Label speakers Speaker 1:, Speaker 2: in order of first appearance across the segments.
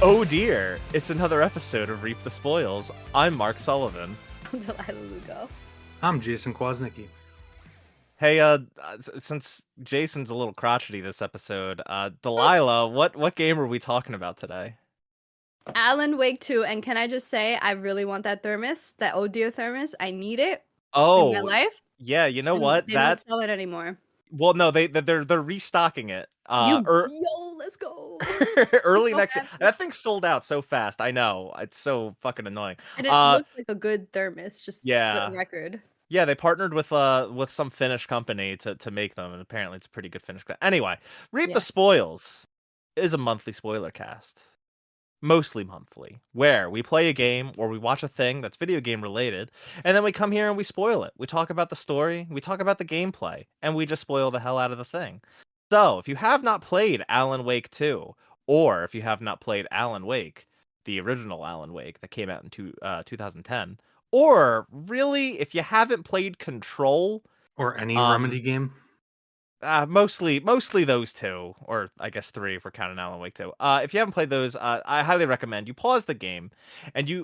Speaker 1: Oh dear, it's another episode of Reap the Spoils. I'm Mark Sullivan.
Speaker 2: Delilah Lugo.
Speaker 3: I'm Jason Kwasnicki.
Speaker 1: Hey, since Jason's a little crotchety this episode, Delilah, what game are we talking about today?
Speaker 2: Alan Wake 2, and can I just say, I really want that thermos, that oh dear thermos. I need it in my
Speaker 1: Oh,
Speaker 2: life,
Speaker 1: yeah, you know
Speaker 2: and
Speaker 1: what?
Speaker 2: they don't sell it anymore.
Speaker 1: Well, no, they're restocking it.
Speaker 2: Let's go. I'm
Speaker 1: Early
Speaker 2: so
Speaker 1: next year.
Speaker 2: happy.
Speaker 1: That thing sold out so fast. I know. It's so fucking annoying.
Speaker 2: And it looks like a good thermos, just for the
Speaker 1: Yeah.
Speaker 2: record.
Speaker 1: Yeah, they partnered with some Finnish company to make them, and apparently it's a pretty good Finnish. Anyway, Reap the
Speaker 2: Yeah.
Speaker 1: Spoils is a monthly spoiler cast. Mostly monthly, where we play a game or we watch a thing that's video game related, and then we come here and we spoil it. We talk about the story, we talk about the gameplay, and we just spoil the hell out of the thing. So, if you have not played Alan Wake 2, or if you have not played Alan Wake, the original Alan Wake that came out in 2010, or really, if you haven't played Control,
Speaker 3: Or any
Speaker 1: um,
Speaker 3: Remedy game.
Speaker 1: mostly those two, or I guess three if we're counting Alan Wake 2. If you haven't played those, I highly recommend you pause the game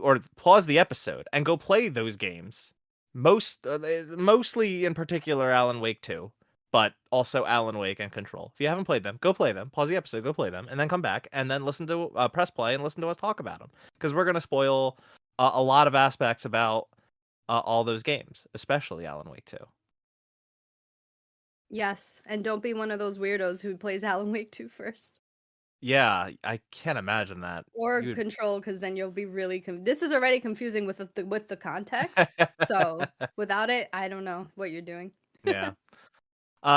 Speaker 1: or pause the episode and go play those games. Mostly in particular Alan Wake 2, but also Alan Wake and Control. If you haven't played them, go play them. Pause the episode, go play them, and then come back and then listen to press play and listen to us talk about them, because we're gonna spoil a lot of aspects about all those games, especially Alan Wake 2.
Speaker 2: Yes, and don't be one of those weirdos who plays Alan Wake 2 first.
Speaker 1: Yeah, I can't imagine that.
Speaker 2: Or
Speaker 1: You'd
Speaker 2: Control, because then you'll be really this is already confusing with the context. So without it, I don't know what you're doing.
Speaker 1: Yeah.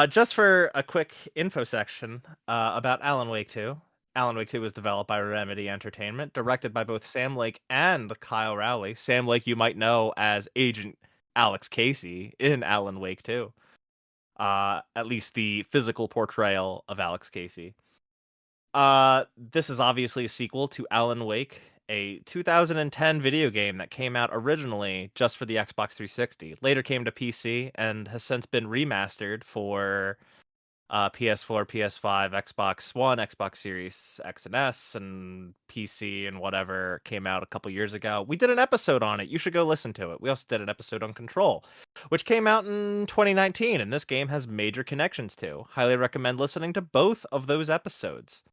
Speaker 1: Just for a quick info section about Alan Wake 2. Alan Wake 2 was developed by Remedy Entertainment, directed by both Sam Lake and Kyle Rowley. Sam Lake you might know as Agent Alex Casey in Alan Wake 2. At least the physical portrayal of Alex Casey. This is obviously a sequel to Alan Wake, a 2010 video game that came out originally just for the Xbox 360, later came to PC, and has since been remastered for PS4, PS5, Xbox One, Xbox Series X and S, and PC, and whatever came out a couple years ago. We did an episode on it. You should go listen to it. We also did an episode on Control, which came out in 2019, and this game has major connections to. Highly recommend listening to both of those episodes.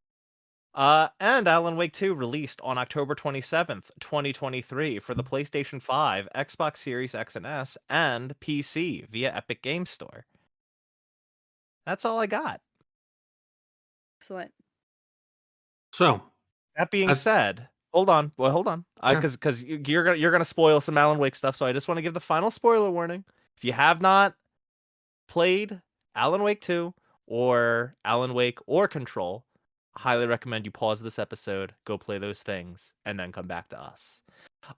Speaker 1: And Alan Wake 2 released on October 27th, 2023 for the PlayStation 5, Xbox Series X and S, and PC via Epic Games Store. That's all I got.
Speaker 2: Excellent.
Speaker 3: So,
Speaker 1: That being said, hold on. Well, hold on.
Speaker 3: Yeah.
Speaker 1: Because you're gonna spoil some Alan Wake stuff, so I just want to give the final spoiler warning. If you have not played Alan Wake 2 or Alan Wake or Control, I highly recommend you pause this episode, go play those things, and then come back to us.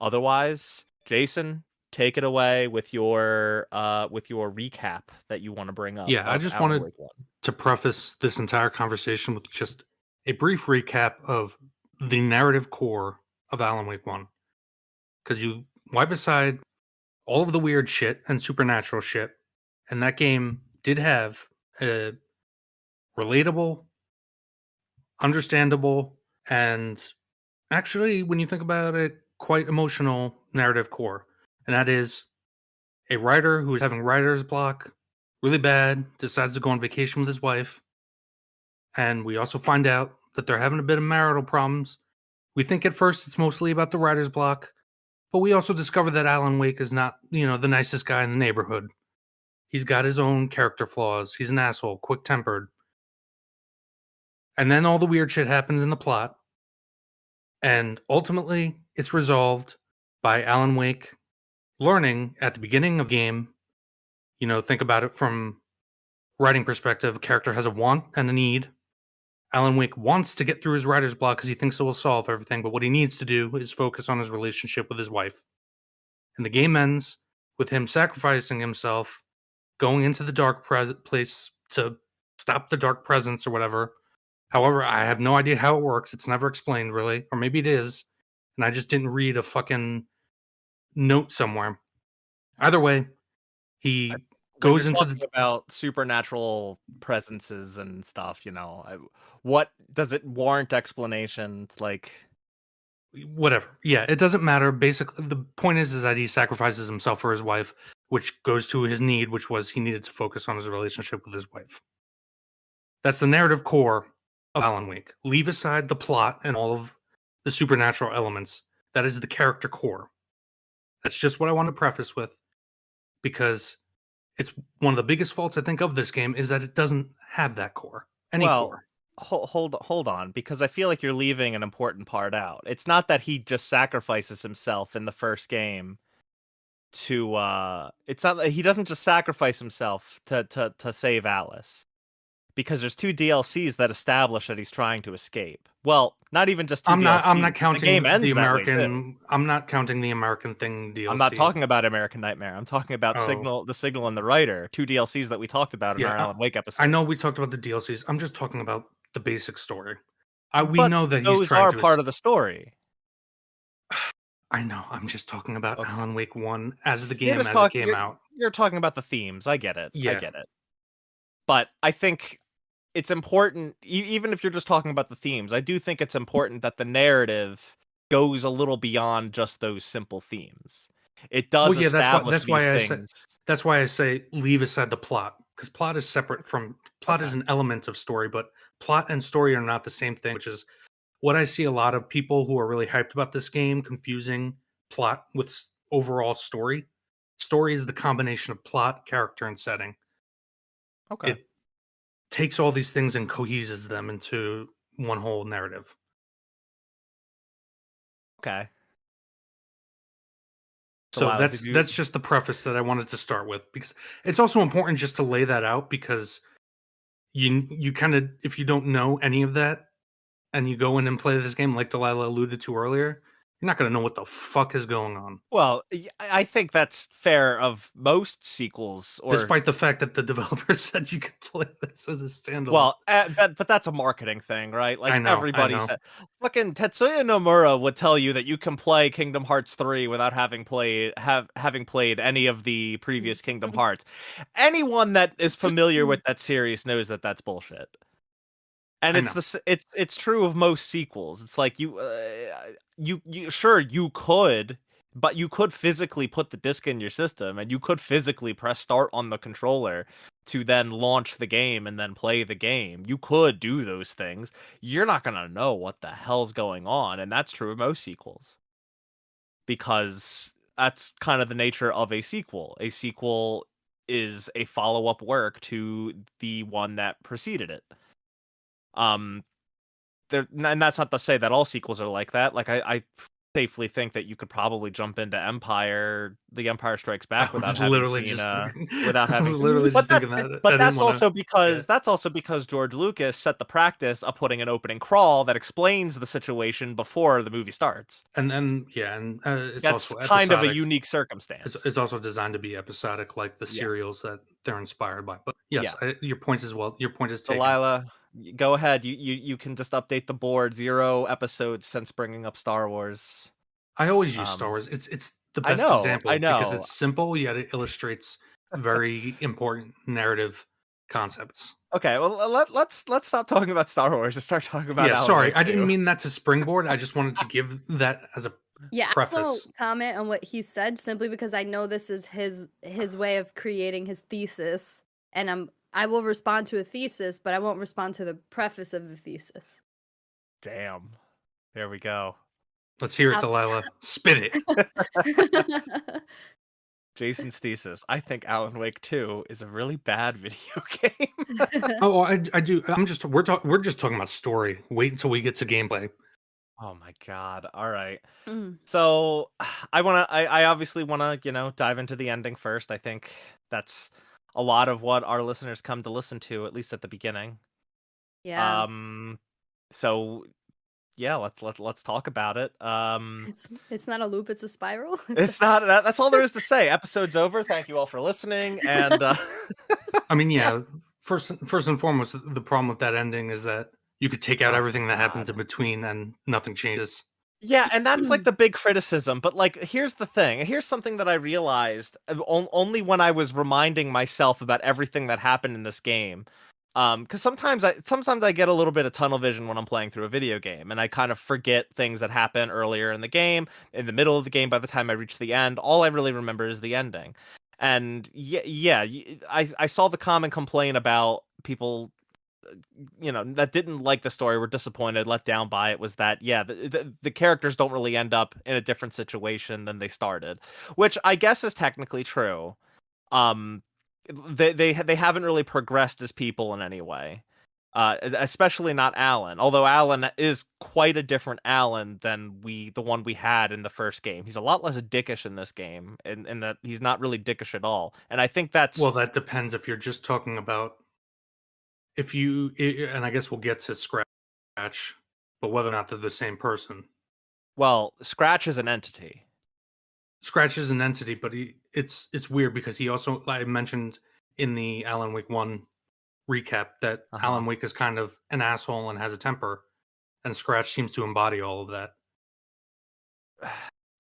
Speaker 1: Otherwise, Jason, take it away with your recap that you want to bring up.
Speaker 3: Yeah, I just
Speaker 1: Alan
Speaker 3: wanted
Speaker 1: Wake 1.
Speaker 3: to preface this entire conversation with just a brief recap of the narrative core of Alan Wake 1. Because you wipe aside all of the weird shit and supernatural shit, and that game did have a relatable, understandable, and actually, when you think about it, quite emotional narrative core. And that is a writer who is having writer's block, really bad, decides to go on vacation with his wife. And we also find out that they're having a bit of marital problems. We think at first it's mostly about the writer's block, but we also discover that Alan Wake is not, the nicest guy in the neighborhood. He's got his own character flaws. He's an asshole, quick tempered. And then all the weird shit happens in the plot. And ultimately, it's resolved by Alan Wake learning at the beginning of game. Think about it from writing perspective. A character has a want and a need. Alan Wake wants to get through his writer's block because he thinks it will solve everything, but what he needs to do is focus on his relationship with his wife. And the game ends with him sacrificing himself, going into the dark place to stop the dark presence or whatever. However, I have no idea how it works. It's never explained, really. Or maybe it is. And I just didn't read a fucking note somewhere. Either way, he
Speaker 1: When
Speaker 3: goes
Speaker 1: you're
Speaker 3: into
Speaker 1: talking about supernatural presences and stuff, what does it warrant explanation? It's like,
Speaker 3: Whatever. Yeah, it doesn't matter. Basically, the point is that he sacrifices himself for his wife, which goes to his need, which was he needed to focus on his relationship with his wife. That's the narrative core of Alan Wake. Leave aside the plot and all of the supernatural elements. That is the character core. That's just what I want to preface with, because it's one of the biggest faults I think of this game is that it doesn't have that core. Any
Speaker 1: Well,
Speaker 3: core.
Speaker 1: hold on, because I feel like you're leaving an important part out. It's not that he just sacrifices himself in the first game to it's not that he doesn't just sacrifice himself to save Alice. Because there's 2 DLCs that establish that he's trying to escape. Well, not even just 2
Speaker 3: I'm not
Speaker 1: DLCs. The game
Speaker 3: counting the
Speaker 1: ends that way too.
Speaker 3: American I'm not counting the American thing DLC.
Speaker 1: I'm not talking about American Nightmare. I'm talking about
Speaker 3: Oh.
Speaker 1: the Signal and the Writer, 2 DLCs that we talked about in our
Speaker 3: Yeah,
Speaker 1: Alan Wake episode.
Speaker 3: I know we talked about the DLCs. I'm just talking about the basic story. We
Speaker 1: But
Speaker 3: know that he's
Speaker 1: those
Speaker 3: trying
Speaker 1: are
Speaker 3: to
Speaker 1: part of the story.
Speaker 3: I know. I'm just talking about
Speaker 1: Okay.
Speaker 3: Alan Wake 1 as the
Speaker 1: You're
Speaker 3: game
Speaker 1: just
Speaker 3: as it came out.
Speaker 1: you're talking about the themes. I get it. I
Speaker 3: Yeah.
Speaker 1: get it. But I think it's important, even if you're just talking about the themes, I do think it's important that the narrative goes a little beyond just those simple themes. It
Speaker 3: Well,
Speaker 1: does
Speaker 3: yeah,
Speaker 1: establish
Speaker 3: that's why
Speaker 1: these
Speaker 3: I say
Speaker 1: things.
Speaker 3: that's why I say leave aside the plot, because plot is separate from plot is
Speaker 1: Okay.
Speaker 3: an element of story, but plot and story are not the same thing, which is what I see a lot of people who are really hyped about this game confusing plot with overall story. Story is the combination of plot, character, and setting.
Speaker 1: Okay.
Speaker 3: It takes all these things and coheses them into one whole narrative.
Speaker 1: Okay.
Speaker 3: So
Speaker 1: Delilah, did you
Speaker 3: that's just the preface that I wanted to start with, because it's also important just to lay that out, because you kind of, if you don't know any of that and you go in and play this game like Delilah alluded to earlier, you're not going to know what the fuck is going on.
Speaker 1: Well, I think that's fair of most sequels, or
Speaker 3: Despite the fact that the developer said you could play this as a standalone.
Speaker 1: well, but that's a marketing thing, right? Like
Speaker 3: I know.
Speaker 1: everybody said, fucking Tetsuya Nomura would tell you that you can play Kingdom Hearts 3 without having played any of the previous Kingdom Hearts. Anyone that is familiar with that series knows that that's bullshit. And
Speaker 3: I
Speaker 1: it's
Speaker 3: know.
Speaker 1: it's true of most sequels. It's like you sure you could, but you could physically put the disc in your system, and you could physically press start on the controller to then launch the game and then play the game. You could do those things. You're not gonna know what the hell's going on, and that's true of most sequels, because that's kind of the nature of a sequel. A sequel is a follow-up work to the one that preceded it. And that's not to say that all sequels are like that. Like I safely think that you could probably jump into The Empire Strikes Back
Speaker 3: I was
Speaker 1: without having
Speaker 3: literally
Speaker 1: seen
Speaker 3: just thinking,
Speaker 1: without
Speaker 3: I
Speaker 1: having
Speaker 3: was
Speaker 1: seen.
Speaker 3: literally just
Speaker 1: But
Speaker 3: thinking that.
Speaker 1: but
Speaker 3: I didn't want to. Yeah.
Speaker 1: that's also because George Lucas set the practice of putting an opening crawl that explains the situation before the movie starts.
Speaker 3: And yeah, and it's
Speaker 1: That's
Speaker 3: also
Speaker 1: kind of a
Speaker 3: episodic.
Speaker 1: unique circumstance.
Speaker 3: It's also designed to be episodic, like the
Speaker 1: Yeah.
Speaker 3: serials that they're inspired by. But yes,
Speaker 1: Yeah.
Speaker 3: your point is well. Your point is taken.
Speaker 1: Delilah, go ahead. You can just update the board. 0 episodes since bringing up Star Wars.
Speaker 3: I always use Star
Speaker 1: Um,
Speaker 3: Wars. It's the
Speaker 1: I
Speaker 3: best
Speaker 1: know.
Speaker 3: example because it's simple yet it illustrates very important narrative concepts.
Speaker 1: Okay, well let's stop talking about Star Wars and start talking about
Speaker 3: Yeah,
Speaker 1: Alan
Speaker 3: sorry,
Speaker 1: Wake
Speaker 3: I didn't
Speaker 1: 2.
Speaker 3: mean that to springboard. I just wanted to give that as a
Speaker 2: Yeah, I
Speaker 3: preface.
Speaker 2: won't comment on what he said simply because I know this is his way of creating his thesis, and I will respond to a thesis, but I won't respond to the preface of the thesis.
Speaker 1: Damn. There we go.
Speaker 3: Let's hear it,
Speaker 2: I'll-
Speaker 3: Delilah. Spit it.
Speaker 1: Jason's thesis. I think Alan Wake 2 is a really bad video game.
Speaker 3: Oh, I do. We're just talking about story. Wait until we get to gameplay.
Speaker 1: Oh my god. All right.
Speaker 2: Mm.
Speaker 1: So I obviously want to, dive into the ending first. I think that's a lot of what our listeners come to listen to, at least at the beginning.
Speaker 2: Yeah.
Speaker 1: So yeah, let's talk about it.
Speaker 2: It's not a loop, it's a spiral.
Speaker 1: It's not that's all there is to say. Episode's over. Thank you all for listening. And
Speaker 3: I mean, yeah. First and foremost, the problem with that ending is that you could take out everything that happens in between and nothing changes.
Speaker 1: Yeah, and that's like the big criticism. But like, here's the thing. Here's something that I realized only when I was reminding myself about everything that happened in this game. Because sometimes I get a little bit of tunnel vision when I'm playing through a video game, and I kind of forget things that happen earlier in the game, in the middle of the game. By the time I reach the end, all I really remember is the ending. And I saw the common complaint about people, that didn't like the story, were disappointed, let down by it, was that the characters don't really end up in a different situation than they started, which I guess is technically true. um they haven't really progressed as people in any way, especially not Alan, although Alan is quite a different Alan than the one we had in the first game. He's a lot less dickish in this game, in that he's not really dickish at all, and I think that's,
Speaker 3: Well, that depends if you're just talking about if you and I guess we'll get to Scratch, but whether or not they're the same person.
Speaker 1: well, Scratch is an entity.
Speaker 3: Scratch is an entity, but it's weird because he also, like I mentioned in the Alan Wake 1 recap, that
Speaker 1: Uh-huh.
Speaker 3: Alan Wake is kind of an asshole and has a temper, and Scratch seems to embody all of that.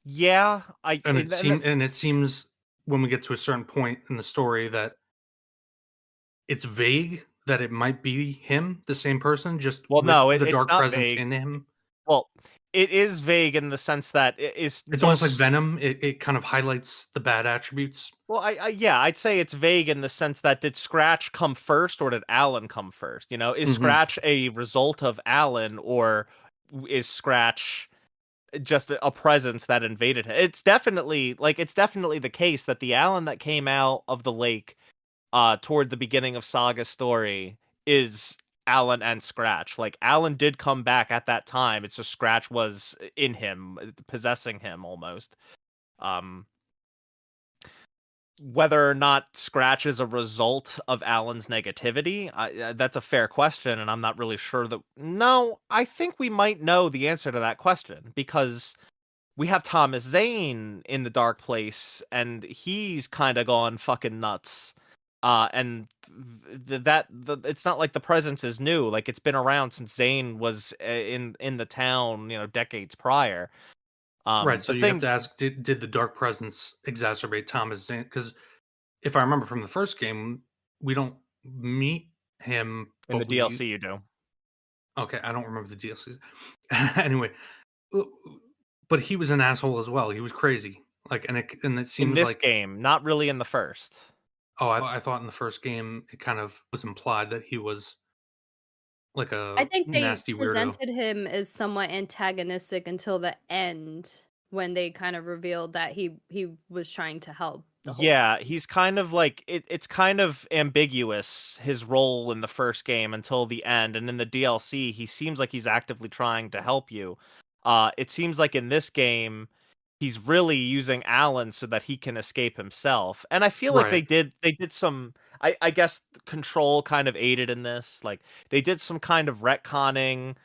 Speaker 1: Yeah, I
Speaker 3: And
Speaker 1: and that,
Speaker 3: it seems when we get to a certain point in the story that it's vague that it might be him, the same person, just
Speaker 1: well,
Speaker 3: with
Speaker 1: no,
Speaker 3: the
Speaker 1: it's
Speaker 3: dark
Speaker 1: not
Speaker 3: presence
Speaker 1: vague.
Speaker 3: in him.
Speaker 1: Well, it is vague in the sense that it is
Speaker 3: It's almost like
Speaker 1: thus.
Speaker 3: Venom. It kind of highlights the bad attributes.
Speaker 1: Well, yeah, I'd say it's vague in the sense that, did Scratch come first or did Alan come first? Is
Speaker 3: Mhm.
Speaker 1: Scratch a result of Alan, or is Scratch just a presence that invaded him? It's definitely the case that the Alan that came out of the lake toward the beginning of Saga's story is Alan and Scratch. Like, Alan did come back at that time. It's just Scratch was in him, possessing him almost. Um Whether or not Scratch is a result of Alan's negativity, that's a fair question, and I'm not really sure that. No, I think we might know the answer to that question, because we have Thomas Zane in the Dark Place, and he's kind of gone fucking nuts. And it's not like the presence is new. Like, it's been around since Zane was in the town, decades prior.
Speaker 3: Right, so
Speaker 1: The
Speaker 3: you have to
Speaker 1: thing
Speaker 3: ask, did the dark presence exacerbate Thomas Zane? Because if I remember from the first game, we don't meet him,
Speaker 1: in the
Speaker 3: but we
Speaker 1: DLC you do.
Speaker 3: okay, I don't remember the DLCs. Anyway, uh, but he was an asshole as well. He was crazy. Like, and it
Speaker 1: In
Speaker 3: seems
Speaker 1: this
Speaker 3: like,
Speaker 1: game, not really in the first.
Speaker 3: oh, I thought in the first game it kind of was implied that he was like
Speaker 2: I
Speaker 3: a
Speaker 2: think they
Speaker 3: nasty weirdo.
Speaker 2: presented him as somewhat antagonistic until the end when they kind of revealed that he was trying to help the whole
Speaker 1: Yeah, he's kind of like, it's kind of ambiguous, his role in the first game until the end, and in the DLC he seems like he's actively trying to help you. It seems like in this game he's really using Alan so that he can escape himself. And I feel like
Speaker 3: Right.
Speaker 1: they did some, I guess Control kind of aided in this. Like, they did some kind of retconning.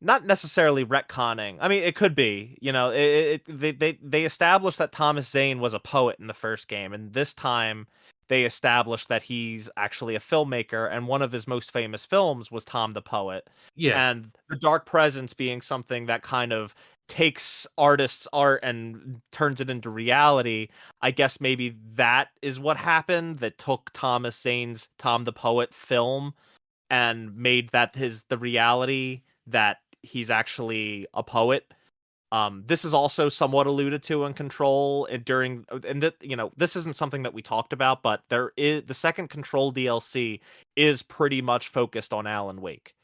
Speaker 1: Not necessarily retconning. I mean, it could be. They established that Thomas Zane was a poet in the first game, and this time they established that he's actually a filmmaker, and one of his most famous films was Tom the Poet.
Speaker 3: Yeah.
Speaker 1: And the Dark Presence being something that kind of takes artists' art and turns it into reality. I guess maybe that is what happened, that took Thomas Zane's Tom the Poet film and made that the reality, that he's actually a poet. This is also somewhat alluded to in Control, and that, this isn't something that we talked about, but there is the second Control DLC is pretty much focused on Alan Wake.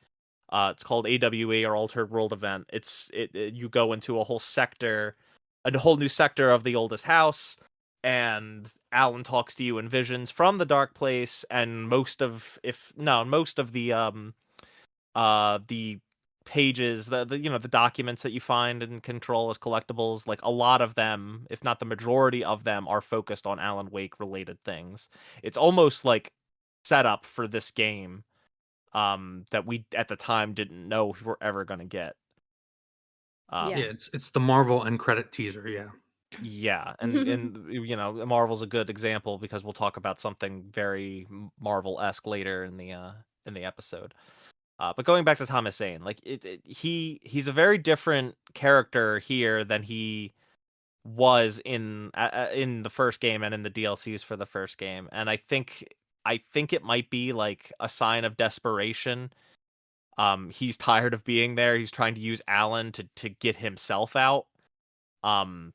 Speaker 1: It's called AWE, or Altered World Event. You go into a whole new sector of the oldest house, and Alan talks to you in visions from the dark place, and most of the pages, the documents that you find in Control as collectibles, like, a lot of them, if not the majority of them, are focused on Alan Wake related things. It's almost like set up for this game, that we at the time didn't know we were ever going to get.
Speaker 2: Yeah.
Speaker 3: Yeah,
Speaker 1: um
Speaker 3: it's the Marvel end credit teaser, yeah.
Speaker 1: yeah, and Marvel's a good example, because we'll talk about something very Marvel-esque later in the episode. But going back to Thomas Zane, like, he's a very different character here than he was in the first game and in the DLCs for the first game, and I think I think it might be like a sign of desperation. He's tired of being there. He's trying to use Alan to get himself out. Um,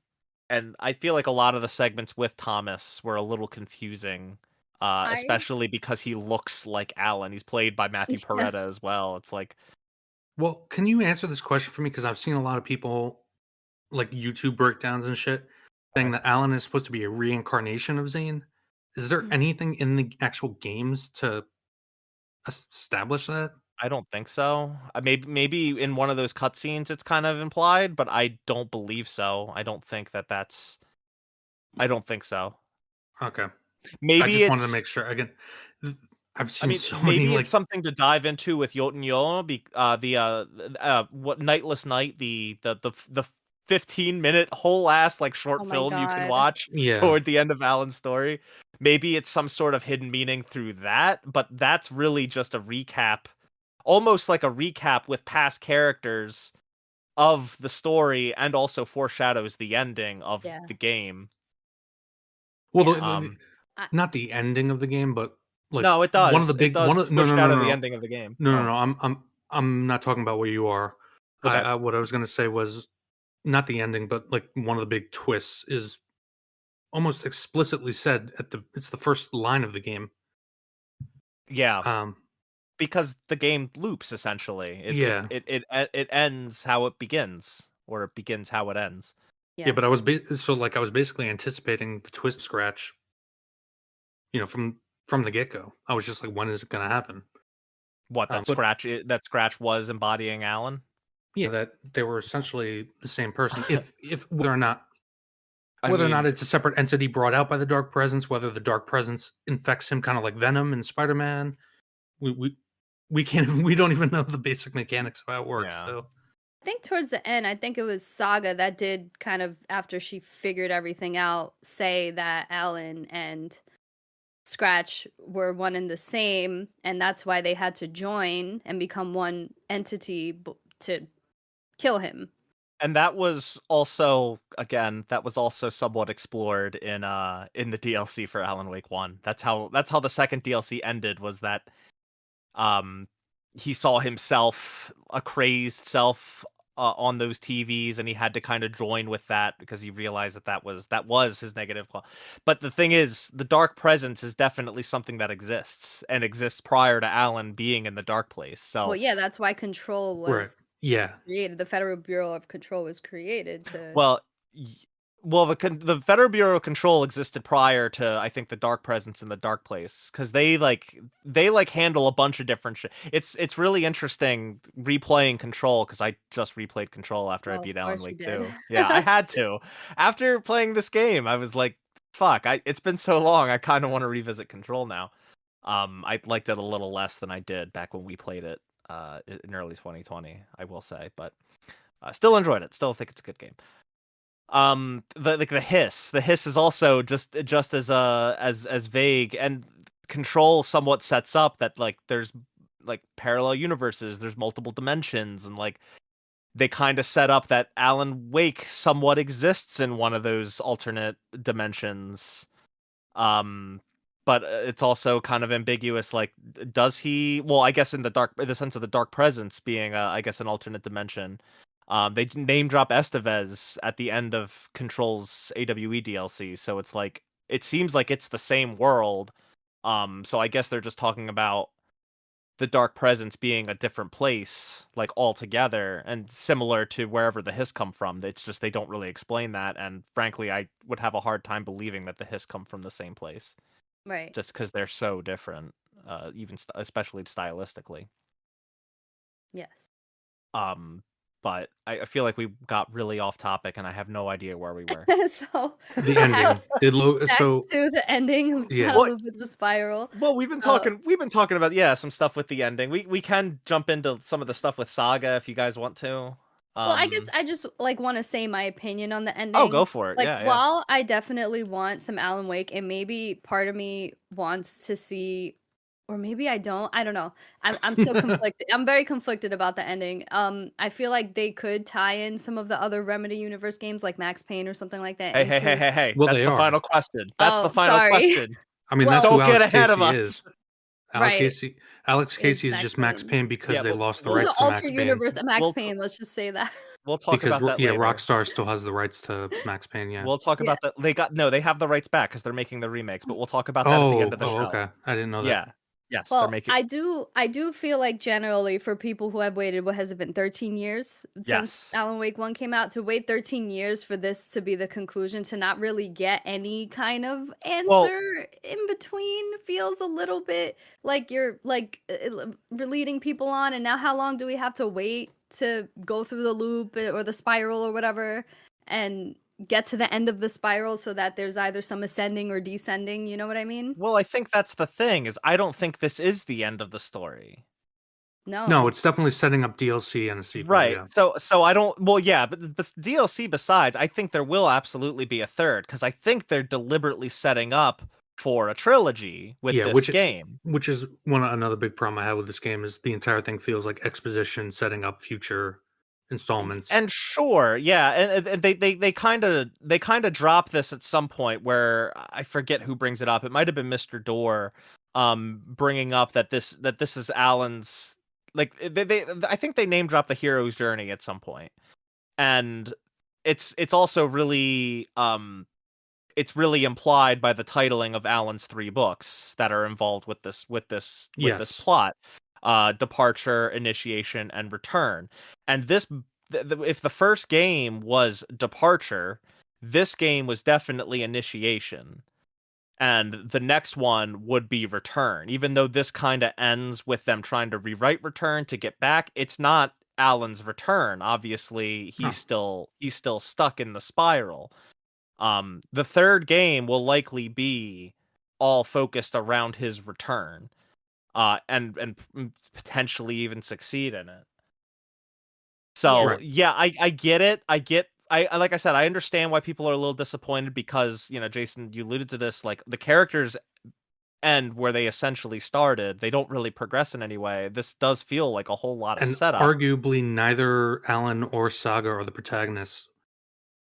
Speaker 1: and I feel like a lot of the segments with Thomas were a little confusing,
Speaker 2: I
Speaker 1: especially because he looks like Alan. He's played by Matthew
Speaker 2: yeah.
Speaker 1: Peretta as well. It's like,
Speaker 3: Well, can you answer this question for me? Because I've seen a lot of people, like YouTube breakdowns and shit, saying that Alan is supposed to be a reincarnation of Zane. Is there
Speaker 2: Mhm.
Speaker 3: anything in the actual games to establish that?
Speaker 1: I don't think so. Maybe in one of those cutscenes it's kind of implied, but I don't believe so. I don't think so.
Speaker 3: Okay. I
Speaker 1: Maybe
Speaker 3: just wanted to
Speaker 1: it's
Speaker 3: make sure. Again, I've
Speaker 1: I
Speaker 3: seen
Speaker 1: mean,
Speaker 3: so many
Speaker 1: maybe it's
Speaker 3: like
Speaker 1: something to dive into with Jotun Yo, what Nightless Night, the 15-minute whole ass like short
Speaker 2: Oh my
Speaker 1: film you can
Speaker 2: god.
Speaker 1: watch
Speaker 3: yeah.
Speaker 1: toward the end of Alan's story. Maybe it's some sort of hidden meaning through that, but that's really just a recap, almost like a recap with past characters of the story and also foreshadows the ending of
Speaker 2: Yeah.
Speaker 1: the game.
Speaker 3: Well,
Speaker 2: Yeah. I
Speaker 3: not the ending of the game, but like
Speaker 1: No, it
Speaker 3: one of the
Speaker 1: does. It
Speaker 3: big
Speaker 1: does
Speaker 3: one of
Speaker 1: foreshadow the ending of the game.
Speaker 3: no no
Speaker 1: Oh,
Speaker 3: no. I'm not talking about where you are.
Speaker 1: okay.
Speaker 3: What I was gonna say was not the ending, but like one of the big twists is almost explicitly said at the it's the first line of the game.
Speaker 1: Yeah.
Speaker 3: Um,
Speaker 1: Because the game loops essentially.
Speaker 3: yeah,
Speaker 1: It ends how it begins, or it begins how it ends.
Speaker 3: yeah, but I
Speaker 2: yes.
Speaker 3: was so like I was basically anticipating the twist scratch, from the get go. I was just like, when is it gonna happen?
Speaker 1: What
Speaker 3: But
Speaker 1: that Scratch was embodying Alan?
Speaker 3: yeah, that they were essentially the same person. If
Speaker 1: I
Speaker 3: whether or not
Speaker 1: mean,
Speaker 3: it's a separate entity brought out by the dark presence, whether the dark presence infects him, kind of like Venom and Spider Man, we we we can't we don't even know the basic mechanics of how it works.
Speaker 1: yeah.
Speaker 3: So
Speaker 2: I think towards the end, I think it was Saga that did kind of after she figured everything out, say that Alan and Scratch were one and the same, and that's why they had to join and become one entity to kill him.
Speaker 1: And that was also, again, that was also somewhat explored in the DLC for Alan Wake 1. That's how the second DLC ended, was that um he saw himself, a crazed self, on those TVs, and he had to kind of join with that because he realized that was his negative but the thing is, the dark presence is definitely something that exists, and exists prior to Alan being in the dark place.
Speaker 2: Well,
Speaker 1: So,
Speaker 2: yeah, that's why Control
Speaker 3: right,
Speaker 2: was
Speaker 3: yeah,
Speaker 2: created. The Federal Bureau of Control was created to.
Speaker 1: well, y- the Federal Bureau of Control existed prior to, I think, the Dark Presence in the Dark Place, because they handle a bunch of different shit. It's really interesting replaying Control, because I just replayed Control after I
Speaker 2: Well, of
Speaker 1: beat Alan
Speaker 2: course you
Speaker 1: Wake
Speaker 2: did.
Speaker 1: 2. Yeah, I had to. After playing this game, I was like, fuck, it's been so long. I kind of want to revisit Control now. I liked it a little less than I did back when we played it in early 2020, I will say, but still enjoyed it. Still think it's a good game. The hiss is also just as vague, and Control somewhat sets up that like there's like parallel universes, there's multiple dimensions, and like they kind of set up that Alan Wake somewhat exists in one of those alternate dimensions. um but it's also kind of ambiguous, like, does he, well, I guess in the sense of the dark presence being, I guess, an alternate dimension. They name drop Estevez at the end of Control's AWE DLC, so it's like, it seems like it's the same world. So I guess they're just talking about the dark presence being a different place, like, altogether, and similar to wherever the hiss come from. It's just they don't really explain that, and frankly, I would have a hard time believing that the hiss come from the same place,
Speaker 2: Right.
Speaker 1: just because they're so different, especially stylistically.
Speaker 2: Yes.
Speaker 1: Um, but I feel like we got really off topic, and I have no idea where we were.
Speaker 2: So
Speaker 3: the
Speaker 2: back,
Speaker 3: ending did
Speaker 2: back
Speaker 3: so
Speaker 2: to the ending of
Speaker 3: yeah.
Speaker 1: Well,
Speaker 2: Tattletale Spiral.
Speaker 1: well,
Speaker 2: Uh,
Speaker 1: we've been talking about, yeah, some stuff with the ending. We can jump into some of the stuff with Saga if you guys want to.
Speaker 2: Well, I guess
Speaker 1: Um,
Speaker 2: I just like want to say my opinion on the
Speaker 1: oh,
Speaker 2: ending.
Speaker 1: go for it.
Speaker 2: Like,
Speaker 1: Yeah, yeah.
Speaker 2: while I definitely want some Alan Wake, and maybe part of me wants to see, or maybe I don't. I don't know. I'm so conflicted. I'm very conflicted about the ending. I feel like they could tie in some of the other Remedy Universe games, like Max Payne or something like that,
Speaker 1: Hey, hey, hey,
Speaker 2: into.
Speaker 1: hey, hey.
Speaker 3: Well,
Speaker 1: That's
Speaker 3: they
Speaker 1: the
Speaker 3: are.
Speaker 1: final question. That's the
Speaker 2: Oh,
Speaker 1: final
Speaker 2: sorry.
Speaker 1: question.
Speaker 3: I mean, that's
Speaker 2: Well,
Speaker 3: who
Speaker 1: Don't get
Speaker 3: Alex
Speaker 1: ahead of
Speaker 3: Casey
Speaker 1: us.
Speaker 3: is. Alex
Speaker 2: right,
Speaker 3: Casey. Alex
Speaker 2: is
Speaker 3: Casey is
Speaker 2: Max
Speaker 3: just Max
Speaker 2: Payne.
Speaker 3: Payne because
Speaker 1: Yeah,
Speaker 3: they lost the
Speaker 2: He's an
Speaker 3: rights to
Speaker 2: alter
Speaker 3: Max Payne.
Speaker 2: universe of Max
Speaker 1: We'll
Speaker 2: Payne. Let's just say that.
Speaker 1: we'll talk
Speaker 3: Because
Speaker 1: about that
Speaker 3: yeah,
Speaker 1: later.
Speaker 3: Rockstar still has the rights to Max Payne. Yeah.
Speaker 1: We'll talk
Speaker 2: Yeah.
Speaker 1: about that. They have the rights back because they're making the remakes, but we'll talk about that at the end
Speaker 3: Oh,
Speaker 1: of the
Speaker 3: oh,
Speaker 1: show.
Speaker 3: okay. I didn't know that.
Speaker 1: Yeah. Yes, they're
Speaker 2: Well,
Speaker 1: making.
Speaker 2: I do feel like generally for people who have waited, what has it been, 13 years since
Speaker 1: Yes.
Speaker 2: Alan Wake 1 came out, to wait 13 years for this to be the conclusion, to not really get any kind of
Speaker 1: Well,
Speaker 2: answer in between feels a little bit like you're like leading people on, and now how long do we have to wait to go through the loop or the spiral or whatever and get to the end of the spiral so that there's either some ascending or descending, you know what I mean?
Speaker 1: well, I think that's the thing is I don't think this is the end of the story.
Speaker 3: No,
Speaker 2: No.
Speaker 3: it's definitely setting up DLC and a sequel.
Speaker 1: Right.
Speaker 3: Yeah.
Speaker 1: So I don't. Well, yeah, but DLC besides, I think there will absolutely be a third because I think they're deliberately setting up for a trilogy with
Speaker 3: Yeah,
Speaker 1: this game.
Speaker 3: which is another big problem I have with this game is the entire thing feels like exposition setting up future installments.
Speaker 1: And sure, yeah, and they kind of drop this at some point where I forget who brings it up. It might have been Mr. Dorr, bringing up that this is Alan's, like they I think they name drop the hero's journey at some point, and it's also really it's really implied by the titling of Alan's 3 books that are involved with this
Speaker 3: Yes.
Speaker 1: plot: departure, initiation, and return. And if the first game was departure, this game was definitely initiation, and the next one would be return. Even though this kind of ends with them trying to rewrite return to get back, it's not Alan's return. Obviously,
Speaker 3: No.
Speaker 1: he's still stuck in the spiral. The third game will likely be all focused around his return, and potentially even succeed in it. So
Speaker 3: Right.
Speaker 1: yeah, I get it. I like I said, I understand why people are a little disappointed because, Jason, you alluded to this, like the characters end where they essentially started. They don't really progress in any way. This does feel like a whole lot of
Speaker 3: And
Speaker 1: setup.
Speaker 3: arguably neither Alan or Saga are the protagonists.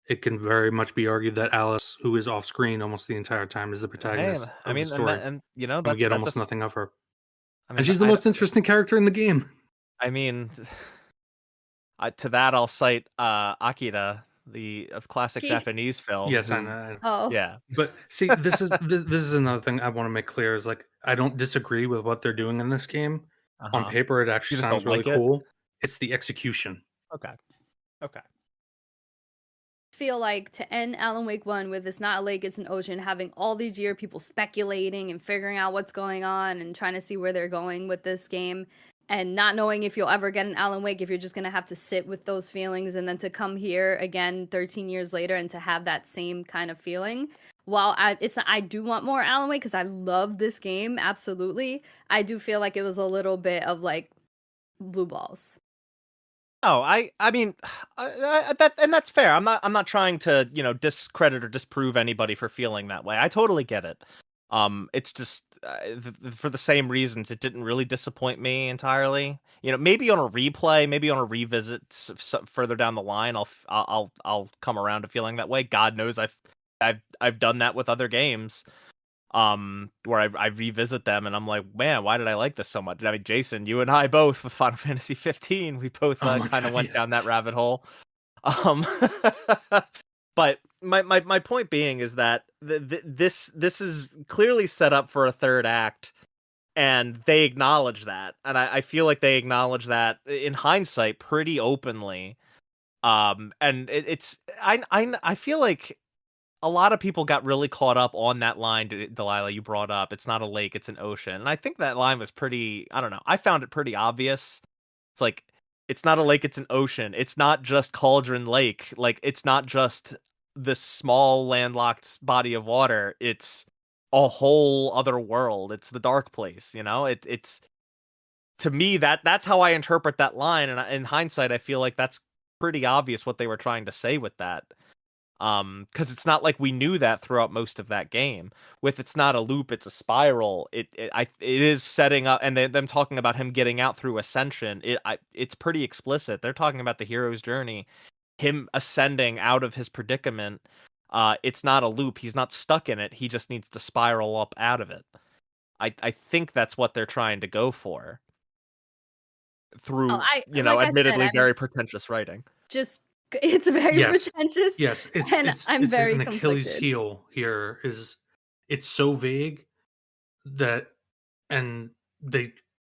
Speaker 3: It can very much be argued that Alice, who is off screen almost the entire time, is the
Speaker 1: Hey,
Speaker 3: protagonist
Speaker 1: I
Speaker 3: of the
Speaker 1: mean,
Speaker 3: story.
Speaker 1: and
Speaker 3: We
Speaker 1: that's
Speaker 3: get
Speaker 1: a
Speaker 3: almost nothing of her.
Speaker 1: I
Speaker 3: And
Speaker 1: mean,
Speaker 3: she's the most interesting character in the game.
Speaker 1: I mean, to that I'll cite Akira, the classic
Speaker 2: Ki-
Speaker 1: Japanese film.
Speaker 3: Yes, I
Speaker 1: who-
Speaker 3: know. I know.
Speaker 2: Oh.
Speaker 1: Yeah,
Speaker 3: But see, this is another thing I want to make clear is like I don't disagree with what they're doing in this game. On
Speaker 1: uh-huh.
Speaker 3: paper, it
Speaker 1: You
Speaker 3: actually
Speaker 1: just
Speaker 3: sounds
Speaker 1: don't
Speaker 3: really
Speaker 1: like it?
Speaker 3: cool. It's the execution.
Speaker 1: Okay.
Speaker 2: Feel like to end Alan Wake 1 with it's not a lake, it's an ocean, having all these year people speculating and figuring out what's going on and trying to see where they're going with this game, and not knowing if you'll ever get an Alan Wake, if you're just gonna have to sit with those feelings, and then to come here again 13 years later and to have that same kind of feeling. While I do want more Alan Wake because I love this game, absolutely. I do feel like it was a little bit of like blue balls.
Speaker 1: Oh, I mean, that's fair. I'm not trying to, discredit or disprove anybody for feeling that way. I totally get it. It's just for the same reasons it didn't really disappoint me entirely. Maybe on a replay, maybe on a revisit further down the line, I'll come around to feeling that way. God knows I've done that with other games. Where I revisit them and I'm like, man, why did I like this so much? I mean, Jason, you and I both with Final Fantasy 15, we both
Speaker 3: Oh my
Speaker 1: kind of
Speaker 3: God,
Speaker 1: went
Speaker 3: yeah.
Speaker 1: down that rabbit hole. Um, but my point being is that this is clearly set up for a third act, and they acknowledge that, and I feel like they acknowledge that in hindsight pretty openly. And I feel like a lot of people got really caught up on that line, Delilah, you brought up. It's not a lake, it's an ocean. And I think that line was pretty, I don't know. I found it pretty obvious. It's like, it's not a lake, it's an ocean. It's not just Cauldron Lake. Like, it's not just this small landlocked body of water. It's a whole other world. It's the dark place, it's to me that's how I interpret that line. And in hindsight, I feel like that's pretty obvious what they were trying to say with that. Because it's not like we knew that throughout most of that game. With it's not a loop, it's a spiral. It is setting up, and them talking about him getting out through ascension. It's pretty explicit. They're talking about the hero's journey, him ascending out of his predicament, it's not a loop. He's not stuck in it. He just needs to spiral up out of it. I think that's what they're trying to go for
Speaker 2: Oh,
Speaker 1: through,
Speaker 2: I like I said,
Speaker 1: admittedly
Speaker 2: I'm
Speaker 1: very pretentious writing.
Speaker 2: just it's very
Speaker 3: Yes.
Speaker 2: pretentious,
Speaker 3: Yes,
Speaker 2: and I'm
Speaker 3: it's
Speaker 2: very
Speaker 3: an Achilles
Speaker 2: conflicted.
Speaker 3: heel here is it's so vague that and they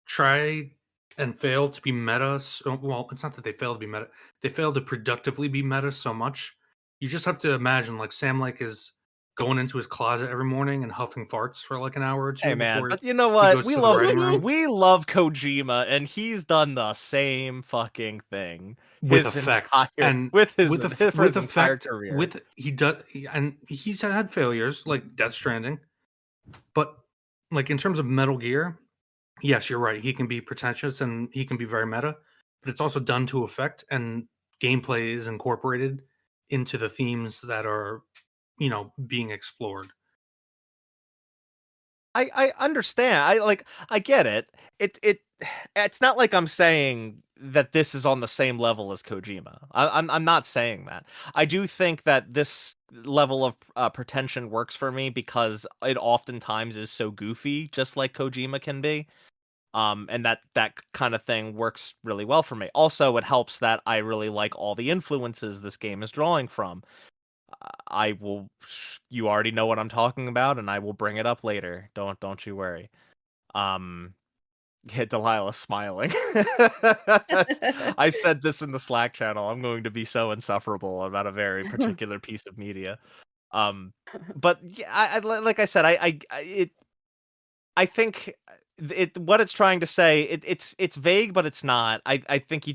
Speaker 3: try and fail to be meta so well, it's not that they fail to be meta. They fail to productively be meta so much. You just have to imagine like Sam Lake is going into his closet every morning and huffing farts for like an hour or
Speaker 1: Hey
Speaker 3: two
Speaker 1: man,
Speaker 3: before
Speaker 1: but you know
Speaker 3: he
Speaker 1: what?
Speaker 3: goes to the writing room
Speaker 1: We love Kojima, and he's done the same fucking thing
Speaker 3: with
Speaker 1: his
Speaker 3: effect
Speaker 1: entire with his, for his
Speaker 3: with
Speaker 1: entire
Speaker 3: effect
Speaker 1: career.
Speaker 3: with and he's had failures like Death Stranding, but like in terms of Metal Gear, yes, you're right. He can be pretentious and he can be very meta, but it's also done to effect and gameplay is incorporated into the themes that are, being explored.
Speaker 1: I understand. I get it. It's not like I'm saying that this is on the same level as Kojima. I'm not saying that. I do think that this level of pretension works for me because it oftentimes is so goofy, just like Kojima can be. And that kind of thing works really well for me. Also, it helps that I really like all the influences this game is drawing from. I will. You already know what I'm talking about, and I will bring it up later. Don't you worry. Um, yeah, Delilah's smiling. I said this in the Slack channel. I'm going to be so insufferable about a very particular piece of media. But yeah, like I said, I think what it's trying to say. It's vague, but it's not. I think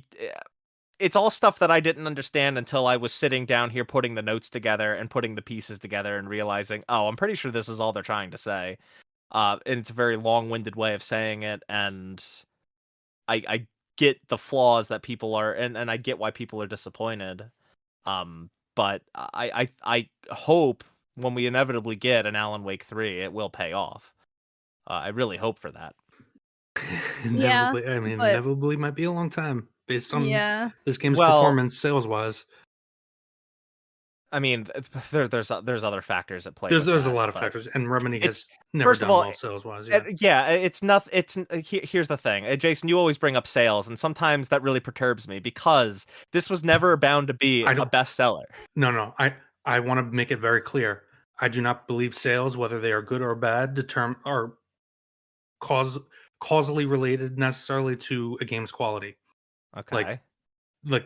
Speaker 1: it's all stuff that I didn't understand until I was sitting down here putting the notes together and putting the pieces together and realizing, oh, I'm pretty sure this is all they're trying to say. And it's a very long-winded way of saying it, and I get the flaws that people are, and I get why people are disappointed. But I hope when we inevitably get an Alan Wake 3, it will pay off. I really hope for that.
Speaker 2: Yeah,
Speaker 3: Inevitably, I mean,
Speaker 2: but
Speaker 3: inevitably might be a long time based on
Speaker 2: yeah.
Speaker 3: this game's
Speaker 1: Well,
Speaker 3: performance sales-wise.
Speaker 1: I mean, there's other factors at play with
Speaker 3: There's a
Speaker 1: that,
Speaker 3: lot of
Speaker 1: but
Speaker 3: factors, and Remedy
Speaker 1: it's
Speaker 3: has never
Speaker 1: first of
Speaker 3: done
Speaker 1: all,
Speaker 3: well sales-wise, yeah.
Speaker 1: yeah, it's not. Here's the thing, Jason. You always bring up sales, and sometimes that really perturbs me because this was never bound to be
Speaker 3: I
Speaker 1: a
Speaker 3: don't
Speaker 1: bestseller.
Speaker 3: No, I wanna make it very clear. I do not believe sales, whether they are good or bad, are cause causally related necessarily to a game's quality. Like
Speaker 1: Okay.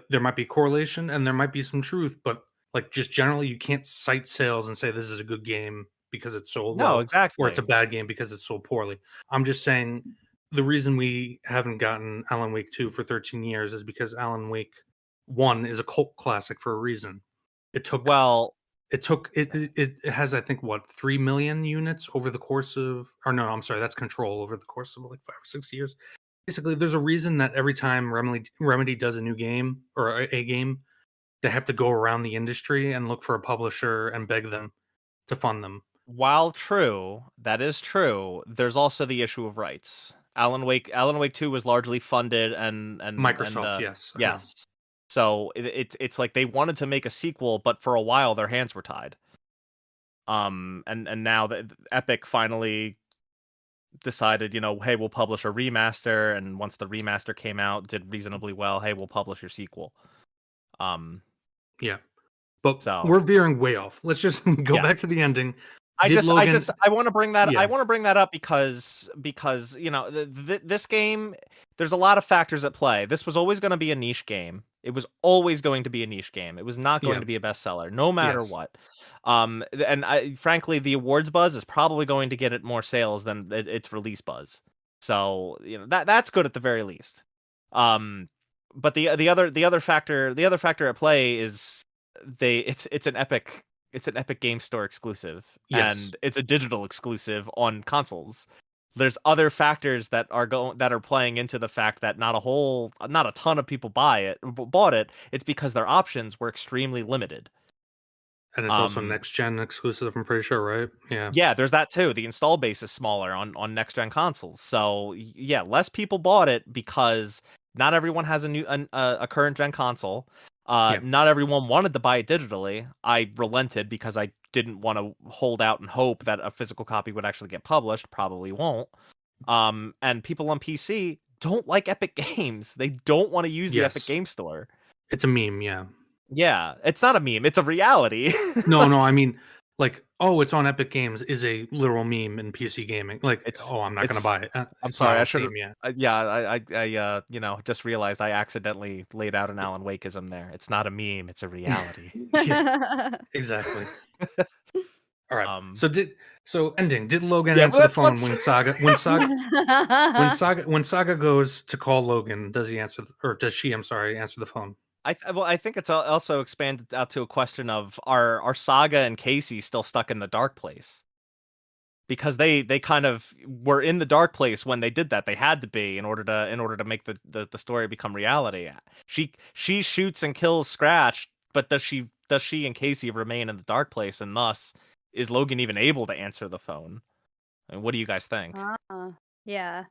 Speaker 3: there might be correlation and there might be some truth, but like just generally you can't cite sales and say this is a good game because it's sold
Speaker 1: No,
Speaker 3: well or it's a
Speaker 1: exactly.
Speaker 3: bad game because it's sold poorly. I'm just saying the reason we haven't gotten Alan Wake 2 for 13 years is because Alan Wake 1 is a cult classic for a reason. It took
Speaker 1: Well,
Speaker 3: it has I think what 3 million units over the course of or no, I'm sorry, that's Control over the course of like 5 or 6 years. Basically, there's a reason that every time Remedy does a new game or a game, they have to go around the industry and look for a publisher and beg them to fund them.
Speaker 1: while true, that is true. There's also the issue of rights. Alan Wake 2 was largely funded and
Speaker 3: Microsoft, yes, I know.
Speaker 1: yes. So it's like they wanted to make a sequel, but for a while their hands were tied. And now that Epic finally decided, hey, we'll publish a remaster, and once the remaster came out, did reasonably well, hey, we'll publish your sequel. Um,
Speaker 3: Yeah, but
Speaker 1: so
Speaker 3: we're veering way off. Let's just go
Speaker 1: yes.
Speaker 3: back to the ending. Did Logan?
Speaker 1: I want to bring that
Speaker 3: Yeah,
Speaker 1: up because this game, there's a lot of factors at play. This was always going to be a niche game. It was always going to be a niche game. It was not going
Speaker 3: yeah,
Speaker 1: to be a bestseller, no matter
Speaker 3: yes,
Speaker 1: what. And frankly, the awards buzz is probably going to get it more sales than its release buzz. So that's good at the very least. But the other factor at play is it's an Epic Game Store exclusive,
Speaker 3: yes,
Speaker 1: and it's a digital exclusive on consoles. There's other factors that are playing into the fact that not a ton of people bought it. It's because their options were extremely limited.
Speaker 3: and it's also
Speaker 1: Um,
Speaker 3: next gen exclusive. I'm pretty sure, right? Yeah,
Speaker 1: yeah, there's that too. The install base is smaller on next gen consoles, so yeah, less people bought it because not everyone has a current gen console.
Speaker 3: Yeah.
Speaker 1: Not everyone wanted to buy it digitally. I relented because I didn't want to hold out and hope that a physical copy would actually get published. Probably won't. And people on PC don't like Epic Games. They don't want to use the Epic
Speaker 3: Yes.
Speaker 1: Game Store.
Speaker 3: It's a meme, yeah.
Speaker 1: Yeah, it's not a meme. It's a reality.
Speaker 3: No, no, I mean, like, oh, it's on Epic Games is a literal meme in PC gaming. Like,
Speaker 1: It's
Speaker 3: oh, I'm not gonna
Speaker 1: it's
Speaker 3: buy it.
Speaker 1: I'm
Speaker 3: It's not
Speaker 1: sorry, I
Speaker 3: on
Speaker 1: should have
Speaker 3: Steam yet.
Speaker 1: yeah, just realized I accidentally laid out an Alan Wakeism there. It's not a meme, it's a reality.
Speaker 3: Yeah, exactly. All right.
Speaker 1: Um,
Speaker 3: So ending. Did Logan
Speaker 1: yeah,
Speaker 3: answer the
Speaker 1: let's
Speaker 3: phone when Saga goes to call Logan? Does he answer, or does she? I'm sorry, answer the phone.
Speaker 1: I think it's also expanded out to a question of are Saga and Casey still stuck in the dark place? Because they kind of were in the dark place when they did that. They had to be in order to make the story become reality. She shoots and kills Scratch, but does she and Casey remain in the dark place, and thus is Logan even able to answer the phone? And what do you guys think?
Speaker 2: Yeah.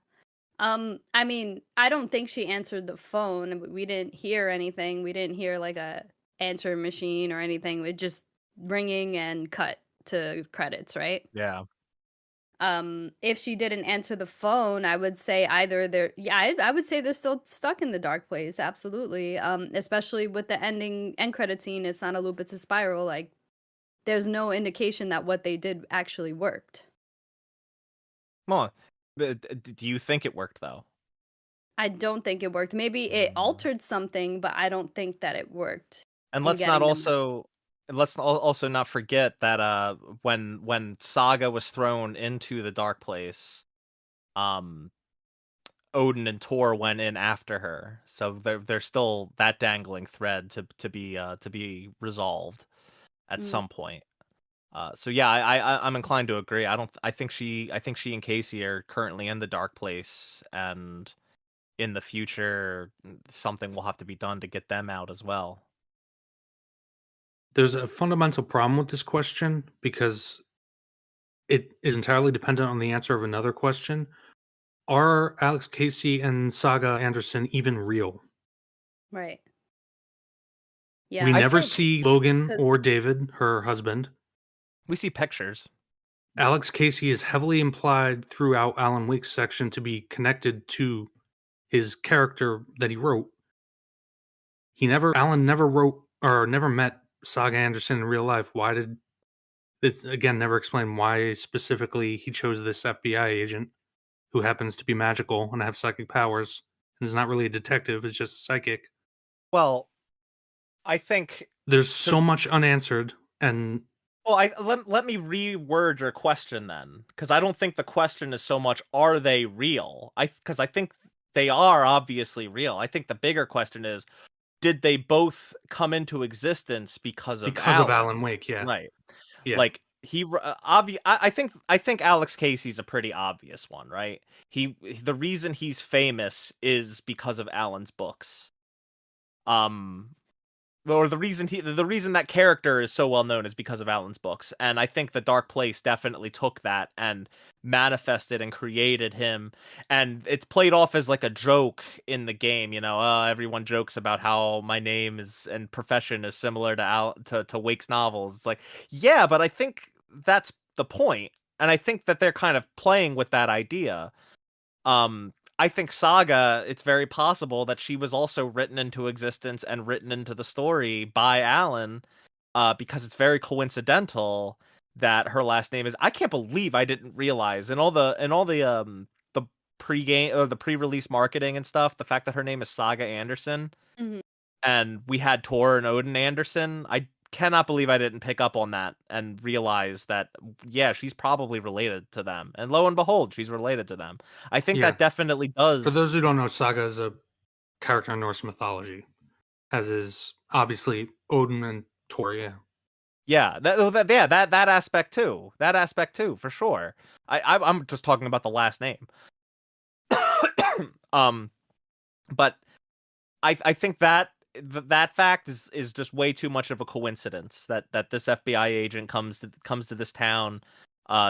Speaker 2: I mean, I don't think she answered the phone. We didn't hear anything. We didn't hear like a answer machine or anything. It just ringing and cut to credits, right?
Speaker 1: Yeah.
Speaker 2: If she didn't answer the phone, I would say either I would say they're still stuck in the dark place, absolutely. Especially with the end credit scene, it's not a loop, it's a spiral. Like, there's no indication that what they did actually worked.
Speaker 1: Well, do you think it worked though?
Speaker 2: I don't think it worked. Maybe it
Speaker 1: Mm.
Speaker 2: altered something, but I don't think that it worked
Speaker 1: And
Speaker 2: in getting them out.
Speaker 1: let's also not forget that when Saga was thrown into the dark place, um Odin and Tor went in after her. So there's still that dangling thread to be resolved at
Speaker 2: Mm.
Speaker 1: some point. So yeah, I'm inclined to agree. I think she and Casey are currently in the dark place, and in the future something will have to be done to get them out as well.
Speaker 3: There's a fundamental problem with this question because it is entirely dependent on the answer of another question. Are Alex Casey and Saga Anderson even real?
Speaker 2: Right.
Speaker 3: We
Speaker 2: Yeah.
Speaker 1: I
Speaker 3: never
Speaker 1: think
Speaker 3: see Logan
Speaker 2: 'Cause-
Speaker 3: or David, her husband.
Speaker 1: we see pictures.
Speaker 3: Alex Casey is heavily implied throughout Alan Wake's section to be connected to his character that he wrote. Alan never wrote or never met Saga Anderson in real life. Why did this, again, never explain why specifically he chose this FBI agent who happens to be magical and have psychic powers and is not really a detective, is just a psychic.
Speaker 1: Well, I think
Speaker 3: There's
Speaker 1: to
Speaker 3: so much unanswered, and
Speaker 1: well, let me reword your question then, because I don't think the question is so much are they real? Because I think they are obviously real. I think the bigger question is, did they both come into existence because of
Speaker 3: because of
Speaker 1: Alan?
Speaker 3: Alan Wake, yeah.
Speaker 1: Right.
Speaker 3: Yeah.
Speaker 1: Like I think Alex Casey's a pretty obvious one, right? The reason he's famous is because of Alan's books. Or the reason that character is so well known is because of Alan's books, and I think the Dark Place definitely took that and manifested and created him, and it's played off as like a joke in the game. Everyone jokes about how my name is and profession is similar to Wake's novels. It's like, yeah, but I think that's the point, and I think that they're kind of playing with that idea. I think Saga, it's very possible that she was also written into existence and written into the story by Alan, because it's very coincidental that her last name is. I can't believe I didn't realize in all the pre-game or the pre-release marketing and stuff, the fact that her name is Saga Anderson
Speaker 2: Mhm.
Speaker 1: and we had Tor and Odin Anderson. I cannot believe I didn't pick up on that and realize that, yeah, she's probably related to them. And lo and behold, she's related to them. I think
Speaker 3: Yeah.
Speaker 1: that definitely
Speaker 3: For those
Speaker 1: does.
Speaker 3: who don't know, Saga is a character in Norse mythology, as is obviously Odin and Thor. Yeah.
Speaker 1: Yeah, that aspect too. That aspect too, for sure. I'm just talking about the last name. um, but I think that fact is just way too much of a coincidence that this FBI agent comes to this town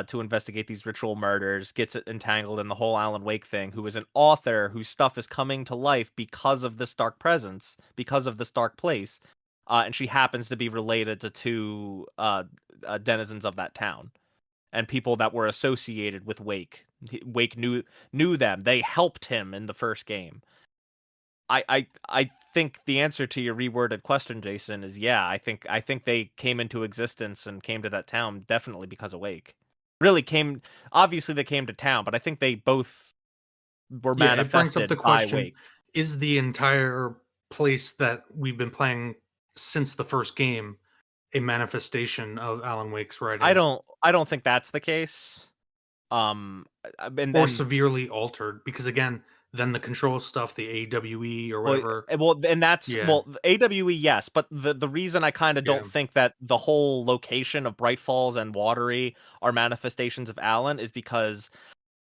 Speaker 1: to investigate these ritual murders, gets it entangled in the whole Alan Wake thing, who is an author whose stuff is coming to life because of this dark presence, because of this dark place, and she happens to be related to two denizens of that town and people that were associated with Wake. Wake knew them. They helped him in the first game. I think the answer to your reworded question, Jason, is yeah. I think they came into existence and came to that town definitely because of Wake. Really came obviously they came to town, but I think they both were
Speaker 3: Yeah, it brings up the
Speaker 1: manifested by
Speaker 3: question:
Speaker 1: Wake.
Speaker 3: is the entire place that we've been playing since the first game a manifestation of Alan Wake's
Speaker 1: I
Speaker 3: writing,
Speaker 1: don't think that's the case.
Speaker 3: or
Speaker 1: And
Speaker 3: severely altered? Because again, then the control stuff, the AWE or
Speaker 1: well,
Speaker 3: whatever.
Speaker 1: and that's
Speaker 3: Yeah,
Speaker 1: AWE, yes, but the reason I kind of
Speaker 3: yeah.
Speaker 1: don't think that the whole location of Bright Falls and Watery are manifestations of Alan is because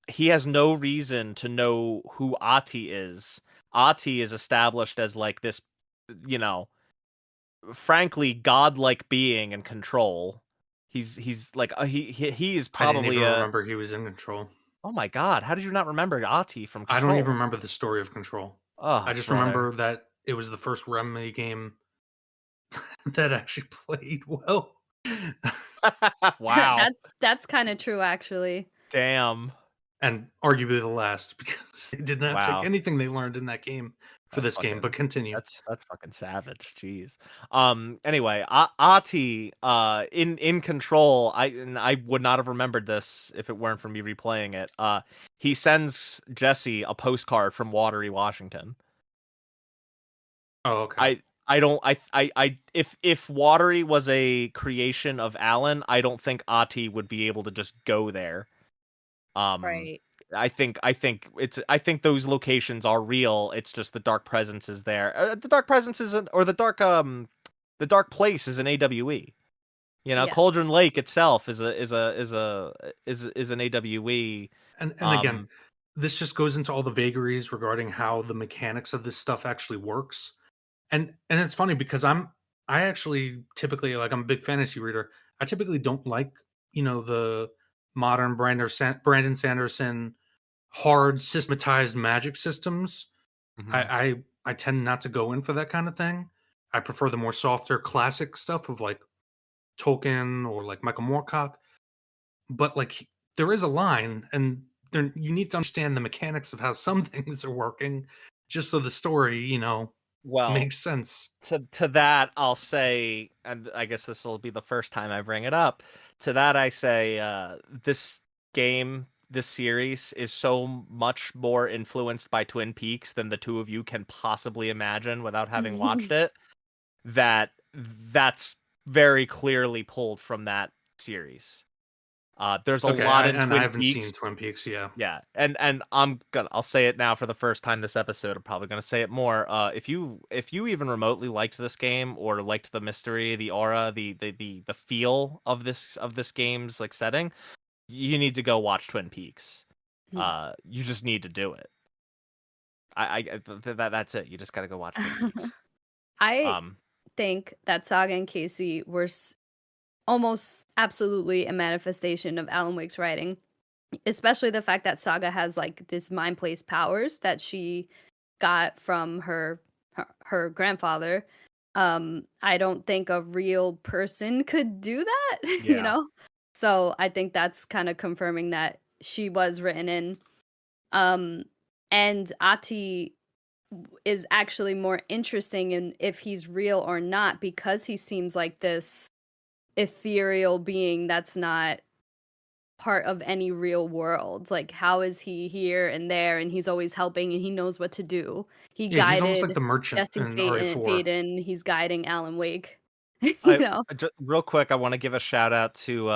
Speaker 1: he has no reason to know who Ati is. Ati is established as like this, you know, frankly godlike being in control. He's like he is
Speaker 3: I didn't
Speaker 1: probably
Speaker 3: even
Speaker 1: a
Speaker 3: remember he was in Control.
Speaker 1: oh my god, how did you not remember Ati from
Speaker 3: I don't even
Speaker 1: Control?
Speaker 3: remember the story of Control. I
Speaker 1: Oh,
Speaker 3: just
Speaker 1: brother.
Speaker 3: remember that it was the first Remedy game that actually played well.
Speaker 1: Wow.
Speaker 2: That's kind of true, actually.
Speaker 1: Damn.
Speaker 3: And arguably the last, because they did not take
Speaker 1: Wow.
Speaker 3: anything they learned in that game for
Speaker 1: That's
Speaker 3: this game. But
Speaker 1: fucking
Speaker 3: continue.
Speaker 1: that's fucking savage. Jeez. Anyway, Ati in Control, I would not have remembered this if it weren't for me replaying it. He sends Jesse a postcard from Watery, Washington.
Speaker 3: Oh, okay.
Speaker 1: I don't I if Watery was a creation of Alan, I don't think Ati would be able to just go there. Um
Speaker 2: Right.
Speaker 1: I think those locations are real. It's just the dark presence is there. The dark presence isn't, or the dark place is an AWE. You know,
Speaker 2: Yes.
Speaker 1: Cauldron Lake itself is an AWE.
Speaker 3: And again,
Speaker 1: Um,
Speaker 3: this just goes into all the vagaries regarding how the mechanics of this stuff actually works. And it's funny because I actually typically, like, I'm a big fantasy reader. I typically don't like, the modern Brandon Sanderson hard systematized magic systems.
Speaker 1: mhm.
Speaker 3: I tend not to go in for that kind of thing. I prefer the more softer classic stuff of like Tolkien or like Michael Moorcock. But like there is a line, and there you need to understand the mechanics of how some things are working, just so the story,
Speaker 1: Well,
Speaker 3: makes sense.
Speaker 1: to that I'll say, and I guess this will be the first time I bring it up. To that I say, this game, this series is so much more influenced by Twin Peaks than the two of you can possibly imagine without having watched it. That's very clearly pulled from that series. There's a
Speaker 3: Okay,
Speaker 1: lot in
Speaker 3: I
Speaker 1: Twin
Speaker 3: haven't seen
Speaker 1: Peaks.
Speaker 3: Twin Peaks. Yeah.
Speaker 1: Yeah, and I'll say it now for the first time this episode. I'm probably gonna say it more. If you even remotely liked this game or liked the mystery, the aura, the feel of this game's like setting, you need to go watch Twin Peaks. You just need to do it. That's it. You just gotta go watch Twin Peaks.
Speaker 2: I
Speaker 1: Um,
Speaker 2: think that Saga and Casey were almost absolutely a manifestation of Alan Wake's writing, especially the fact that Saga has like this mind place powers that she got from her grandfather. I don't think a real person could do that, you
Speaker 1: yeah.
Speaker 2: know? So I think that's kind of confirming that she was written in. Um, and Ati is actually more interesting in if he's real or not because he seems like this ethereal being that's not part of any real world. Like, how is he here and there? And he's always helping and he knows what to do. He
Speaker 3: Yeah, he's almost like
Speaker 2: guided
Speaker 3: the merchant
Speaker 2: Jesse
Speaker 3: in RE4.
Speaker 2: Faden. He's guiding Alan Wake. you
Speaker 1: I
Speaker 2: know?
Speaker 1: real quick, I want to give a shout out to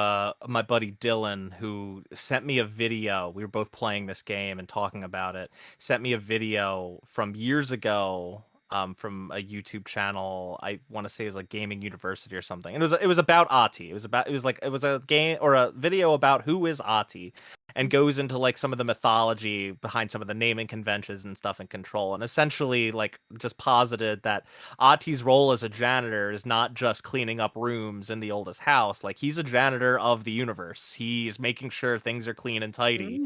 Speaker 1: my buddy Dylan who sent me a video. We were both playing this game and talking about it. Sent me a video from years ago, from a YouTube channel. I want to say it was like Gaming University or something. And it was about Ati. It was a game or a video about who is Ati, and goes into like some of the mythology behind some of the naming conventions and stuff in Control, and essentially like just posited that Ati's role as a janitor is not just cleaning up rooms in the oldest house. Like he's a janitor of the universe. He's making sure things are clean and tidy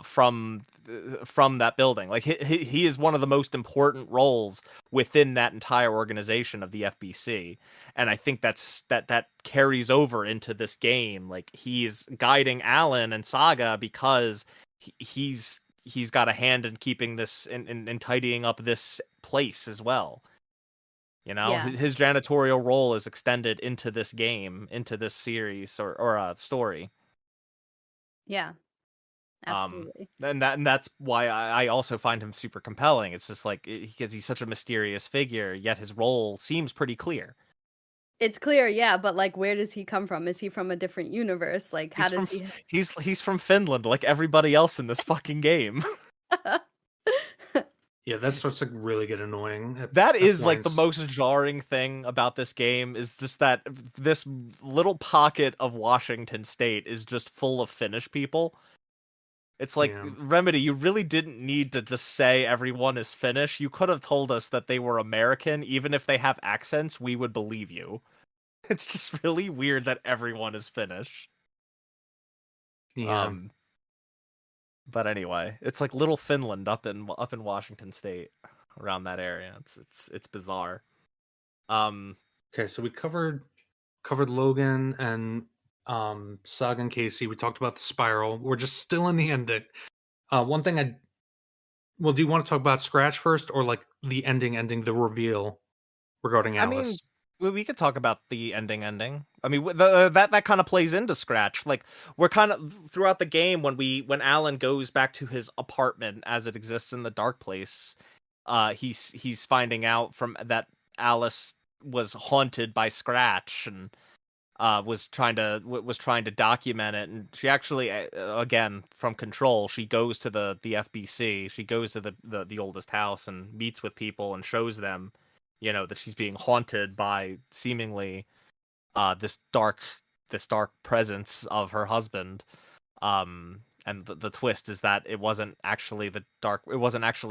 Speaker 1: from that building. Like he is one of the most important roles within that entire organization of the FBC. And I think that carries over into this game. Like, he's guiding Alan and Saga because he's got a hand in keeping this in tidying up this place as well. You know,
Speaker 2: Yeah.
Speaker 1: his janitorial role is extended into this game, into this series or story.
Speaker 2: Yeah.
Speaker 1: Um,
Speaker 2: Absolutely.
Speaker 1: and that's why I also find him super compelling. It's just like because he's such a mysterious figure, yet his role seems pretty clear.
Speaker 2: It's clear, yeah, but, like, where does he come from? Is he from a different universe? Like, how
Speaker 1: He's from
Speaker 2: does he
Speaker 1: he's from Finland, like everybody else in this fucking game.
Speaker 3: Yeah, that starts to really get annoying
Speaker 1: That
Speaker 3: at
Speaker 1: is like the
Speaker 3: points.
Speaker 1: most jarring thing about this game is just that this little pocket of Washington State is just full of Finnish people. It's like,
Speaker 3: Yeah.
Speaker 1: Remedy, you really didn't need to just say everyone is Finnish. You could have told us that they were American. Even if they have accents, we would believe you. It's just really weird that everyone is Finnish.
Speaker 3: Yeah.
Speaker 1: Um, but anyway, it's like little Finland up in Washington State, around that area. It's bizarre.
Speaker 3: Okay, so we covered Logan and Saga and Casey. We talked about the spiral. We're just still in the ending. One thing well, do you want to talk about Scratch first, or like the ending, the reveal regarding
Speaker 1: I mean,
Speaker 3: Alice?
Speaker 1: we could talk about the ending. I mean, that kind of plays into Scratch. Like, we're kind of throughout the game when Alan goes back to his apartment as it exists in the dark place, he's finding out from that Alice was haunted by Scratch and was trying to document it. And she actually, again, from Control, she goes to the FBC. She goes to the oldest house and meets with people and shows them, that she's being haunted by seemingly this dark presence of her husband. And the twist is that it wasn't actually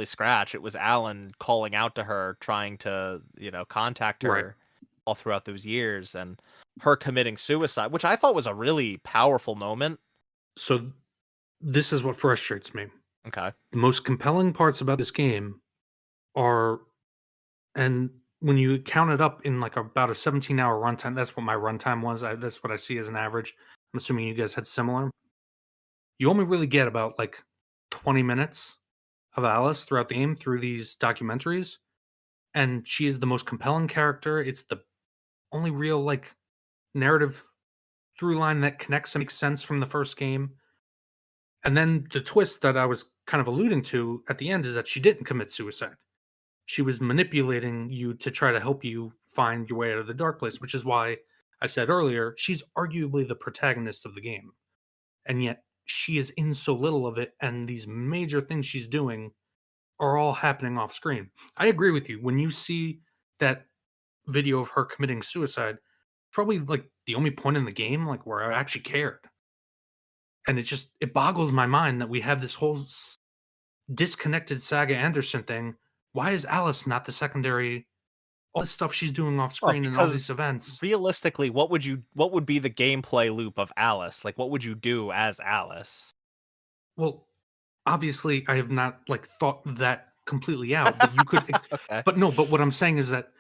Speaker 1: Scratch. It was Alan calling out to her, trying to, contact
Speaker 3: Right.
Speaker 1: her all throughout those years, and her committing suicide, which I thought was a really powerful moment.
Speaker 3: So this is what frustrates me.
Speaker 1: Okay.
Speaker 3: The most compelling parts about this game are, and when you count it up in like about a 17-hour runtime, that's what my runtime was. That's what I see as an average. I'm assuming you guys had similar. You only really get about like 20 minutes of Alice throughout the game through these documentaries, and she is the most compelling character. It's the only real like narrative through line that connects and makes sense from the first game. And then the twist that I was kind of alluding to at the end is that she didn't commit suicide. She was manipulating you to try to help you find your way out of the dark place, which is why I said earlier, she's arguably the protagonist of the game. And yet she is in so little of it, and these major things she's doing are all happening off screen. I agree with you. When you see that video of her committing suicide, probably like the only point in the game like where I actually cared. And it boggles my mind that we have this whole disconnected Saga Anderson thing. Why is Alice not the secondary? All this stuff she's doing off
Speaker 1: Well,
Speaker 3: screen and all these
Speaker 1: because
Speaker 3: events.
Speaker 1: realistically, what would be the gameplay loop of Alice? Like, what would you do as Alice?
Speaker 3: Well, obviously, I have not like thought that completely out, but you could.
Speaker 1: Okay.
Speaker 3: But no, but what I'm saying is that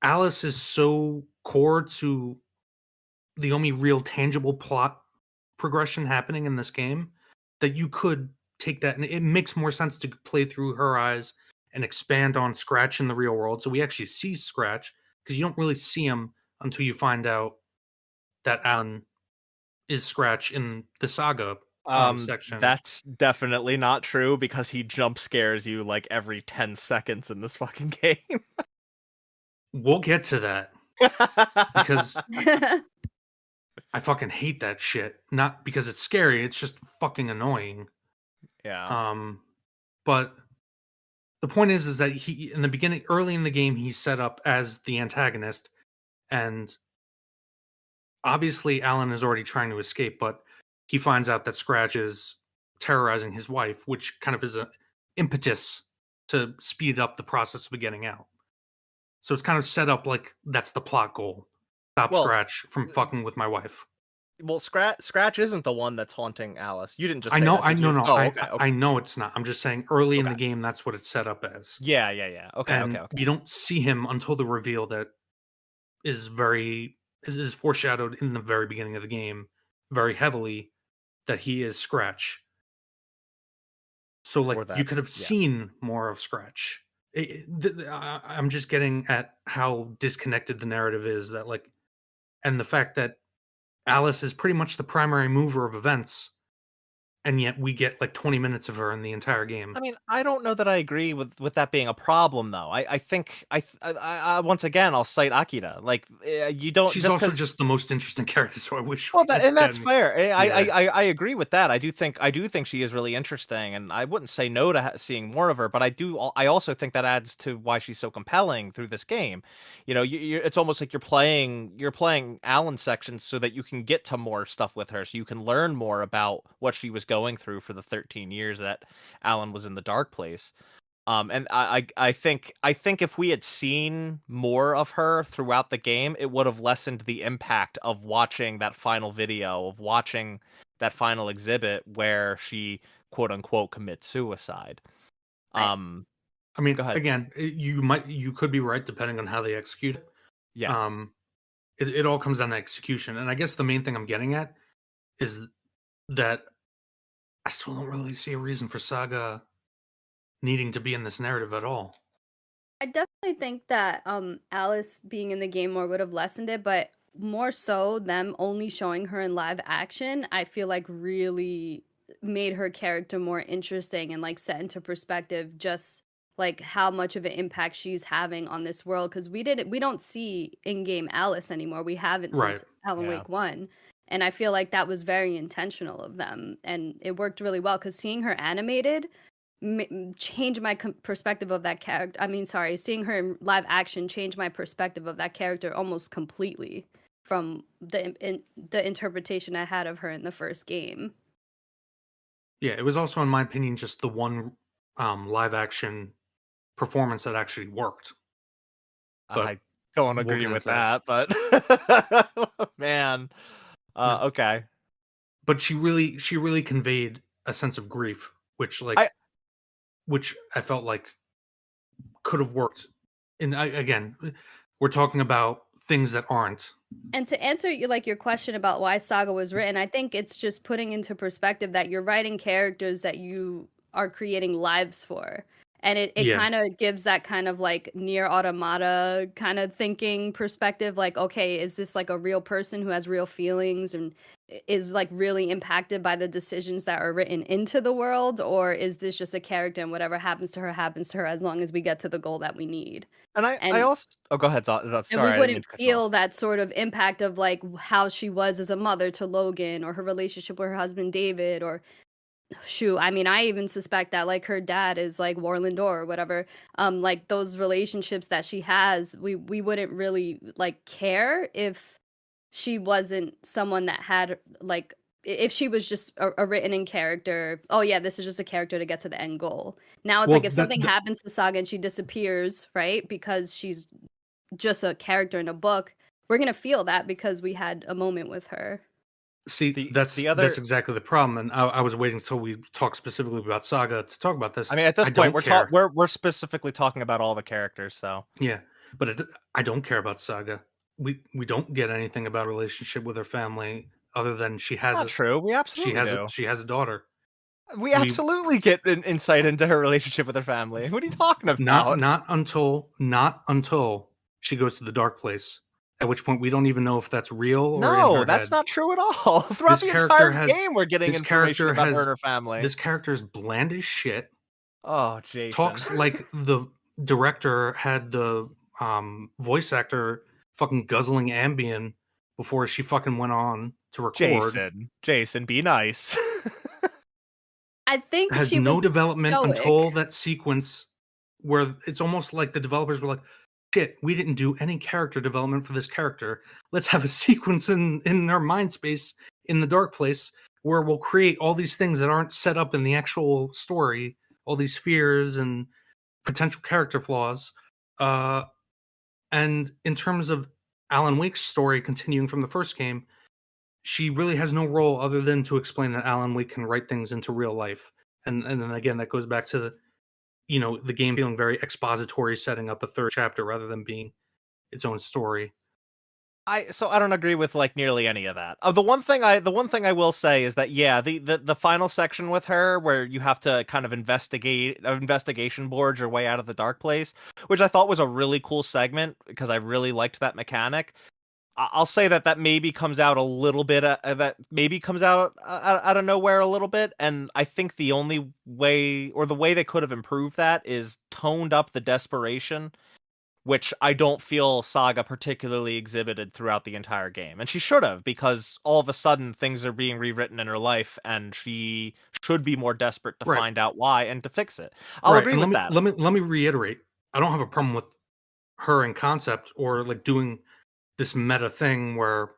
Speaker 3: Alice is so core to the only real tangible plot progression happening in this game that you could take that, and it makes more sense to play through her eyes and expand on Scratch in the real world. So we actually see Scratch because you don't really see him until you find out that Alan is Scratch in the Saga section.
Speaker 1: That's definitely not true because he jump scares you like every 10 seconds in this fucking game.
Speaker 3: We'll get to that because I fucking hate that shit. Not because it's scary, it's just fucking annoying.
Speaker 1: Yeah.
Speaker 3: Um, but the point is that he in the beginning, early in the game, he's set up as the antagonist, and obviously Alan is already trying to escape, but he finds out that Scratch is terrorizing his wife, which kind of is an impetus to speed up the process of getting out. So it's kind of set up like that's the plot goal. Stop
Speaker 1: Well,
Speaker 3: Scratch from fucking with my wife.
Speaker 1: Well, Scratch isn't the one that's haunting Alice. You didn't just
Speaker 3: I
Speaker 1: say
Speaker 3: know,
Speaker 1: that,
Speaker 3: I
Speaker 1: did
Speaker 3: no,
Speaker 1: you?
Speaker 3: no,
Speaker 1: Oh, okay,
Speaker 3: I
Speaker 1: okay,
Speaker 3: know it's not. I'm just saying early in
Speaker 1: okay.
Speaker 3: the game, that's what it's set up as.
Speaker 1: Yeah, yeah, yeah. Okay, okay,
Speaker 3: And
Speaker 1: okay.
Speaker 3: you don't see him until the reveal that is foreshadowed in the very beginning of the game very heavily, that he is Scratch. So, like,
Speaker 1: Or
Speaker 3: you
Speaker 1: that,
Speaker 3: could have
Speaker 1: yeah.
Speaker 3: seen more of Scratch. I'm just getting at how disconnected the narrative is, that, like, and the fact that Alice is pretty much the primary mover of events, and yet we get, like, 20 minutes of her in the entire game.
Speaker 1: I mean, I don't know that I agree with that being a problem, though. I think once again, I'll cite Akira. Like, you don't
Speaker 3: She's
Speaker 1: just
Speaker 3: also
Speaker 1: because.
Speaker 3: just the most interesting character, so I wish
Speaker 1: Well,
Speaker 3: we had
Speaker 1: that's
Speaker 3: gotten.
Speaker 1: fair.
Speaker 3: Yeah.
Speaker 1: I agree with that. I do think she is really interesting, and I wouldn't say no to seeing more of her. But I also think that adds to why she's so compelling through this game. You know, it's almost like you're playing Alan sections so that you can get to more stuff with her, so you can learn more about what she was going through for the 13 years that Alan was in the dark place. And I think if we had seen more of her throughout the game, it would have lessened the impact of watching that final video, of watching that final exhibit where she quote unquote commits suicide.
Speaker 2: Right.
Speaker 1: Um,
Speaker 3: I mean,
Speaker 1: Go ahead.
Speaker 3: again, you could be right depending on how they execute it.
Speaker 1: Yeah.
Speaker 3: Um, it all comes down to execution, and I guess the main thing I'm getting at is that I still don't really see a reason for Saga needing to be in this narrative at all.
Speaker 2: I definitely think that Alice being in the game more would have lessened it, but more so them only showing her in live action, I feel like really made her character more interesting and like set into perspective just like how much of an impact she's having on this world, because we don't see in-game Alice anymore. We haven't
Speaker 3: Right.
Speaker 2: since Alan
Speaker 1: Yeah.
Speaker 2: Wake 1. And I feel like that was very intentional of them, and it worked really well because seeing her animated change my perspective of that character. I mean, sorry, seeing her in live action changed my perspective of that character almost completely from the interpretation I had of her in the first game.
Speaker 3: Yeah, it was also, in my opinion, just the one live action performance that actually worked. But
Speaker 1: I don't
Speaker 3: we'll
Speaker 1: agree
Speaker 3: get
Speaker 1: with
Speaker 3: into that.
Speaker 1: that, but man.
Speaker 3: Just,
Speaker 1: Okay.
Speaker 3: but she really conveyed a sense of grief,
Speaker 1: I
Speaker 3: which I felt like could have worked. And again, we're talking about things that aren't.
Speaker 2: And to answer your question about why Saga was written, I think it's just putting into perspective that you're writing characters that you are creating lives for. And it
Speaker 3: Yeah,
Speaker 2: kind of gives that kind of like near automata kind of thinking perspective. Like, okay, is this like a real person who has real feelings and is like really impacted by the decisions that are written into the world? Or is this just a character and whatever happens to her as long as we get to the goal that we need?
Speaker 1: and I
Speaker 2: And
Speaker 1: also. Oh, go ahead.
Speaker 2: and we
Speaker 1: Sorry, I didn't mean
Speaker 2: wouldn't
Speaker 1: to cut you
Speaker 2: feel
Speaker 1: off.
Speaker 2: that sort of impact of like how she was as a mother to Logan or her relationship with her husband David or shoot, I mean, I even suspect that like her dad is like Warlindor or whatever. Like those relationships that she has, we wouldn't really like care if she wasn't someone that had like if she was just a written in character. Oh yeah, this is just a character to get to the end goal. Now it's like
Speaker 3: well,
Speaker 2: if something happens to Saga and she disappears, right? Because she's just a character in a book, we're gonna feel that because we had a moment with her.
Speaker 3: see,
Speaker 1: The
Speaker 3: that's
Speaker 1: other.
Speaker 3: exactly the problem. And I was waiting until we talk specifically about Saga to talk about this.
Speaker 1: I mean, at this
Speaker 3: I
Speaker 1: point,
Speaker 3: don't care.
Speaker 1: we're specifically talking about all the characters, so.
Speaker 3: Yeah, but I don't care about Saga. We don't get anything about her relationship with her family other than
Speaker 1: Not true, we absolutely do.
Speaker 3: she has a daughter.
Speaker 1: We
Speaker 3: We
Speaker 1: absolutely get an insight into her relationship with her family. What are you talking
Speaker 3: not
Speaker 1: about?
Speaker 3: not until she goes to the dark place. At which point we don't even know if that's real or in
Speaker 1: No,
Speaker 3: her
Speaker 1: that's
Speaker 3: head.
Speaker 1: not true at all. Throughout
Speaker 3: This
Speaker 1: the entire
Speaker 3: character has
Speaker 1: game, we're getting
Speaker 3: this
Speaker 1: information
Speaker 3: character
Speaker 1: about her
Speaker 3: has
Speaker 1: and her family.
Speaker 3: this character is bland as shit.
Speaker 1: Oh, Jason.
Speaker 3: Talks like the director had the voice actor fucking guzzling Ambien before she fucking went on to record.
Speaker 1: Jason, be nice.
Speaker 2: I think
Speaker 3: Has
Speaker 2: she
Speaker 3: no
Speaker 2: was
Speaker 3: development
Speaker 2: stoic.
Speaker 3: until that sequence where it's almost like the developers were like, shit, we didn't do any character development for this character. Let's have a sequence in our mind space in the dark place where we'll create all these things that aren't set up in the actual story, all these fears and potential character flaws. Uh, and in terms of Alan Wake's story continuing from the first game, she really has no role other than to explain that Alan Wake can write things into real life. And then again, that goes back to the game feeling very expository, setting up a third chapter rather than being its own story.
Speaker 1: So I don't agree with like nearly any of that. The one thing I will say is that yeah, the final section with her where you have to kind of investigation board your way out of the dark place, which I thought was a really cool segment because I really liked that mechanic. I'll say that maybe comes out a little bit that maybe comes out of nowhere a little bit, and I think the only way or the way they could have improved that is toned up the desperation, which I don't feel Saga particularly exhibited throughout the entire game. And she should have, because all of a sudden things are being rewritten in her life and she should be more desperate to
Speaker 3: Right.
Speaker 1: find out why and to fix it. I'll
Speaker 3: Right.
Speaker 1: agree
Speaker 3: And
Speaker 1: with that.
Speaker 3: let me reiterate. I don't have a problem with her in concept or like doing this meta thing where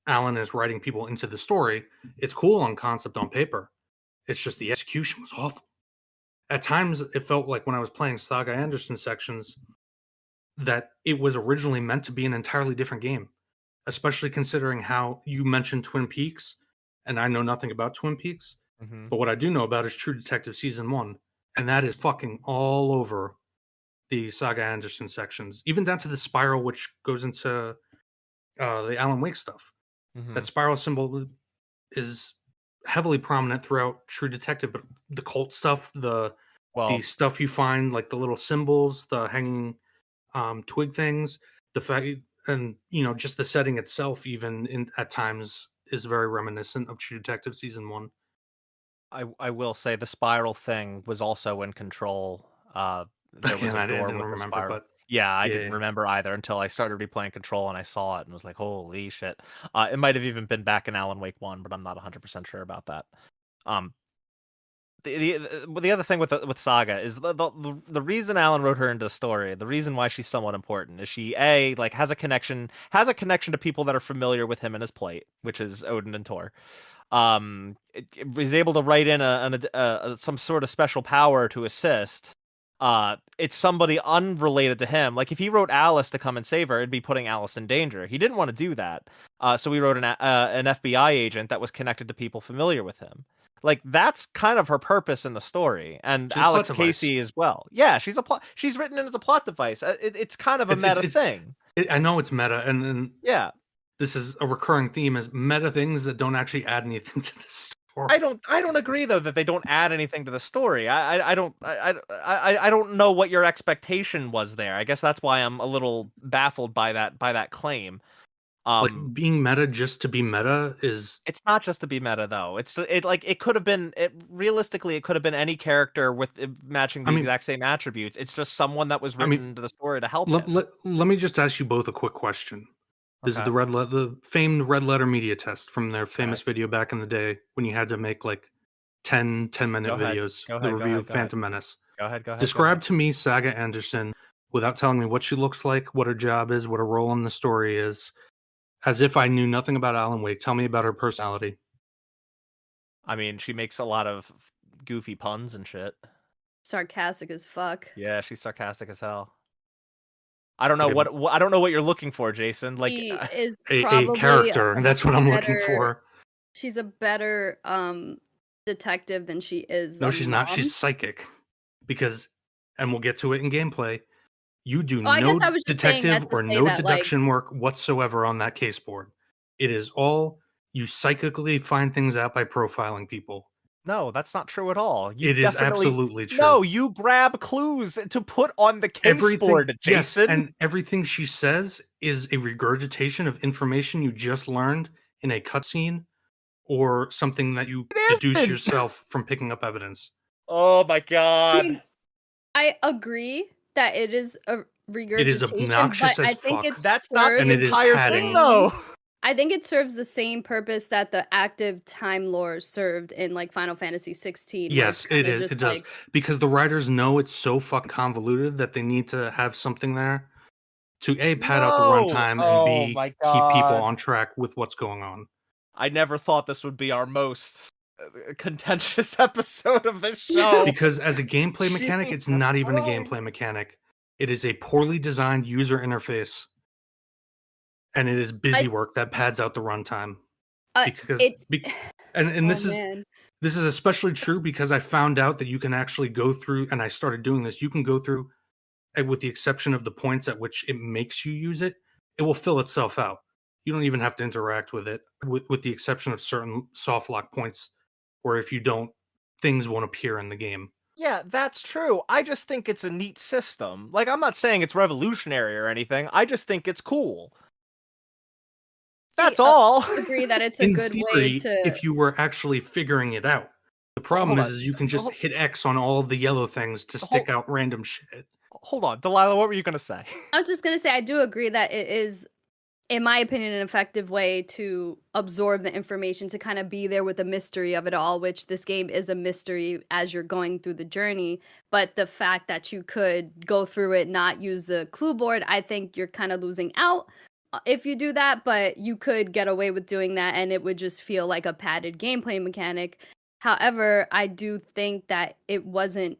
Speaker 3: Alan is writing people into the story. It's cool on concept on paper. It's just the execution was awful. At times, it felt like when I was playing Saga Anderson sections that it was originally meant to be an entirely different game, especially considering how you mentioned Twin Peaks, and I know nothing about Twin Peaks,
Speaker 1: Mhm.
Speaker 3: but what I do know about is True Detective Season 1, and that is fucking all over the Saga Anderson sections, even down to the spiral, which goes into the Alan Wake stuff. That
Speaker 1: Mhm.
Speaker 3: spiral symbol is heavily prominent throughout True Detective, but the cult stuff, the
Speaker 1: Well,
Speaker 3: stuff you find, like the little symbols, the hanging twig things, the fact, and just the setting itself, even at times, is very reminiscent of True Detective Season 1.
Speaker 1: I will say the spiral thing was also in Control. There was
Speaker 3: Again,
Speaker 1: a
Speaker 3: I
Speaker 1: door
Speaker 3: didn't
Speaker 1: with a
Speaker 3: remember,
Speaker 1: spiral.
Speaker 3: but
Speaker 1: Yeah, I didn't
Speaker 3: yeah.
Speaker 1: remember either until I started replaying Control and I saw it and was like, "Holy shit!" It might have even been back in Alan Wake 1, but I'm not 100% sure about that. Um, the other thing with Saga is the reason Alan wrote her into the story, the reason why she's somewhat important is she like has a connection to people that are familiar with him and his plight, which is Odin and Thor. Is able to write in some sort of special power to assist. It's somebody unrelated to him. Like if he wrote Alice to come and save her, it'd be putting Alice in danger. He didn't want to do that. So he wrote an FBI agent that was connected to people familiar with him. Like that's kind of her purpose in the story, and
Speaker 3: She's a plot
Speaker 1: Alex
Speaker 3: device.
Speaker 1: Casey as well. Yeah, she's a plot. She's written in as a plot device. It's kind of a
Speaker 3: It's
Speaker 1: meta thing.
Speaker 3: I know it's meta, and
Speaker 1: Yeah,
Speaker 3: this is a recurring theme: is meta things that don't actually add anything to the story.
Speaker 1: I don't agree though that they don't add anything to the story. I don't know what your expectation was there. I guess that's why I'm a little baffled by that claim.
Speaker 3: Like
Speaker 1: Um
Speaker 3: being meta just to be meta is.
Speaker 1: it's not just to be meta though. It could have been realistically it could have been any character with matching
Speaker 3: I
Speaker 1: the
Speaker 3: mean,
Speaker 1: exact same attributes. It's just someone that was
Speaker 3: I mean,
Speaker 1: written into the story to help
Speaker 3: let,
Speaker 1: him.
Speaker 3: let, let me just ask you both a quick question. This is
Speaker 1: Okay.
Speaker 3: the famed red letter media test from their
Speaker 1: Okay.
Speaker 3: famous video back in the day when you had to make like 10-minute
Speaker 1: Go ahead.
Speaker 3: videos,
Speaker 1: Go
Speaker 3: the
Speaker 1: ahead. Go
Speaker 3: review
Speaker 1: ahead.
Speaker 3: of
Speaker 1: Go ahead.
Speaker 3: Phantom Menace.
Speaker 1: Go ahead. Go ahead. Go
Speaker 3: Describe
Speaker 1: ahead.
Speaker 3: to me Saga Anderson without telling me what she looks like, what her job is, what her role in the story is, as if I knew nothing about Alan Wake. Tell me about her personality.
Speaker 1: I mean, she makes a lot of goofy puns and shit.
Speaker 2: Sarcastic as fuck.
Speaker 1: Yeah, she's sarcastic as hell. I don't know
Speaker 3: Like
Speaker 1: I don't know what you're looking for, Jason. Like,
Speaker 2: She is
Speaker 3: a
Speaker 2: probably
Speaker 3: character. That's what I'm looking
Speaker 2: better
Speaker 3: for.
Speaker 2: she's a better detective than she is
Speaker 3: No,
Speaker 2: a
Speaker 3: she's not. She's
Speaker 2: mom.
Speaker 3: psychic. Because, and we'll get to it in gameplay, you do
Speaker 2: Oh, I guess
Speaker 3: no
Speaker 2: I was just saying
Speaker 3: detective
Speaker 2: that to
Speaker 3: or
Speaker 2: say
Speaker 3: no
Speaker 2: that, like,
Speaker 3: deduction work whatsoever on that case board. It is all you psychically find things out by profiling people.
Speaker 1: no, that's not true at all. You
Speaker 3: It is
Speaker 1: definitely
Speaker 3: absolutely true.
Speaker 1: no, you grab clues to put on the case
Speaker 3: Everything,
Speaker 1: board,
Speaker 3: yes,
Speaker 1: Jason.
Speaker 3: and everything she says is a regurgitation of information you just learned in a cutscene or something that you
Speaker 1: It
Speaker 3: deduce
Speaker 1: isn't.
Speaker 3: yourself from picking up evidence.
Speaker 1: Oh my
Speaker 2: I
Speaker 1: god.
Speaker 2: mean, I agree that it is a
Speaker 3: It is
Speaker 2: regurgitation, but
Speaker 3: obnoxious as
Speaker 2: I think it
Speaker 3: fuck,
Speaker 1: That's not the
Speaker 3: and it
Speaker 2: serves
Speaker 3: is
Speaker 2: the
Speaker 1: entire thing
Speaker 3: padding.
Speaker 2: same
Speaker 1: though.
Speaker 2: I think it serves the same purpose that the active time lore served in, like, Final Fantasy 16, where it's
Speaker 3: Yes, it
Speaker 2: kinda
Speaker 3: is.
Speaker 2: just
Speaker 3: It does
Speaker 2: like
Speaker 3: because the writers know it's so fucking convoluted that they need to have something there to A, pad out the
Speaker 1: No.
Speaker 3: runtime, and
Speaker 1: Oh
Speaker 3: B,
Speaker 1: my
Speaker 3: keep people
Speaker 1: god.
Speaker 3: on track with what's going on.
Speaker 1: I never thought this would be our most contentious episode of this show.
Speaker 3: Because as a gameplay mechanic, it's
Speaker 1: Jesus
Speaker 3: not even a
Speaker 1: Christ.
Speaker 3: gameplay mechanic. It is a poorly designed user interface, and it is busy
Speaker 2: I
Speaker 3: work that pads out the runtime. because
Speaker 2: It.
Speaker 3: and
Speaker 2: Oh man.
Speaker 3: this is especially true because I found out that you can actually go through, and I started doing this. You can go through, with the exception of the points at which it makes you use it, it will fill itself out. You don't even have to interact with it, with the exception of certain soft lock points, where if you don't, things won't appear in the game.
Speaker 1: Yeah, that's true. I just think it's a neat system. Like, I'm not saying it's revolutionary or anything. I just think it's cool. That's
Speaker 2: I
Speaker 1: all.
Speaker 2: agree that it's a
Speaker 3: In
Speaker 2: good way
Speaker 3: theory,
Speaker 2: to.
Speaker 3: if you were actually figuring it out. The problem
Speaker 1: Hold on.
Speaker 3: is you can just
Speaker 1: Hol-
Speaker 3: hit X on all of the yellow things to stick
Speaker 1: Hold,
Speaker 3: out random shit.
Speaker 1: hold on. Delilah, what were you going to say?
Speaker 2: I was just gonna say I do agree that it is, in my opinion, an effective way to absorb the information, to kind of be there with the mystery of it all, which this game is a mystery as you're going through the journey. But the fact that you could go through it, not use the clue board, I think you're kind of losing out if you do that, but you could get away with doing that and it would just feel like a padded gameplay mechanic. However, I do think that it wasn't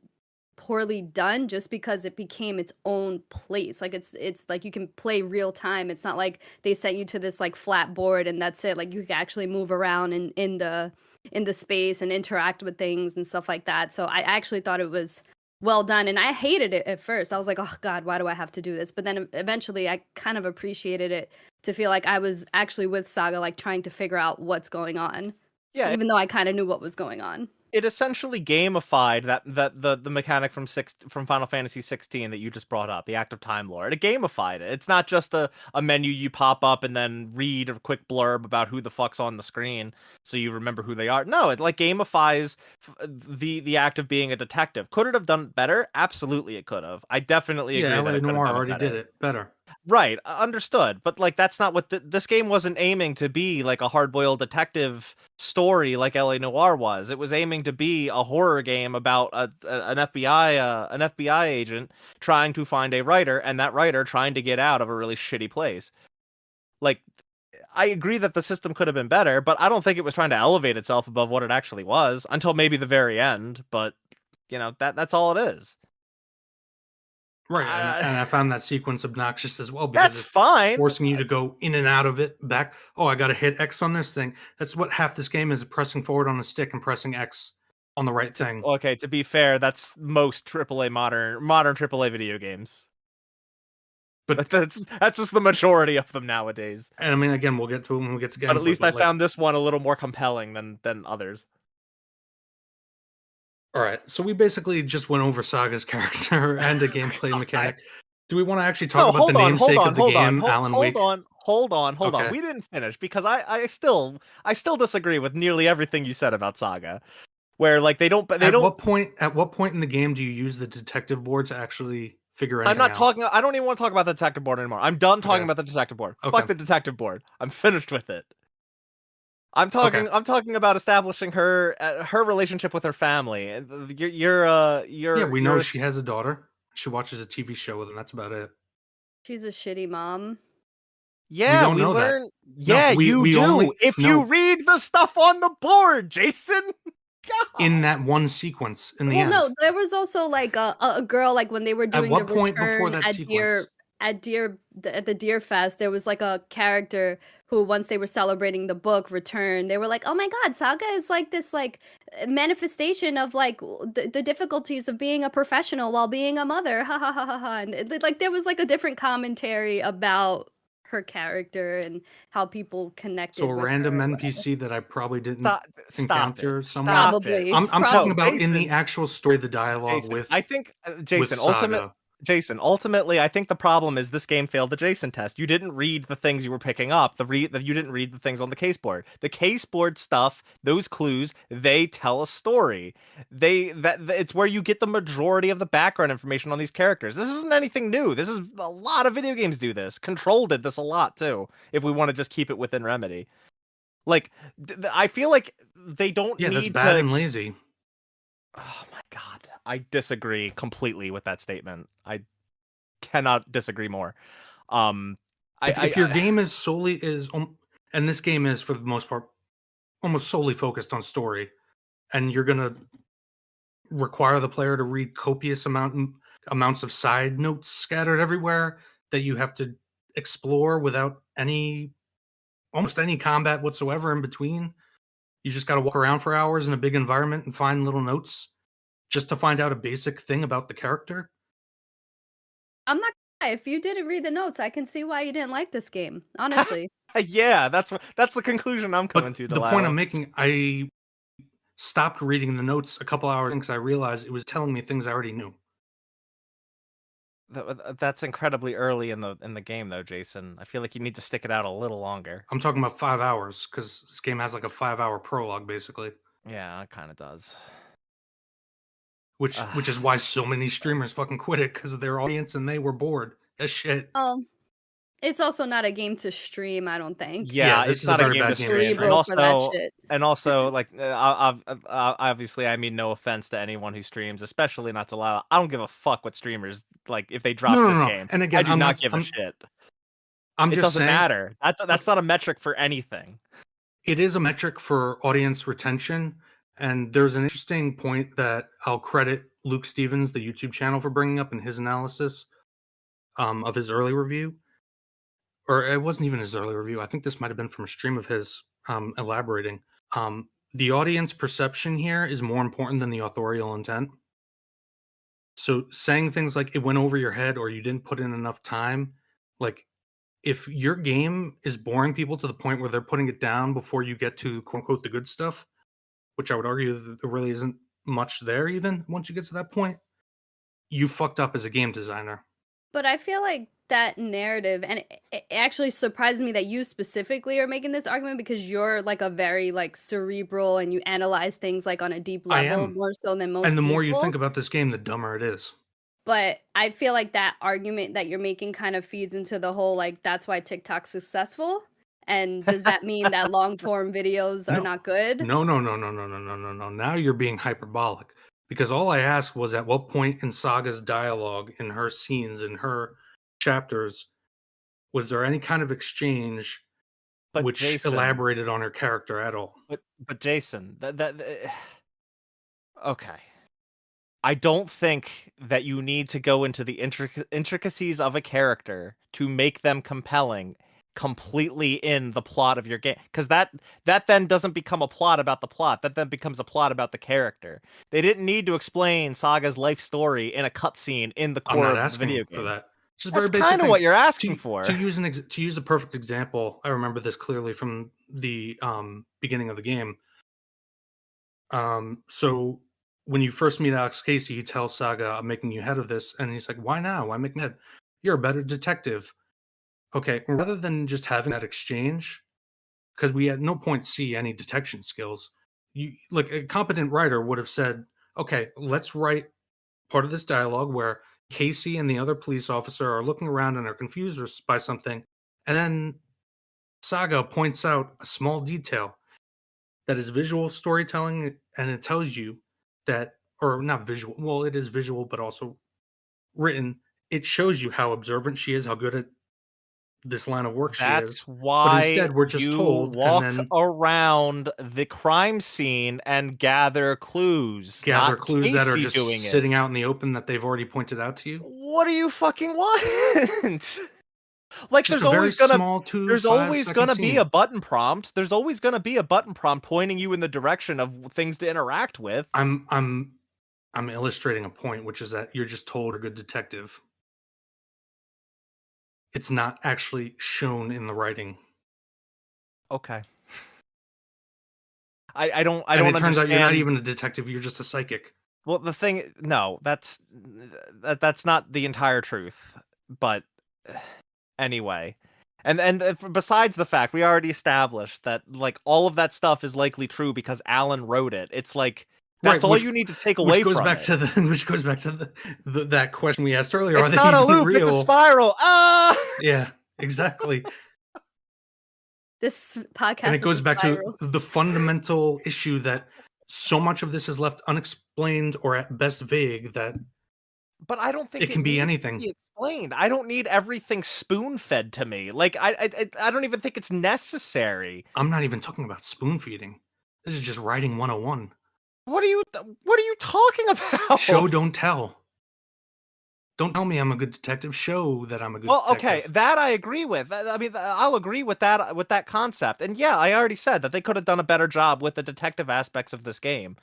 Speaker 2: poorly done just because it became its own place. Like it's like you can play real time. It's not like they sent you to this like flat board and that's it. Like you can actually move around in the space and interact with things and stuff like that. So I actually thought it was well done, and I hated it at first. I was like, "Oh god, why do I have to do this?" But then eventually I kind of appreciated it, to feel like I was actually with Saga, like trying to figure out what's going on,
Speaker 1: Yeah,
Speaker 2: even though I kind of knew what was going on.
Speaker 1: it essentially gamified the mechanic from Final Fantasy 16 that you just brought up, the active time lore. It gamified it. It's not just a menu you pop up and then read a quick blurb about who the fuck's on the screen so you remember who they are. No, it like gamifies the act of being a detective. Could it have done better? Absolutely, it could have. I definitely
Speaker 3: Yeah,
Speaker 1: agree that
Speaker 3: LA
Speaker 1: it could have
Speaker 3: Noir
Speaker 1: done it
Speaker 3: already did
Speaker 1: better.
Speaker 3: it better.
Speaker 1: Right, understood. But like that's not what this game wasn't aiming to be, like a hard-boiled detective story like LA Noire was. It was aiming to be a horror game about an FBI agent trying to find a writer, and that writer trying to get out of a really shitty place. Like, I agree that the system could have been better, but I don't think it was trying to elevate itself above what it actually was until maybe the very end. But that's all it is.
Speaker 3: Right,
Speaker 1: Uh,
Speaker 3: and I found that sequence obnoxious as well because
Speaker 1: that's
Speaker 3: it's
Speaker 1: fine.
Speaker 3: forcing you to go in and out of it, back. Oh, I got to hit X on this thing. That's what half this game is: pressing forward on the stick and pressing X on the right thing.
Speaker 1: Okay, to be fair, that's most AAA modern AAA video games.
Speaker 3: But
Speaker 1: That's just the majority of them nowadays.
Speaker 3: and I mean, again, we'll get to it when we get to
Speaker 1: But at
Speaker 3: gameplay.
Speaker 1: least I
Speaker 3: But like,
Speaker 1: found this one a little more compelling than others.
Speaker 3: all right, so we basically just went over Saga's character and the gameplay
Speaker 1: God.
Speaker 3: mechanic. Do we want to actually talk
Speaker 1: No,
Speaker 3: about the
Speaker 1: hold on, hold
Speaker 3: namesake
Speaker 1: on,
Speaker 3: of the
Speaker 1: hold on,
Speaker 3: game, Alan
Speaker 1: hold
Speaker 3: Wake?
Speaker 1: on, hold on, hold on.
Speaker 3: Okay.
Speaker 1: We didn't finish because I still disagree with nearly everything you said about Saga. Where like they don't
Speaker 3: At what point in the game do you use the detective board to actually figure
Speaker 1: I'm
Speaker 3: anything
Speaker 1: not
Speaker 3: out?
Speaker 1: talking. I don't even want to talk about the detective board anymore. I'm done talking
Speaker 3: Okay.
Speaker 1: about the detective board.
Speaker 3: Okay.
Speaker 1: Fuck the detective board. I'm finished with it.
Speaker 3: Okay.
Speaker 1: I'm talking about establishing her relationship with her family.
Speaker 3: Yeah, we know
Speaker 1: you're
Speaker 3: she has a daughter. She watches a TV show with him. That's about it.
Speaker 2: She's a shitty mom.
Speaker 3: We
Speaker 1: yeah,
Speaker 3: don't
Speaker 1: we
Speaker 3: know that.
Speaker 1: learn.
Speaker 3: No,
Speaker 1: Yeah, you
Speaker 3: we
Speaker 1: do.
Speaker 3: only
Speaker 1: If you
Speaker 3: no
Speaker 1: read the stuff on the board, Jason.
Speaker 3: in
Speaker 1: God.
Speaker 3: that one sequence in the
Speaker 2: Well,
Speaker 3: end.
Speaker 2: no, there was also like a girl, like when they were
Speaker 3: At
Speaker 2: doing the
Speaker 3: what point before
Speaker 2: return
Speaker 3: that sequence?
Speaker 2: at the Deer Fest, there was like a character who, once they were celebrating the book Return, they were like, "Oh my God, Saga is like this like manifestation of like the difficulties of being a professional while being a mother." Ha ha ha ha ha. And like there was like a different commentary about her character and how people
Speaker 3: So
Speaker 2: connected
Speaker 3: a
Speaker 2: with her
Speaker 3: random
Speaker 2: or whatever.
Speaker 3: NPC that I probably didn't
Speaker 1: Stop it.
Speaker 3: encounter somewhere.
Speaker 1: Stop it.
Speaker 3: I'm talking
Speaker 1: No,
Speaker 3: about in the
Speaker 1: Jason.
Speaker 3: actual story, the dialogue
Speaker 1: Jason, I think
Speaker 3: with Saga.
Speaker 1: Ultimately, I think the problem is this game failed the Jason test. You didn't read the things you were picking up. That you didn't read the things on the case board. The case board stuff, those clues, they tell a story. It's where you get the majority of the background information on these characters. This isn't anything new. This is a lot of video games do this. Control did this a lot too. If we want to just keep it within Remedy, like I feel like they don't
Speaker 3: Yeah, that's
Speaker 1: need
Speaker 3: bad
Speaker 1: to.
Speaker 3: and lazy.
Speaker 1: Oh my god, I disagree completely with that statement. I cannot disagree more. Um,
Speaker 3: If your game is solely and this game is for the most part almost solely focused on story, and you're gonna require the player to read copious amounts of side notes scattered everywhere that you have to explore without any almost any combat whatsoever in between. You just got to walk around for hours in a big environment and find little notes just to find out a basic thing about the character.
Speaker 2: I'm not gonna lie, if you didn't read the notes, I can see why you didn't like this game, honestly.
Speaker 1: Yeah, that's the conclusion I'm coming
Speaker 3: But
Speaker 1: to,
Speaker 3: the point I'm
Speaker 1: Delilah.
Speaker 3: making, I stopped reading the notes a couple hours because I realized it was telling me things I already knew.
Speaker 1: That's incredibly early in the game, though, Jason. I feel like you need to stick it out a little longer.
Speaker 3: I'm talking about 5 hours because this game has like a 5-hour prologue, basically.
Speaker 1: Yeah, it kind of does.
Speaker 3: Which is why so many streamers fucking quit it because of their audience and they were bored as shit.
Speaker 2: Oh, it's also not a game to stream, I don't think.
Speaker 1: Yeah,
Speaker 3: this
Speaker 1: it's
Speaker 3: is a
Speaker 1: not a
Speaker 3: very
Speaker 1: game to
Speaker 3: bad game to
Speaker 1: stream,
Speaker 3: stream.
Speaker 2: Cerebral for that shit.
Speaker 1: and also, like, obviously, I mean no offense to anyone who streams, especially not to Lila. I don't give a fuck what streamers like if they drop
Speaker 3: No,
Speaker 1: this
Speaker 3: no.
Speaker 1: game.
Speaker 3: And
Speaker 1: I
Speaker 3: again,
Speaker 1: do not give a shit.
Speaker 3: I'm
Speaker 1: It
Speaker 3: just
Speaker 1: doesn't
Speaker 3: saying,
Speaker 1: matter. That's not a metric for anything.
Speaker 3: it is a metric for audience retention. And there's an interesting point that I'll credit Luke Stevens, the YouTube channel, for bringing up in his analysis of his early review. Or it wasn't even his early review. I think this might have been from a stream of his elaborating. The audience perception here is more important than the authorial intent. So saying things like it went over your head or you didn't put in enough time, like if your game is boring people to the point where they're putting it down before you get to quote unquote the good stuff, which I would argue that there really isn't much there even once you get to that point, you fucked up as a game designer.
Speaker 2: But I feel like that narrative, and it actually surprised me that you specifically are making this argument because you're like a very like cerebral and you analyze things like on a deep
Speaker 3: I
Speaker 2: level
Speaker 3: am.
Speaker 2: more so than most
Speaker 3: And the
Speaker 2: people.
Speaker 3: more you think about this game, the dumber it is.
Speaker 2: But I feel like that argument that you're making kind of feeds into the whole like that's why TikTok's successful. And does that mean that long form videos are
Speaker 3: No.
Speaker 2: not good?
Speaker 3: No. Now you're being hyperbolic. Because all I asked was at what point in Saga's dialogue, in her scenes, in her chapters, was there any kind of exchange
Speaker 1: But
Speaker 3: which
Speaker 1: Jason,
Speaker 3: elaborated on her character at all?
Speaker 1: but Jason, okay. I don't think that you need to go into the intricacies of a character to make them compelling completely in the plot of your game, because that then doesn't become a plot about the plot. That then becomes a plot about the character. They didn't need to explain Saga's life story in a cutscene in the
Speaker 3: I'm
Speaker 1: core
Speaker 3: not
Speaker 1: of the video
Speaker 3: asking for
Speaker 1: game.
Speaker 3: that. Just
Speaker 1: That's
Speaker 3: very basic
Speaker 1: kind of what
Speaker 3: things.
Speaker 1: you're asking for.
Speaker 3: To use a perfect example, I remember this clearly from the beginning of the game. So when you first meet Alex Casey, he tells Saga, "I'm making you head of this," and he's like, "Why now? Why make me head? You're a better detective." Okay, rather than just having that exchange, because we at no point see any detection skills. You like a competent writer would have said, "Okay, let's write part of this dialogue where Casey and the other police officer are looking around and are confused by something, and then Saga points out a small detail that is visual storytelling, and it tells you that, or not visual, well, it is visual, but also written. It shows you how observant she is, how good at this line of work she is.
Speaker 1: That's
Speaker 3: But
Speaker 1: why
Speaker 3: instead, we're just
Speaker 1: you
Speaker 3: told, and
Speaker 1: walk
Speaker 3: then
Speaker 1: around the crime scene and gather clues,
Speaker 3: gather
Speaker 1: not
Speaker 3: clues that are
Speaker 1: Casey
Speaker 3: just
Speaker 1: doing it.
Speaker 3: sitting out in the open that they've already pointed out to you.
Speaker 1: What do you fucking want? Like,
Speaker 3: Just
Speaker 1: there's
Speaker 3: a very
Speaker 1: always gonna
Speaker 3: small 2
Speaker 1: there's
Speaker 3: 5
Speaker 1: always
Speaker 3: second
Speaker 1: gonna be
Speaker 3: scene.
Speaker 1: a button prompt. There's always gonna be a button prompt pointing you in the direction of things to interact with.
Speaker 3: I'm illustrating a point, which is that you're just told a good detective. It's not actually shown in the writing.
Speaker 1: Okay. I don't
Speaker 3: And it turns out you're not
Speaker 1: understand.
Speaker 3: even a detective, you're just a psychic.
Speaker 1: Well, the thing, no, that's not the entire truth. But anyway, and besides the fact we already established that like all of that stuff is likely true because Alan wrote it. It's like that's
Speaker 3: Right,
Speaker 1: all you need to take away
Speaker 3: which goes
Speaker 1: from
Speaker 3: back
Speaker 1: it.
Speaker 3: to the which goes back to the that question we asked earlier.
Speaker 1: It's
Speaker 3: are
Speaker 1: not
Speaker 3: they
Speaker 1: a
Speaker 3: even
Speaker 1: loop,
Speaker 3: real?
Speaker 1: it's a spiral. Ah!
Speaker 3: Yeah, exactly.
Speaker 2: This podcast
Speaker 3: And it
Speaker 2: is
Speaker 3: goes
Speaker 2: a
Speaker 3: back
Speaker 2: spiral.
Speaker 3: to the fundamental issue that so much of this is left unexplained or at best vague that
Speaker 1: But I don't think
Speaker 3: it
Speaker 1: it
Speaker 3: can be
Speaker 1: needs to
Speaker 3: anything.
Speaker 1: be explained. I don't need everything spoon-fed to me. Like I don't even think it's necessary.
Speaker 3: I'm not even talking about spoon feeding. This is just writing 101.
Speaker 1: What are you talking about?
Speaker 3: Show, don't tell. Don't tell me I'm a good detective. Show that I'm a good
Speaker 1: Well,
Speaker 3: detective.
Speaker 1: okay, that I agree with. I mean, I'll agree with that concept. And yeah, I already said that they could have done a better job with the detective aspects of this game.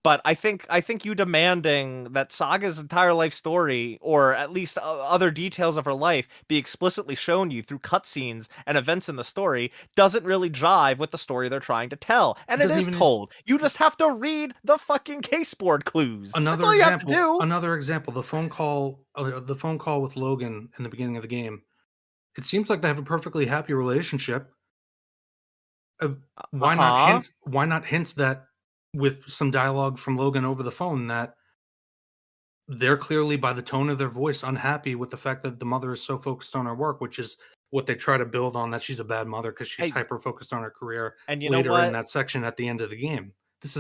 Speaker 1: But I think you demanding that Saga's entire life story, or at least other details of her life, be explicitly shown you through cutscenes and events in the story doesn't really jive with the story they're trying to tell. And
Speaker 3: It
Speaker 1: it
Speaker 3: doesn't
Speaker 1: is
Speaker 3: even.
Speaker 1: told. You just have to read the fucking caseboard clues. That's
Speaker 3: Another
Speaker 1: all you have to
Speaker 3: example.
Speaker 1: do.
Speaker 3: Another example. The phone call. The phone call with Logan in the beginning of the game. It seems like they have a perfectly happy relationship. Why not
Speaker 1: Uh-huh.
Speaker 3: hint? Why not hint that with some dialogue from Logan over the phone that they're clearly, by the tone of their voice, unhappy with the fact that the mother is so focused on her work, which is what they try to build on, that she's a bad mother because she's
Speaker 1: Hey,
Speaker 3: hyper focused on her career
Speaker 1: and you know
Speaker 3: later in
Speaker 1: what?
Speaker 3: that section at the end of the game.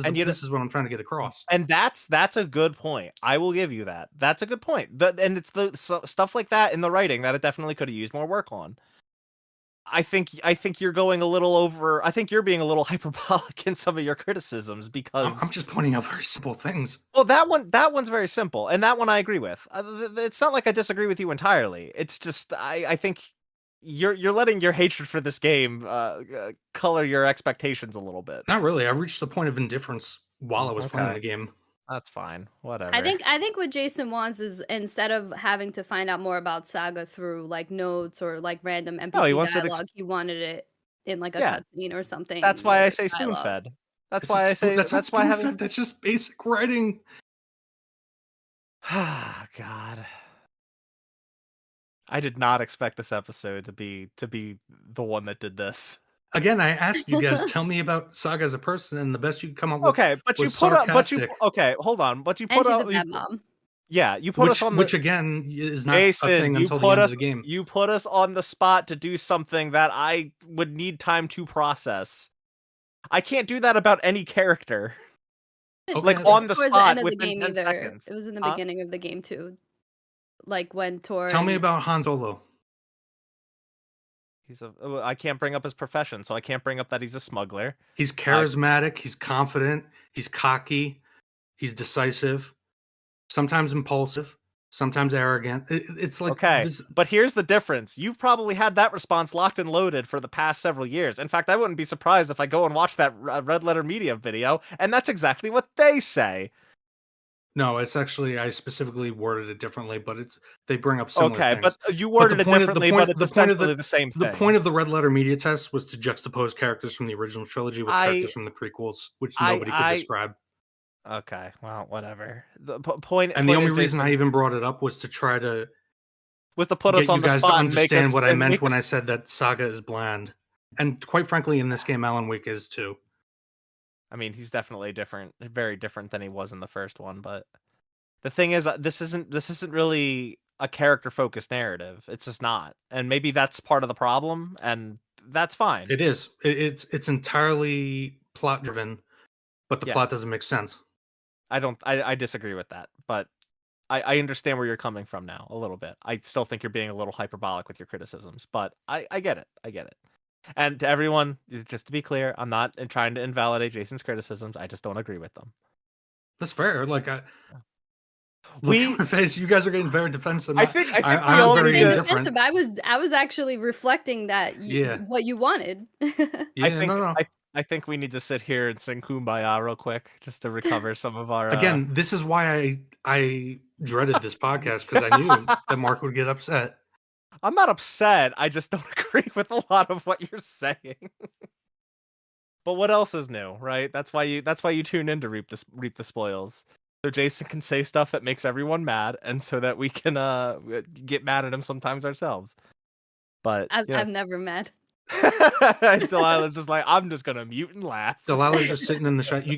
Speaker 1: And you know,
Speaker 3: This is what I'm trying to get across.
Speaker 1: and that's a good point. I will give you that. That's a good point. And it's the stuff like that in the writing that it definitely could have used more work on. I think you're going a little over. I think you're being a little hyperbolic in some of your criticisms
Speaker 3: I'm
Speaker 1: because,
Speaker 3: just pointing out very simple things.
Speaker 1: well, that one's very simple, and that one I agree with. It's not like I disagree with you entirely. It's just I think you're letting your hatred for this game color your expectations a little bit.
Speaker 3: Not really. I reached the point of indifference while I was playing
Speaker 1: Okay,
Speaker 3: the game.
Speaker 1: that's fine.
Speaker 2: I
Speaker 1: Whatever.
Speaker 2: think what Jason wants is, instead of having to find out more about Saga through like notes or like random
Speaker 1: No, he
Speaker 2: NPC
Speaker 1: wants it.
Speaker 2: dialogue, he wanted it in like a
Speaker 1: Yeah,
Speaker 2: cutscene or something
Speaker 1: that's why I
Speaker 2: or
Speaker 1: say spoon
Speaker 2: dialogue.
Speaker 1: fed. That's
Speaker 3: It's a
Speaker 1: why I
Speaker 3: spoon.
Speaker 1: say
Speaker 3: That's not
Speaker 1: that's why
Speaker 3: spoon fed.
Speaker 1: having.
Speaker 3: That's just basic writing.
Speaker 1: God. I did not expect this episode to be the one that did this.
Speaker 3: Again, I asked you guys, tell me about Saga as a person, and the best you could come up with
Speaker 1: Okay,
Speaker 3: was sarcastic,
Speaker 1: okay, hold on. But you
Speaker 2: And
Speaker 1: put
Speaker 2: she's a
Speaker 1: out
Speaker 2: bad mom.
Speaker 1: yeah, you put us on the
Speaker 3: which again is not a
Speaker 1: Jason,
Speaker 3: thing
Speaker 1: you
Speaker 3: until the
Speaker 1: put
Speaker 3: end of
Speaker 1: us
Speaker 3: the game.
Speaker 1: you put us on the spot to do something that I would need time to process. I can't do that about any character. Like
Speaker 3: Okay,
Speaker 1: on the
Speaker 2: Towards the end
Speaker 1: spot
Speaker 2: of the
Speaker 1: within
Speaker 2: game
Speaker 1: 10
Speaker 2: either.
Speaker 1: seconds.
Speaker 2: It was in the
Speaker 1: Huh?
Speaker 2: beginning of the game too. Like when Tor
Speaker 3: tell me
Speaker 2: and
Speaker 3: about Han Solo.
Speaker 1: I can't bring up his profession, so I can't bring up that he's a smuggler.
Speaker 3: He's charismatic, he's confident, he's cocky, he's decisive, sometimes impulsive, sometimes arrogant. It's like
Speaker 1: Okay,
Speaker 3: this.
Speaker 1: but here's the difference. You've probably had that response locked and loaded for the past several years. In fact, I wouldn't be surprised if I go and watch that Red Letter Media video, and that's exactly what they say.
Speaker 3: No, it's actually, I specifically worded it differently, but they bring up similar
Speaker 1: Okay, but
Speaker 3: things.
Speaker 1: you
Speaker 3: But
Speaker 1: worded it differently, but it's essentially the same
Speaker 3: the
Speaker 1: thing.
Speaker 3: point of the red letter media test was to juxtapose characters from the original trilogy with characters
Speaker 1: I,
Speaker 3: from the prequels, which
Speaker 1: I,
Speaker 3: nobody could
Speaker 1: I.
Speaker 3: describe.
Speaker 1: Okay, well, whatever. The point
Speaker 3: And the
Speaker 1: point
Speaker 3: only
Speaker 1: is,
Speaker 3: reason I
Speaker 1: Jason,
Speaker 3: even brought it up was to try to
Speaker 1: was to put us
Speaker 3: get you
Speaker 1: on the
Speaker 3: guys to
Speaker 1: spot and make us
Speaker 3: understand what I
Speaker 1: and
Speaker 3: meant
Speaker 1: make
Speaker 3: when
Speaker 1: us.
Speaker 3: I said that Saga is bland. And quite frankly, in this game, Alan Wake is too.
Speaker 1: I mean, he's definitely different, very different than he was in the first one, but. The thing is, this isn't really a character focused narrative. It's just not, and maybe that's part of the problem, and that's fine.
Speaker 3: It is. It's entirely plot driven, but the
Speaker 1: Yeah,
Speaker 3: plot doesn't make sense.
Speaker 1: I don't. I disagree with that, but I understand where you're coming from now a little bit. I still think you're being a little hyperbolic with your criticisms, but I get it. I get it. And to everyone, just to be clear, I'm not trying to invalidate Jason's criticisms. I just don't agree with them.
Speaker 3: That's fair. Like, look at
Speaker 1: We,
Speaker 3: my face. You guys are getting very defensive.
Speaker 1: I think
Speaker 2: no,
Speaker 1: we
Speaker 3: I'm
Speaker 2: I'm
Speaker 1: all
Speaker 2: not
Speaker 3: very
Speaker 1: need
Speaker 2: getting
Speaker 1: to.
Speaker 3: indifferent.
Speaker 2: defensive. I was actually reflecting that
Speaker 3: Yeah.
Speaker 2: what you wanted.
Speaker 1: I
Speaker 3: Yeah.
Speaker 1: think
Speaker 3: No.
Speaker 1: I think we need to sit here and sing "Kumbaya" real quick just to recover some of our.
Speaker 3: Again, this is why I dreaded this podcast, because I knew that Mark would get upset.
Speaker 1: I'm not upset. I just don't agree with a lot of what you're saying. But what else is new, right? That's why you tune in to reap the spoils. So Jason can say stuff that makes everyone mad, and so that we can get mad at him sometimes ourselves. But
Speaker 2: I'm never mad.
Speaker 1: Delilah's just like, I'm just gonna mute and laugh.
Speaker 3: Delilah's just sitting in the shadow.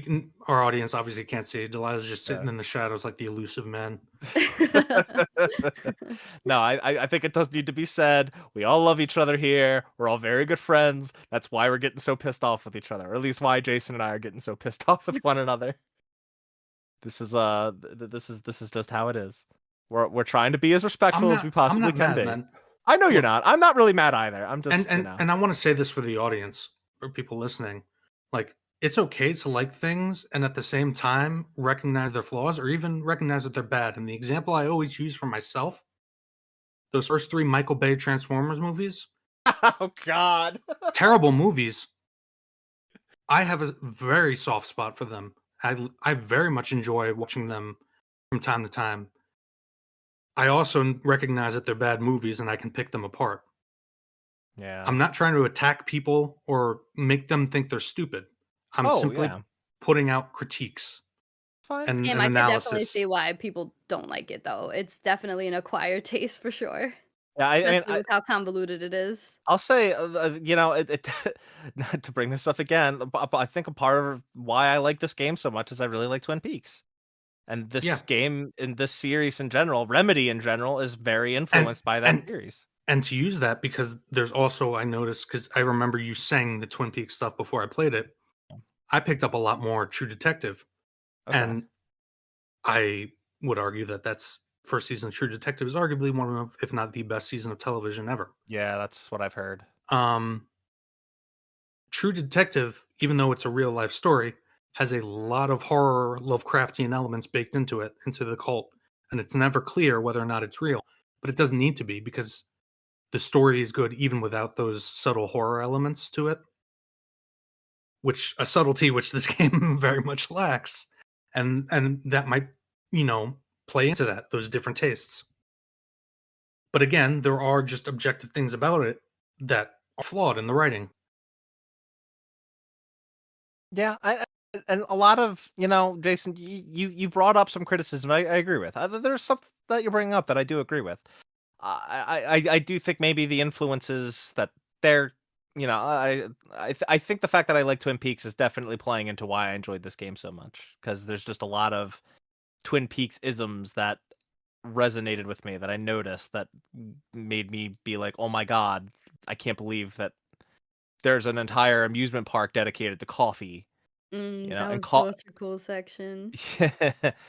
Speaker 3: Our audience obviously can't see it. Delilah's just sitting
Speaker 1: Yeah.
Speaker 3: in the shadows like the elusive man.
Speaker 1: No, I think it does need to be said. We all love each other here. We're all very good friends. That's why we're getting so pissed off with each other, or at least why Jason and I are getting so pissed off with one another. This is just how it is. We're trying to be as respectful as we
Speaker 3: I'm
Speaker 1: possibly
Speaker 3: not
Speaker 1: can
Speaker 3: mad,
Speaker 1: be.
Speaker 3: man.
Speaker 1: I know you're
Speaker 3: Look,
Speaker 1: not. I'm not really mad either. I'm just
Speaker 3: and I want to say this for the audience or people listening. Like, it's okay to like things and at the same time recognize their flaws or even recognize that they're bad. And the example I always use for myself, those first 3 Michael Bay Transformers movies,
Speaker 1: Oh God.
Speaker 3: terrible movies. I have a very soft spot for them. I very much enjoy watching them from time to time. I also recognize that they're bad movies and I can pick them apart.
Speaker 1: Yeah.
Speaker 3: I'm not trying to attack people or make them think they're stupid. I'm
Speaker 1: Oh
Speaker 3: simply
Speaker 1: yeah.
Speaker 3: putting out critiques
Speaker 1: Fine.
Speaker 3: and
Speaker 2: Damn,
Speaker 3: an
Speaker 2: I could definitely
Speaker 3: analysis.
Speaker 2: see why people don't like it though. It's definitely an acquired taste for sure,
Speaker 1: Yeah. I mean,
Speaker 2: especially with how convoluted it is.
Speaker 1: I'll say, it not to bring this up again, but I think a part of why I like this game so much is I really like Twin Peaks. And
Speaker 3: Yeah.
Speaker 1: this game in this series in general, Remedy in general, is very
Speaker 3: And
Speaker 1: influenced by that
Speaker 3: and
Speaker 1: series.
Speaker 3: and to use that because there's also I noticed because I remember you saying the Twin Peaks stuff before I played it. I picked up a lot more True Detective,
Speaker 1: Okay.
Speaker 3: and I would argue that that's first season of True Detective is arguably one of, if not the best season of television ever.
Speaker 1: Yeah, that's what I've heard.
Speaker 3: Um, True Detective, even though it's a real life story, has a lot of horror Lovecraftian elements baked into it, into the cult, and it's never clear whether or not it's real. But it doesn't need to be because the story is good even without those subtle horror elements to it, which a subtlety which this game very much lacks, and that might you know play into that those different tastes. But again, there are just objective things about it that are flawed in the writing.
Speaker 1: Yeah, and a lot of Jason, you brought up some criticism. I agree with. There's stuff that you're bringing up that I do agree with. I do think maybe the influences that they're I think the fact that I like Twin Peaks is definitely playing into why I enjoyed this game so much because there's just a lot of Twin Peaks isms that resonated with me that I noticed that made me be like, oh my god, I can't believe that there's an entire amusement park dedicated to coffee,
Speaker 2: That
Speaker 1: and
Speaker 2: was
Speaker 1: call.
Speaker 2: such a cool section.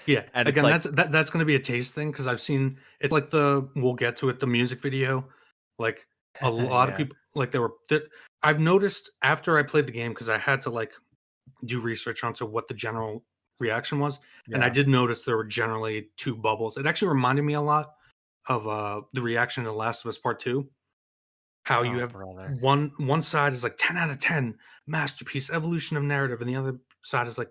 Speaker 3: Yeah,
Speaker 1: And it's
Speaker 3: again,
Speaker 1: like,
Speaker 3: that's going to be a taste thing because I've seen it's like the we'll get to it the music video, like a lot of
Speaker 1: yeah,
Speaker 3: people like I've noticed after I played the game because I had to like do research onto what the general reaction was, and I
Speaker 1: yeah.
Speaker 3: did notice there were generally two bubbles. It actually reminded me a lot of the reaction to The Last of Us Part Two. How you
Speaker 1: Oh,
Speaker 3: have
Speaker 1: brother.
Speaker 3: one side is like 10 out of 10 masterpiece evolution of narrative, and the other side is like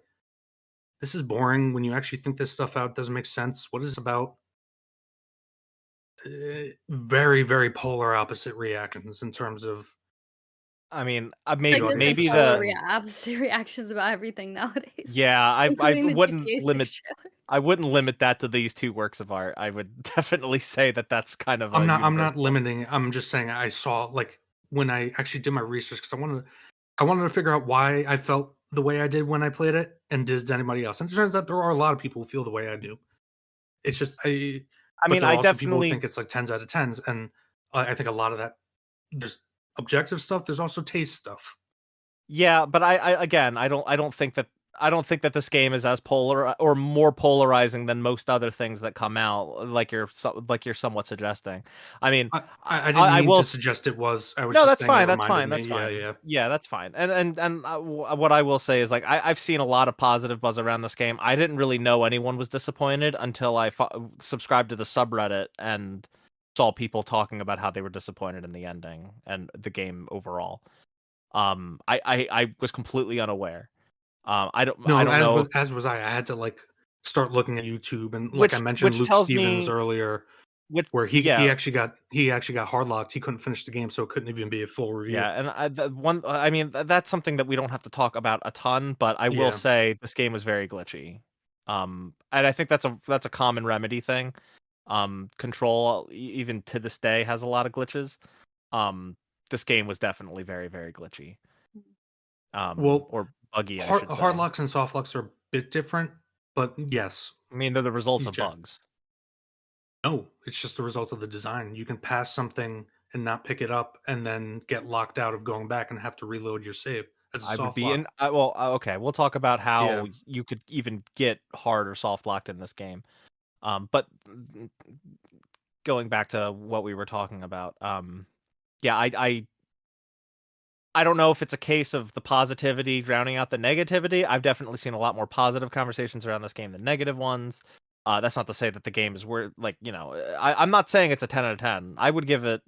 Speaker 3: this is boring when you actually think this stuff out doesn't make sense. What is this about? Very, very polar opposite reactions in terms of
Speaker 1: I mean,
Speaker 2: Like,
Speaker 3: the
Speaker 2: there's, like,
Speaker 3: audience's
Speaker 1: maybe
Speaker 2: polar
Speaker 1: the
Speaker 3: reaction.
Speaker 2: opposite reactions about everything nowadays,
Speaker 1: yeah, I
Speaker 2: including the
Speaker 1: wouldn't
Speaker 2: GTA 6
Speaker 1: limit
Speaker 2: trailer.
Speaker 1: I wouldn't limit that to these two works of art. I would definitely say that that's kind of a
Speaker 3: I'm not
Speaker 1: universal.
Speaker 3: limiting. I'm just saying I saw like when I actually did my research because I wanted to figure out why I felt the way I did when I played it, and does anybody else? And it turns out there are a lot of people who feel the way I do. It's just
Speaker 1: I
Speaker 3: but
Speaker 1: mean,
Speaker 3: there are
Speaker 1: I
Speaker 3: also people who
Speaker 1: definitely
Speaker 3: think it's like tens out of tens, and I think a lot of that there's objective stuff. There's also taste stuff.
Speaker 1: yeah, but I again, I don't think that this game is as polar or more polarizing than most other things that come out, like like you're somewhat suggesting. I mean,
Speaker 3: I didn't
Speaker 1: I
Speaker 3: mean
Speaker 1: will.
Speaker 3: to suggest it was. I was
Speaker 1: No,
Speaker 3: just
Speaker 1: that's
Speaker 3: saying it
Speaker 1: fine. That's
Speaker 3: reminded
Speaker 1: fine.
Speaker 3: me.
Speaker 1: That's
Speaker 3: Yeah,
Speaker 1: fine.
Speaker 3: yeah.
Speaker 1: Yeah, that's fine. What I will say is like I've seen a lot of positive buzz around this game. I didn't really know anyone was disappointed until I subscribed to the subreddit and saw people talking about how they were disappointed in the ending and the game overall. I was completely unaware. I
Speaker 3: No,
Speaker 1: don't know
Speaker 3: as was I. I had to like start looking at YouTube, and like I mentioned,
Speaker 1: which
Speaker 3: Luke
Speaker 1: tells
Speaker 3: Stevens
Speaker 1: me
Speaker 3: earlier,
Speaker 1: which
Speaker 3: where
Speaker 1: yeah.
Speaker 3: he actually got hard locked. He couldn't finish the game, so it couldn't even be a full review.
Speaker 1: Yeah, and I mean, that's something that we don't have to talk about a ton, but I will
Speaker 3: Yeah.
Speaker 1: say this game was very glitchy. And I think that's a common Remedy thing. Control even to this day has a lot of glitches. Um, this game was definitely very, very glitchy.
Speaker 3: Well,
Speaker 1: Or buggy, I should
Speaker 3: hard
Speaker 1: say.
Speaker 3: locks and soft locks are a bit different, but yes,
Speaker 1: I mean, they're the results
Speaker 3: he's
Speaker 1: of
Speaker 3: Jack.
Speaker 1: bugs.
Speaker 3: No, it's just the result of the design. You can pass something and not pick it up, and then get locked out of going back and have to reload your save. That's a
Speaker 1: I would
Speaker 3: soft
Speaker 1: be in.
Speaker 3: lock.
Speaker 1: Well, okay, we'll talk about
Speaker 3: Yeah.
Speaker 1: how you could even get hard or soft locked in this game. But going back to what we were talking about, yeah, I don't know if it's a case of the positivity drowning out the negativity. I've definitely seen a lot more positive conversations around this game than negative ones. That's not to say that the game is worth, like, I'm not saying it's a 10 out of 10. I would give it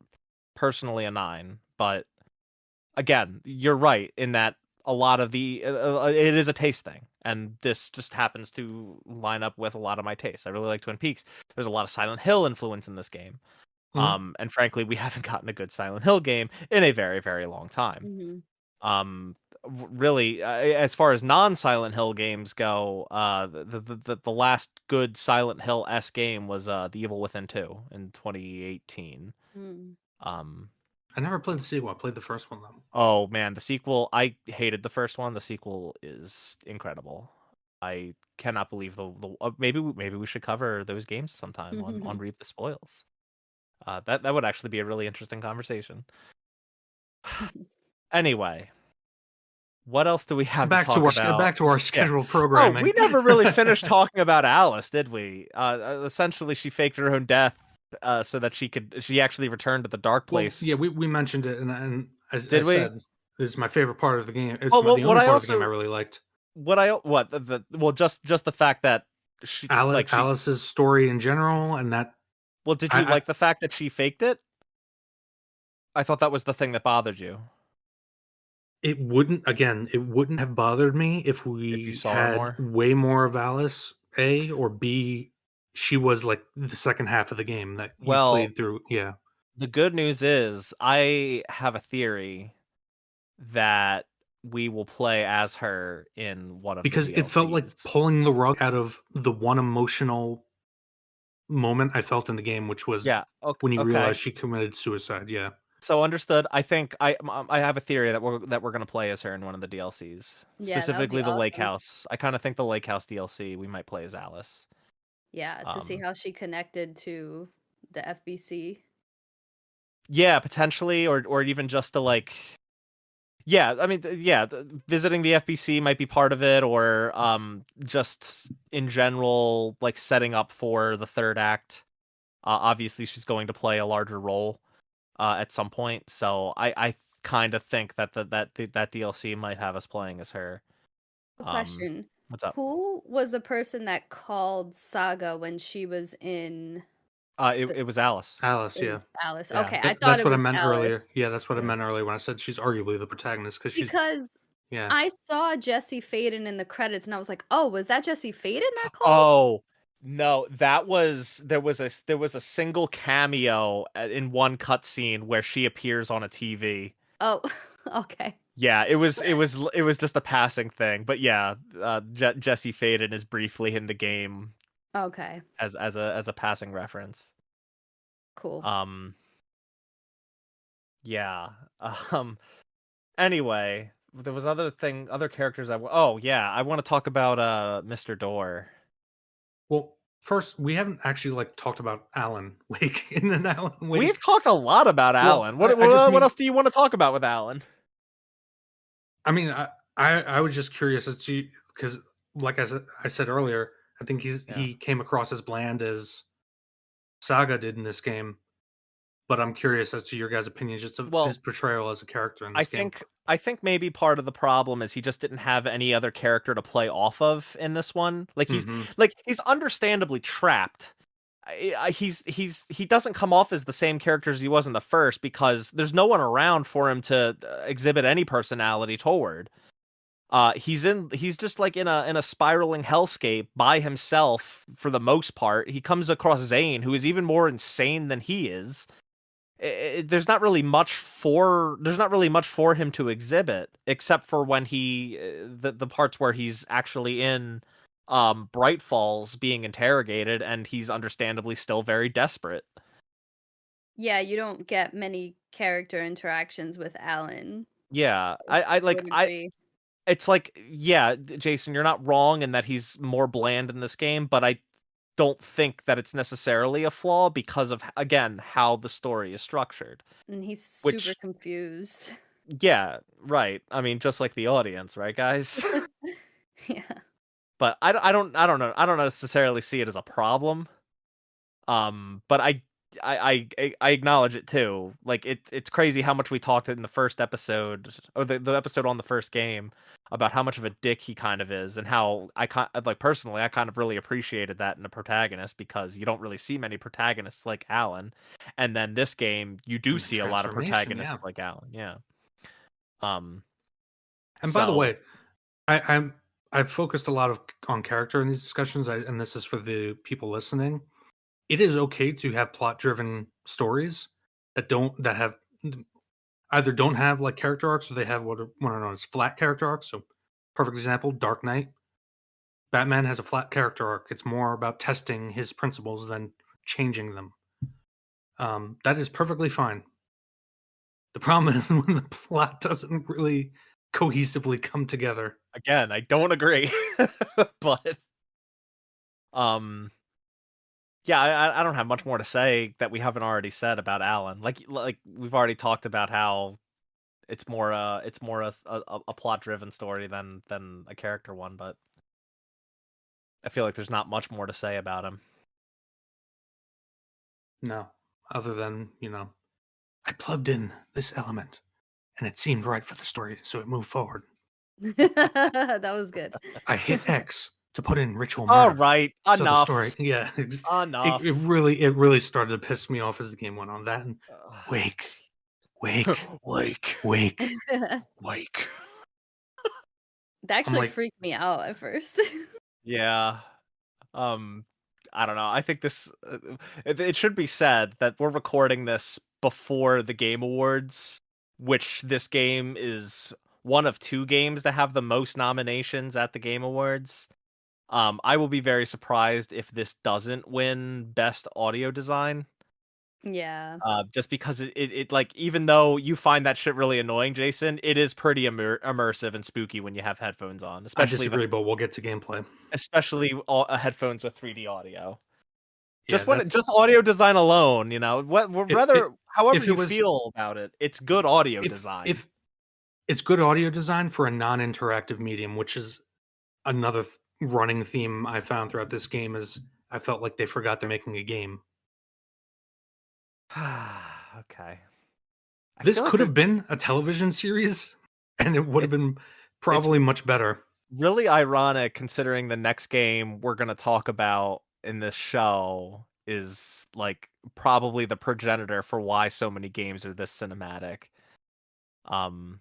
Speaker 1: personally a 9, but again, you're right in that a lot of it is a taste thing, and this just happens to line up with a lot of my tastes. I really like Twin Peaks. There's a lot of Silent Hill influence in this game. And frankly, we haven't gotten a good Silent Hill game in a very, very long time.
Speaker 2: Hmm.
Speaker 1: Really, as far as non-Silent Hill games go, the last good Silent Hill-esque game was The Evil Within 2 in 2018.
Speaker 2: Mm.
Speaker 3: I never played the sequel. I played the first one though.
Speaker 1: Oh man, the sequel, I hated the first one. The sequel is incredible. I cannot believe maybe we should cover those games sometime on Reap the Spoils. That would actually be a really interesting conversation. Anyway, what else do we have to talk about?
Speaker 3: Back to our
Speaker 1: Yeah.
Speaker 3: scheduled
Speaker 1: Oh,
Speaker 3: programming.
Speaker 1: we never really finished talking about Alice, did we? Essentially, she faked her own death so that she actually returned to the dark
Speaker 3: Well,
Speaker 1: place.
Speaker 3: yeah, we mentioned it, and as
Speaker 1: Did
Speaker 3: I
Speaker 1: we?
Speaker 3: said, it's my favorite part of the game. It's
Speaker 1: Oh, well,
Speaker 3: the
Speaker 1: what
Speaker 3: only
Speaker 1: I
Speaker 3: part of the game I
Speaker 1: also
Speaker 3: really liked.
Speaker 1: just the fact that she
Speaker 3: Alice's story in general, and that.
Speaker 1: Well, did you like the fact that she faked it? I thought that was the thing that bothered you.
Speaker 3: It wouldn't have bothered me if
Speaker 1: If you
Speaker 3: we
Speaker 1: saw her
Speaker 3: had
Speaker 1: more.
Speaker 3: way more of Alice, A, or B, she was like the second half of the game that you
Speaker 1: Well,
Speaker 3: played through. Yeah.
Speaker 1: the good news is I have a theory that we will play as her in one of the
Speaker 3: Because it felt like
Speaker 1: DLCs.
Speaker 3: pulling the rug out of the one emotional moment I felt in the game, which was
Speaker 1: Yeah.
Speaker 3: when you
Speaker 1: Okay.
Speaker 3: realized she committed suicide. Yeah.
Speaker 1: So understood. I think I have a theory that we're gonna play as her in one of the DLCs,
Speaker 2: Yeah, that would be
Speaker 1: specifically the Lake
Speaker 2: awesome.
Speaker 1: House. I kind of think the Lake House DLC we might play as Alice.
Speaker 2: Yeah, to see how she connected to the FBC.
Speaker 1: Yeah, potentially, or even just to like. Yeah, I mean, visiting the FBC might be part of it, or just in general, like setting up for the third act. Obviously, she's going to play a larger role at some point, so I kind of think that that DLC might have us playing as her.
Speaker 2: A question.
Speaker 1: What's up?
Speaker 2: Who was the person that called Saga when she was in
Speaker 1: It was Alice.
Speaker 3: Alice,
Speaker 2: it
Speaker 3: yeah.
Speaker 2: was Alice.
Speaker 1: Yeah.
Speaker 2: Okay, I thought
Speaker 3: That's
Speaker 2: it
Speaker 3: what I
Speaker 2: was
Speaker 3: meant
Speaker 2: Alice.
Speaker 3: earlier. Yeah, that's what I
Speaker 1: Yeah.
Speaker 3: meant earlier when I said she's arguably the protagonist
Speaker 2: Because
Speaker 3: yeah.
Speaker 2: I saw Jesse Faden in the credits and I was like, "Oh, was that Jesse Faden that called?"
Speaker 1: Oh, no, there was a single cameo in one cutscene where she appears on a TV.
Speaker 2: Oh, okay.
Speaker 1: Yeah, it was just a passing thing, but yeah, Jesse Faden is briefly in the game
Speaker 2: Okay.
Speaker 1: as a passing reference.
Speaker 2: Cool.
Speaker 1: Yeah. Anyway, there was other characters oh yeah, I want to talk about Mr. Door.
Speaker 3: Well, first, we haven't actually like talked about Alan Wake in an Alan Wake.
Speaker 1: We've talked a lot about Alan.
Speaker 3: Well,
Speaker 1: What else do you want to talk about with Alan?
Speaker 3: I mean, I was just curious as to, because like I said earlier, I think he came across as bland as Saga did in this game. But I'm curious as to your guys' opinions just of his portrayal as a character in this game.
Speaker 1: I think maybe part of the problem is he just didn't have any other character to play off of in this one. Like he's understandably trapped. He doesn't come off as the same character as he was in the first because there's no one around for him to exhibit any personality toward. He's just like in a spiraling hellscape by himself for the most part. He comes across Zane, who is even more insane than he is. There's not really much for him to exhibit except for when the parts where he's actually in Bright Falls being interrogated, and he's understandably still very desperate.
Speaker 2: Yeah, you don't get many character interactions with Alan.
Speaker 1: Yeah, it's like, yeah, Jason, you're not wrong in that he's more bland in this game, but I don't think that it's necessarily a flaw because of, again, how the story is structured.
Speaker 2: And he's super confused.
Speaker 1: Yeah, right. I mean, just like the audience, right, guys?
Speaker 2: Yeah.
Speaker 1: But I don't know. I don't necessarily see it as a problem. But I I acknowledge it too. Like it's crazy how much we talked in the first episode, or the episode on the first game, about how much of a dick he kind of is, and how like personally I kind of really appreciated that in a protagonist, because you don't really see many protagonists like Alan, and then this game you do
Speaker 3: And the
Speaker 1: see a lot of
Speaker 3: transformation,
Speaker 1: protagonists
Speaker 3: yeah.
Speaker 1: like Alan. Yeah. Um.
Speaker 3: And by the
Speaker 1: So
Speaker 3: way, I've focused a lot on character in these discussions, and this is for the people listening. It is okay to have plot-driven stories that have either don't have like character arcs, or they have what are known as flat character arcs. So, perfect example: Dark Knight. Batman has a flat character arc. It's more about testing his principles than changing them. That is perfectly fine. The problem is when the plot doesn't really cohesively come together.
Speaker 1: again, I don't agree, but um. Yeah, I don't have much more to say that we haven't already said about Alan. Like we've already talked about how it's more a plot driven story than a character one, but I feel like there's not much more to say about him.
Speaker 3: No, other than I plugged in this element, and it seemed right for the story, so it moved forward.
Speaker 2: That was good.
Speaker 3: I hit X to put in ritual
Speaker 1: All
Speaker 3: murder,
Speaker 1: right,
Speaker 3: so the story,
Speaker 1: enough,
Speaker 3: yeah, it
Speaker 1: enough.
Speaker 3: really started to piss me off as the game went on. That and wake, wake,
Speaker 1: Like,
Speaker 3: wake,
Speaker 2: That
Speaker 3: wake. I'm
Speaker 2: actually
Speaker 3: like,
Speaker 2: freaked me out at first.
Speaker 1: yeah. I don't know. I think it should be said that we're recording this before the Game Awards, which this game is one of two games to have the most nominations at the Game Awards. I will be very surprised if this doesn't win Best Audio Design.
Speaker 2: Yeah.
Speaker 1: Just because it like, even though you find that shit really annoying, Jason, it is pretty immersive and spooky when you have headphones on,
Speaker 3: I disagree, but we'll get to gameplay.
Speaker 1: especially all, headphones with 3D audio.
Speaker 3: Yeah,
Speaker 1: Just audio design alone,
Speaker 3: it,
Speaker 1: however
Speaker 3: if it
Speaker 1: you
Speaker 3: was
Speaker 1: feel about it, it's good audio design.
Speaker 3: if it's good audio design for a non-interactive medium, which is another running theme I found throughout this game. Is I felt like they forgot they're making a game.
Speaker 1: Okay. I
Speaker 3: This
Speaker 1: feel like
Speaker 3: could
Speaker 1: there's
Speaker 3: have been a television series, and it would have
Speaker 1: it's
Speaker 3: been
Speaker 1: it's
Speaker 3: probably much better.
Speaker 1: really ironic, considering the next game we're gonna talk about in this show is like probably the progenitor for why so many games are this cinematic. Um,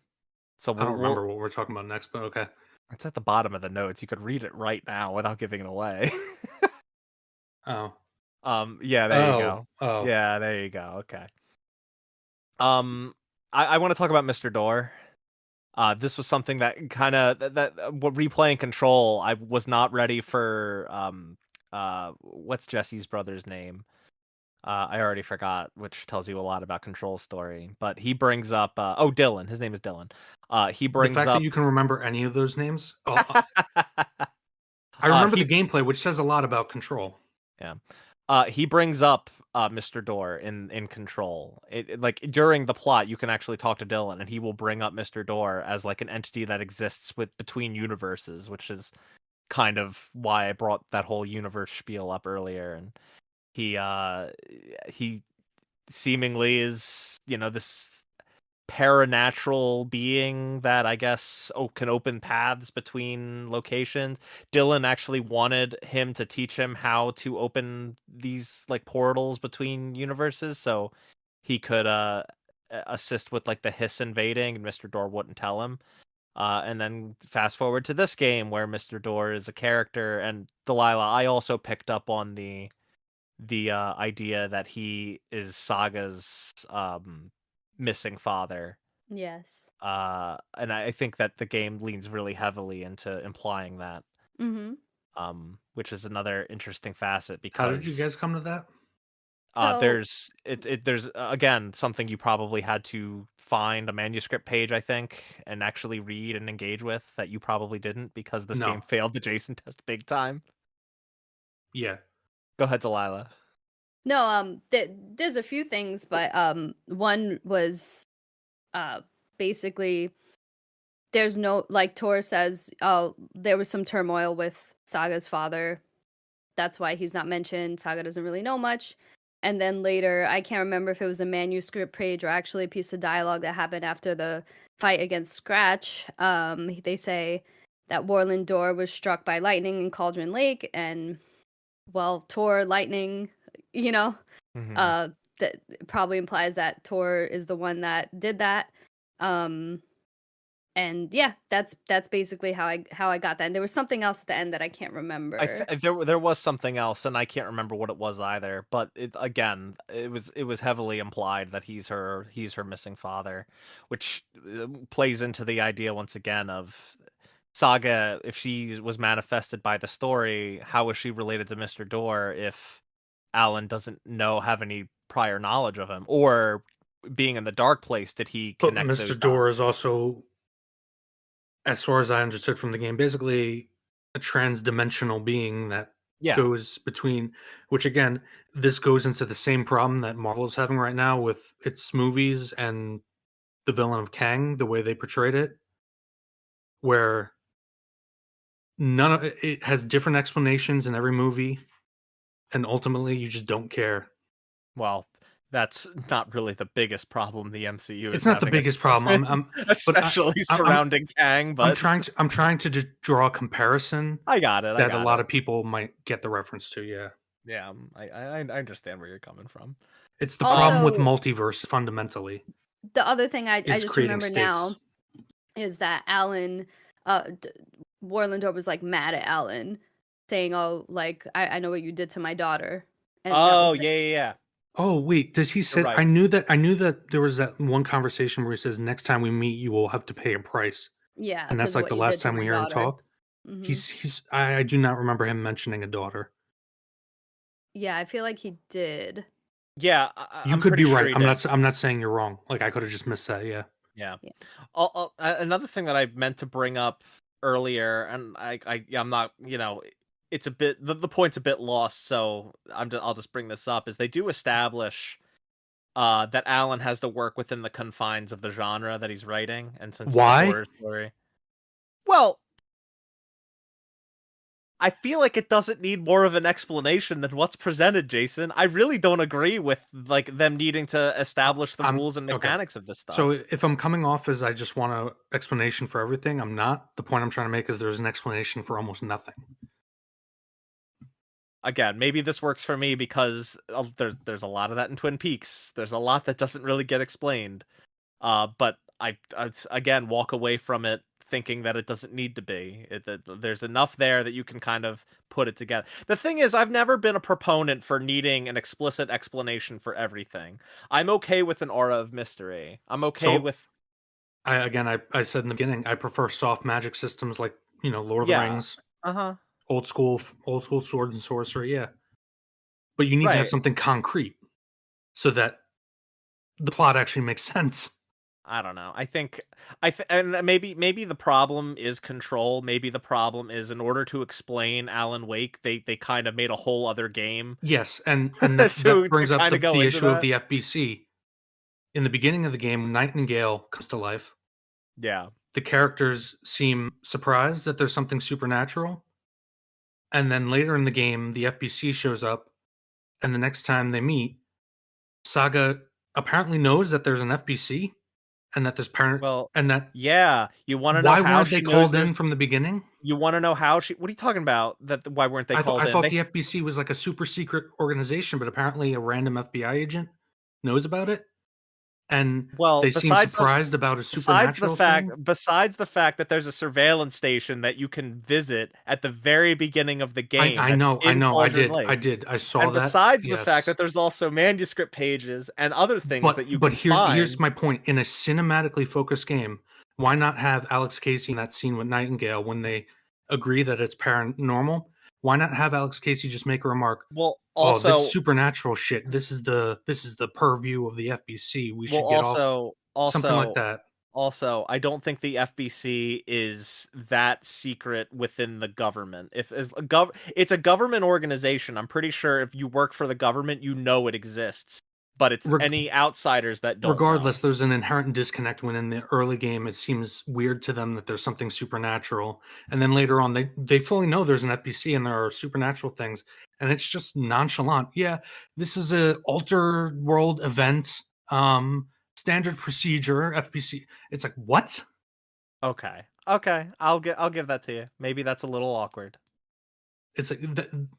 Speaker 1: so
Speaker 3: I don't
Speaker 1: we'll
Speaker 3: remember what we're talking about next, but okay.
Speaker 1: it's at the bottom of the notes. You could read it right now without giving it away.
Speaker 3: Oh,
Speaker 1: Yeah, there you
Speaker 3: oh,
Speaker 1: go.
Speaker 3: oh.
Speaker 1: Yeah, there you go. Okay. Um, I want to talk about Mr. Door. This was something that kind of what replaying Control. I was not ready for what's Jesse's brother's name? I already forgot, which tells you a lot about Control's story. But he brings up Dylan. His name is Dylan. He
Speaker 3: The
Speaker 1: brings
Speaker 3: fact that
Speaker 1: up
Speaker 3: you can remember any of those names, I remember the
Speaker 1: he
Speaker 3: gameplay, which says a lot about Control.
Speaker 1: yeah. He brings up Mr. Door in Control. Like during the plot, you can actually talk to Dylan, and he will bring up Mr. Door as like an entity that exists between universes, which is kind of why I brought that whole universe spiel up earlier. And he seemingly is, this paranatural being that I guess can open paths between locations. Dylan actually wanted him to teach him how to open these like portals between universes, so he could assist with like the hiss invading, and Mr. Door wouldn't tell him. And then fast forward to this game where Mr. Door is a character, and Delilah, I also picked up on the idea that he is Saga's missing father.
Speaker 2: Yes.
Speaker 1: And I think that the game leans really heavily into implying that,
Speaker 2: Mhm.
Speaker 1: which is another interesting facet,
Speaker 3: How did you
Speaker 1: because
Speaker 3: guys come to that?
Speaker 2: So,
Speaker 1: there's again something you probably had to find a manuscript page, I think, and actually read and engage with, that you probably didn't, because this game
Speaker 3: No.
Speaker 1: failed the Jason test big time.
Speaker 3: Yeah.
Speaker 1: Go ahead, Delilah.
Speaker 2: no, there's a few things, but one was basically there's no, like Tor says, oh, there was some turmoil with Saga's father. That's why he's not mentioned. Saga doesn't really know much. And then later, I can't remember if it was a manuscript page or actually a piece of dialogue that happened after the fight against Scratch. They say that Warlindor was struck by lightning in Cauldron Lake, and well, Thor lightning, you know,
Speaker 1: Mhm.
Speaker 2: that probably implies that Thor is the one that did that. And yeah, that's basically how I got that. And there was something else at the end that I can't remember.
Speaker 1: There was something else, and I can't remember what it was either. But it was heavily implied that he's her missing father, which plays into the idea once again of Saga. If she was manifested by the story, how is she related to Mr. Door if Alan doesn't have any prior knowledge of him, or being in the dark place, did he
Speaker 3: But
Speaker 1: connect
Speaker 3: Mr.
Speaker 1: those
Speaker 3: Door is
Speaker 1: dots?
Speaker 3: also, as far as I understood from the game, basically a trans-dimensional being that
Speaker 1: Yeah.
Speaker 3: goes between, which again, this goes into the same problem that Marvel is having right now with its movies and the villain of Kang, the way they portrayed it, where none of it has different explanations in every movie, and ultimately you just don't care.
Speaker 1: Well, that's not really the biggest problem the MCU is
Speaker 3: It's not the
Speaker 1: having at
Speaker 3: biggest
Speaker 1: the
Speaker 3: problem.
Speaker 1: moment,
Speaker 3: But
Speaker 1: especially
Speaker 3: I, I'm
Speaker 1: surrounding Kang,
Speaker 3: I'm
Speaker 1: but
Speaker 3: trying to just draw a comparison
Speaker 1: I got it. I
Speaker 3: that a
Speaker 1: got
Speaker 3: lot
Speaker 1: it.
Speaker 3: of people might get the reference to. Yeah,
Speaker 1: Yeah, I understand where you're coming from.
Speaker 3: it's the problem
Speaker 1: Um,
Speaker 3: with
Speaker 2: Also,
Speaker 3: multiverse fundamentally
Speaker 2: the other thing I
Speaker 3: is
Speaker 2: just
Speaker 3: creating
Speaker 2: remember
Speaker 3: stakes.
Speaker 2: now is that Alan, Warlindor was like mad at Alan, saying, "Oh, like I know what you did to my daughter," and that was
Speaker 1: oh
Speaker 2: it.
Speaker 1: yeah.
Speaker 3: Oh wait, does he
Speaker 1: You're
Speaker 3: say?
Speaker 1: right.
Speaker 3: I knew that there was that one conversation where he says, "Next time we meet, you will have to pay a price,"
Speaker 2: Yeah,
Speaker 3: and that's
Speaker 2: because of
Speaker 3: like
Speaker 2: what
Speaker 3: the
Speaker 2: you
Speaker 3: last
Speaker 2: did to
Speaker 3: time
Speaker 2: my
Speaker 3: we hear him
Speaker 2: daughter.
Speaker 3: talk.
Speaker 2: Hmm.
Speaker 3: I do not remember him mentioning a daughter.
Speaker 2: Yeah, I feel like he did.
Speaker 1: Yeah,
Speaker 3: You
Speaker 1: I'm
Speaker 3: could
Speaker 1: pretty
Speaker 3: be
Speaker 1: sure
Speaker 3: right.
Speaker 1: he did.
Speaker 3: I'm not saying you're wrong. Like I could have just missed that. Yeah.
Speaker 1: Yeah.
Speaker 2: Yeah.
Speaker 1: Another thing that I meant to bring up earlier, and yeah, I'm not, it's a bit the point's a bit lost, so I'll just bring this up. Is they do establish that Alan has to work within the confines of the genre that he's writing, and since it's a
Speaker 3: Why?
Speaker 1: horror story, well, I feel like it doesn't need more of an explanation than what's presented, Jason. I really don't agree with like them needing to establish the
Speaker 3: I'm
Speaker 1: rules and
Speaker 3: okay.
Speaker 1: mechanics of this
Speaker 3: So
Speaker 1: stuff.
Speaker 3: if I'm coming off as I just want an explanation for everything, I'm not. The point I'm trying to make is there's an explanation for almost nothing.
Speaker 1: Again, maybe this works for me because there's a lot of that in Twin Peaks. There's a lot that doesn't really get explained. But again walk away from it thinking that it doesn't need to be. There's enough there that you can kind of put it together. The thing is, I've never been a proponent for needing an explicit explanation for everything. I'm okay with an aura of mystery. I'm okay
Speaker 3: So
Speaker 1: with
Speaker 3: I said in the beginning, I prefer soft magic systems like Lord of the
Speaker 1: yeah.
Speaker 3: Rings,
Speaker 1: Uh-huh.
Speaker 3: old school swords and sorcery. Yeah, but you need to have
Speaker 1: Right.
Speaker 3: something concrete so that the plot actually makes sense.
Speaker 1: I don't know. And maybe the problem is control. Maybe the problem is in order to explain Alan Wake, they kind of made a whole other game
Speaker 3: Yes, and that
Speaker 1: to
Speaker 3: brings up
Speaker 1: kind of go
Speaker 3: the
Speaker 1: into
Speaker 3: issue of
Speaker 1: that.
Speaker 3: the FBC. In the beginning of the game, Nightingale comes to life.
Speaker 1: Yeah.
Speaker 3: The characters seem surprised that there's something supernatural, and then later in the game, the FBC shows up, and the next time they meet, Saga apparently knows that there's an FBC and that there's parent
Speaker 1: Well,
Speaker 3: and that
Speaker 1: yeah. You want to know
Speaker 3: why
Speaker 1: how
Speaker 3: weren't they
Speaker 1: she knows
Speaker 3: called
Speaker 1: there's
Speaker 3: in from the beginning?
Speaker 1: you want to know how she What are you talking about? Why weren't they
Speaker 3: I
Speaker 1: called in?
Speaker 3: thought the FBC was like a super secret organization, but apparently a random FBI agent knows about it, and
Speaker 1: Well,
Speaker 3: they seem surprised about a supernatural thing.
Speaker 1: besides the fact that there's a surveillance station that you can visit at the very beginning of the game that's
Speaker 3: I
Speaker 1: in
Speaker 3: know,
Speaker 1: Cauldron Lake.
Speaker 3: I saw
Speaker 1: And
Speaker 3: that.
Speaker 1: besides the fact
Speaker 3: Yes.
Speaker 1: that there's also manuscript pages and other things that you
Speaker 3: But
Speaker 1: can
Speaker 3: here's
Speaker 1: find.
Speaker 3: my point. In a cinematically focused game, why not have Alex Casey in that scene with Nightingale when they agree that it's paranormal? Why not have Alex Casey just make a remark,
Speaker 1: Well,
Speaker 3: "Oh, this
Speaker 1: also
Speaker 3: supernatural shit. This is the purview of the FBC. We should get off." Something like that.
Speaker 1: Also, I don't think the FBC is that secret within the government. It's a government organization. I'm pretty sure if you work for the government, you know it exists. but it's any outsiders that don't
Speaker 3: Regardless,
Speaker 1: know.
Speaker 3: there's an inherent disconnect when in the early game it seems weird to them that there's something supernatural, and then later on they fully know there's an FBC and there are supernatural things, and it's just nonchalant. Yeah, this is a alter world event, standard procedure FBC. It's like what?
Speaker 1: Okay. I'll give that to you. Maybe that's a little awkward.
Speaker 3: It's like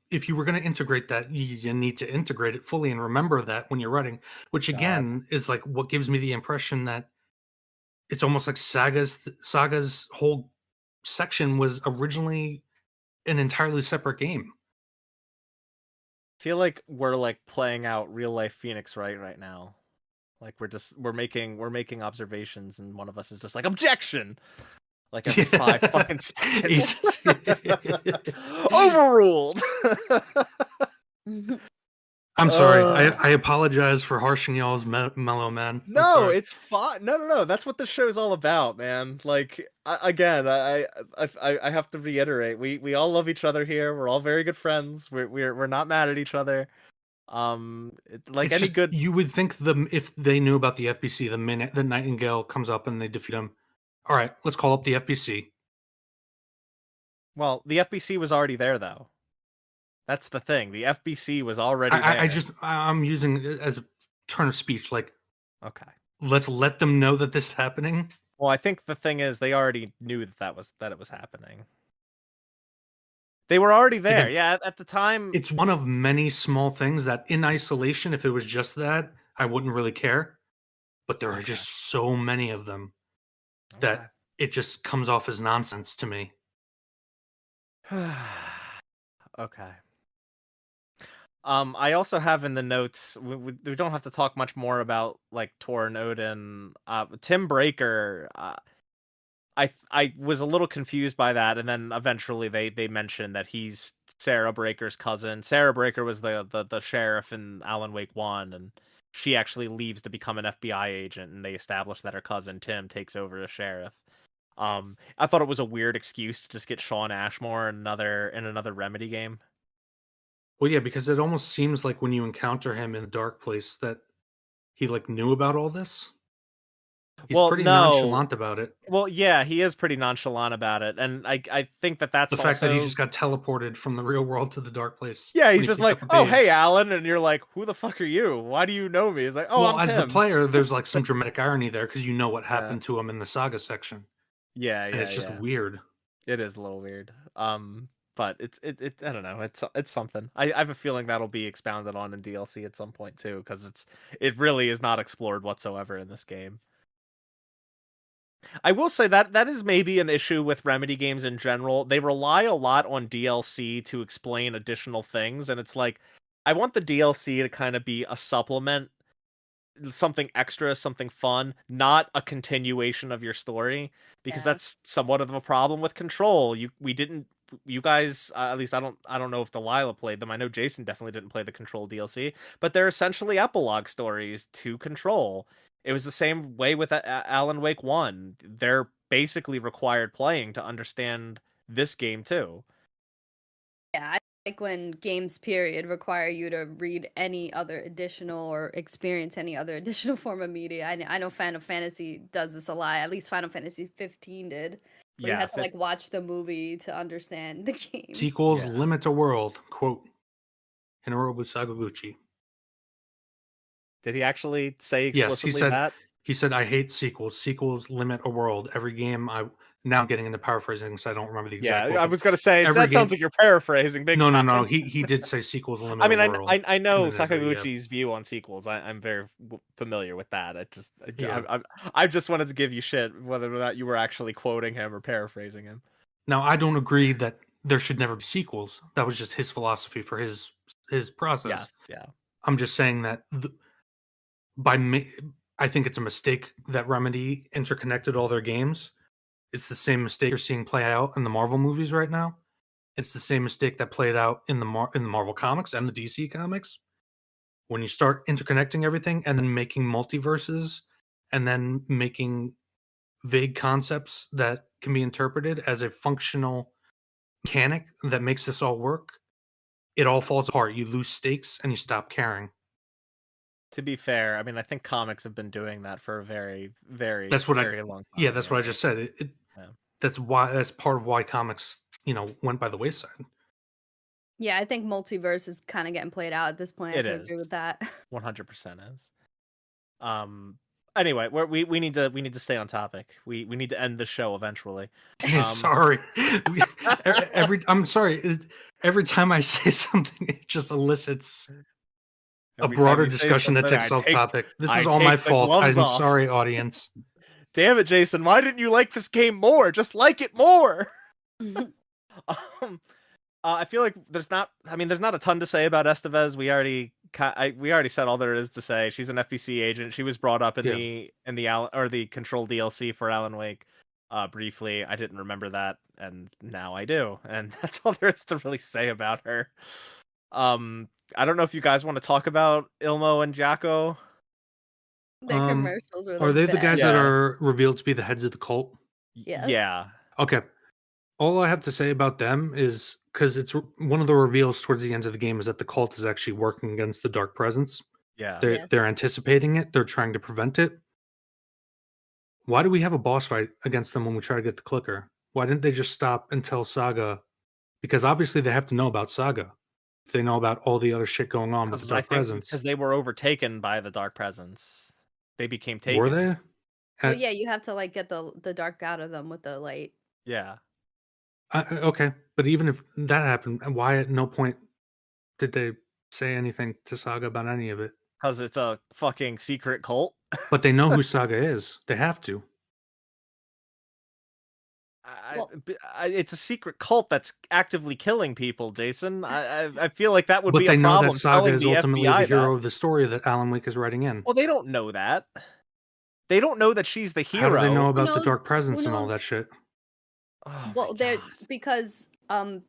Speaker 3: if you were going to integrate that, you need to integrate it fully and remember that when you're writing. Which
Speaker 1: God.
Speaker 3: again is like what gives me the impression that it's almost like Saga's whole section was originally an entirely separate game.
Speaker 1: I feel like we're like playing out real life Phoenix Wright right now. Like we're making observations and one of us is just like objection. Like every 5 fucking seconds. Overruled.
Speaker 3: I'm sorry. I apologize for harshing y'all's mellow man.
Speaker 1: No, it's fine. No. That's what the show's all about, man. Like again, I have to reiterate, we all love each other here. We're all very good friends. We're not mad at each other. Like
Speaker 3: it's
Speaker 1: any
Speaker 3: just,
Speaker 1: good.
Speaker 3: you would think if they knew about the FBC, the minute the Nightingale comes up and they defeat him, all right, let's call up the FBC.
Speaker 1: Well, the FBC was already there, though. That's the thing. The FBC was already there.
Speaker 3: I'm using it as a turn of speech. Like,
Speaker 1: okay,
Speaker 3: let's let them know that this is happening.
Speaker 1: Well, I think the thing is they already knew that it was happening. They were already there.
Speaker 3: Again,
Speaker 1: yeah, at the time.
Speaker 3: It's one of many small things that in isolation, if it was just that, I wouldn't really care. But there are just so many of them that it just comes off as nonsense to me.
Speaker 1: Okay. I also have in the notes, we don't have to talk much more about like Thor and Odin. Tim Breaker, I was a little confused by that, and then eventually they mentioned that he's Sarah Breaker's cousin. Sarah Breaker was the sheriff in Alan Wake 1, and she actually leaves to become an FBI agent, and they establish that her cousin Tim takes over as sheriff. I thought it was a weird excuse to just get Shawn Ashmore in another Remedy game.
Speaker 3: Well, yeah, because it almost seems like when you encounter him in the dark place that he like knew about all this. He's pretty nonchalant about it.
Speaker 1: Well, yeah, he is pretty nonchalant about it, and I think that's
Speaker 3: the fact that he just got teleported from the real world to the dark place.
Speaker 1: Yeah, he's just like, "Oh, hey, Alan," and you're like, "Who the fuck are you? Why do you know me?" He's like, "Oh,
Speaker 3: well,
Speaker 1: I'm
Speaker 3: as
Speaker 1: Tim."
Speaker 3: the player, there's like some dramatic irony there because you know what happened to him in the saga section.
Speaker 1: Yeah,
Speaker 3: and it's just weird.
Speaker 1: It is a little weird. But it's I don't know. It's something. I have a feeling that'll be expounded on in DLC at some point too, because it really is not explored whatsoever in this game. I will say that is maybe an issue with Remedy games in general. They rely a lot on DLC to explain additional things, and it's like, I want the DLC to kind of be a supplement, something extra, something fun, not a continuation of your story, because that's somewhat of a problem with Control. You guys, at least I don't know if Delilah played them. I know Jason definitely didn't play the Control DLC, but they're essentially epilogue stories to Control. It was the same way with Alan Wake 1. They're basically required playing to understand this game too.
Speaker 2: Yeah, I like when games period require you to read any other additional or experience any other additional form of media. I know Final Fantasy does this a lot. At least Final Fantasy 15 did. Where you had to like watch the movie to understand the game.
Speaker 3: Sequels limit a world, quote Hironobu Sakaguchi.
Speaker 1: Did he actually say explicitly that?
Speaker 3: He said, "I hate sequels. Sequels limit a world. Every game now I'm getting into paraphrasing, so I don't remember the exact quote.
Speaker 1: I was gonna say that sounds like you're paraphrasing big time.
Speaker 3: No. He did say sequels limit
Speaker 1: I mean,
Speaker 3: a world.
Speaker 1: I know Sakaguchi's view on sequels. I'm very familiar with that. I just wanted to give you shit whether or not you were actually quoting him or paraphrasing him.
Speaker 3: Now, I don't agree that there should never be sequels. That was just his philosophy for his process.
Speaker 1: Yes, yeah.
Speaker 3: I'm just saying that I think it's a mistake that Remedy interconnected all their games. It's the same mistake you're seeing play out in the Marvel movies right now. It's the same mistake that played out in the Marvel comics and the DC comics. When you start interconnecting everything and then making multiverses and then making vague concepts that can be interpreted as a functional mechanic that makes this all work, it all falls apart. You lose stakes and you stop caring.
Speaker 1: To be fair, I mean, I think comics have been doing that for a very, very,
Speaker 3: That's what
Speaker 1: very long
Speaker 3: yeah,
Speaker 1: time.
Speaker 3: that's what I just said.
Speaker 1: Yeah.
Speaker 3: That's part of why comics, went by the wayside.
Speaker 2: Yeah, I think multiverse is kind of getting played out at this point. I
Speaker 1: It
Speaker 2: could
Speaker 1: is.
Speaker 2: agree with that.
Speaker 1: 100% is. Anyway, we need to stay on topic. We need to end the show eventually.
Speaker 3: Sorry. I'm sorry. Every time I say something, it just elicits a
Speaker 1: Every time
Speaker 3: broader
Speaker 1: you say
Speaker 3: discussion that
Speaker 1: something,
Speaker 3: takes off topic. This
Speaker 1: I
Speaker 3: is all my
Speaker 1: take the
Speaker 3: fault.
Speaker 1: gloves
Speaker 3: I'm
Speaker 1: off.
Speaker 3: sorry, audience.
Speaker 1: Damn it, Jason! Why didn't you like this game more? Just like it more. I feel like there's not a ton to say about Estevez. We already said all there is to say. She's an FBC agent. She was brought up in the Control DLC for Alan Wake. Briefly, I didn't remember that, and now I do, and that's all there is to really say about her. I don't know if you guys want to talk about Ilmo and Jacko.
Speaker 2: Their commercials were
Speaker 3: Are they the guys that
Speaker 1: Yeah.
Speaker 3: are revealed to be the heads of the cult?
Speaker 2: Yes.
Speaker 1: Yeah.
Speaker 3: Okay. All I have to say about them is because it's one of the reveals towards the end of the game is that the cult is actually working against the dark presence.
Speaker 1: Yeah.
Speaker 2: Yes.
Speaker 3: They're anticipating it. They're trying to prevent it. Why do we have a boss fight against them when we try to get the clicker? Why didn't they just stop and tell Saga? Because obviously they have to know about Saga. If they know about all the other shit going on with the dark presence.
Speaker 1: Because they were overtaken by the dark presence. They became taken.
Speaker 3: Were they?
Speaker 2: Well, yeah, you have to like get the dark out of them with the light.
Speaker 1: Yeah.
Speaker 3: Okay, but even if that happened, why at no point did they say anything to Saga about any of it?
Speaker 1: Because it's a fucking secret cult.
Speaker 3: But they know who Saga is. They have to.
Speaker 1: It's a secret cult that's actively killing people, Jason. I feel like that would
Speaker 3: But
Speaker 1: be
Speaker 3: they
Speaker 1: a
Speaker 3: know
Speaker 1: problem.
Speaker 3: that Saga
Speaker 1: telling
Speaker 3: is
Speaker 1: the
Speaker 3: ultimately
Speaker 1: FBI
Speaker 3: the hero
Speaker 1: that.
Speaker 3: of the story that Alan Wake is writing in.
Speaker 1: Well, they don't know that. They don't know that she's the hero.
Speaker 3: How do they know
Speaker 2: Who
Speaker 3: about the
Speaker 2: knows?
Speaker 3: dark
Speaker 2: Who
Speaker 3: presence and all that
Speaker 2: knows?
Speaker 3: shit?
Speaker 1: Oh
Speaker 2: Well,
Speaker 1: my
Speaker 2: they're
Speaker 1: God.
Speaker 2: because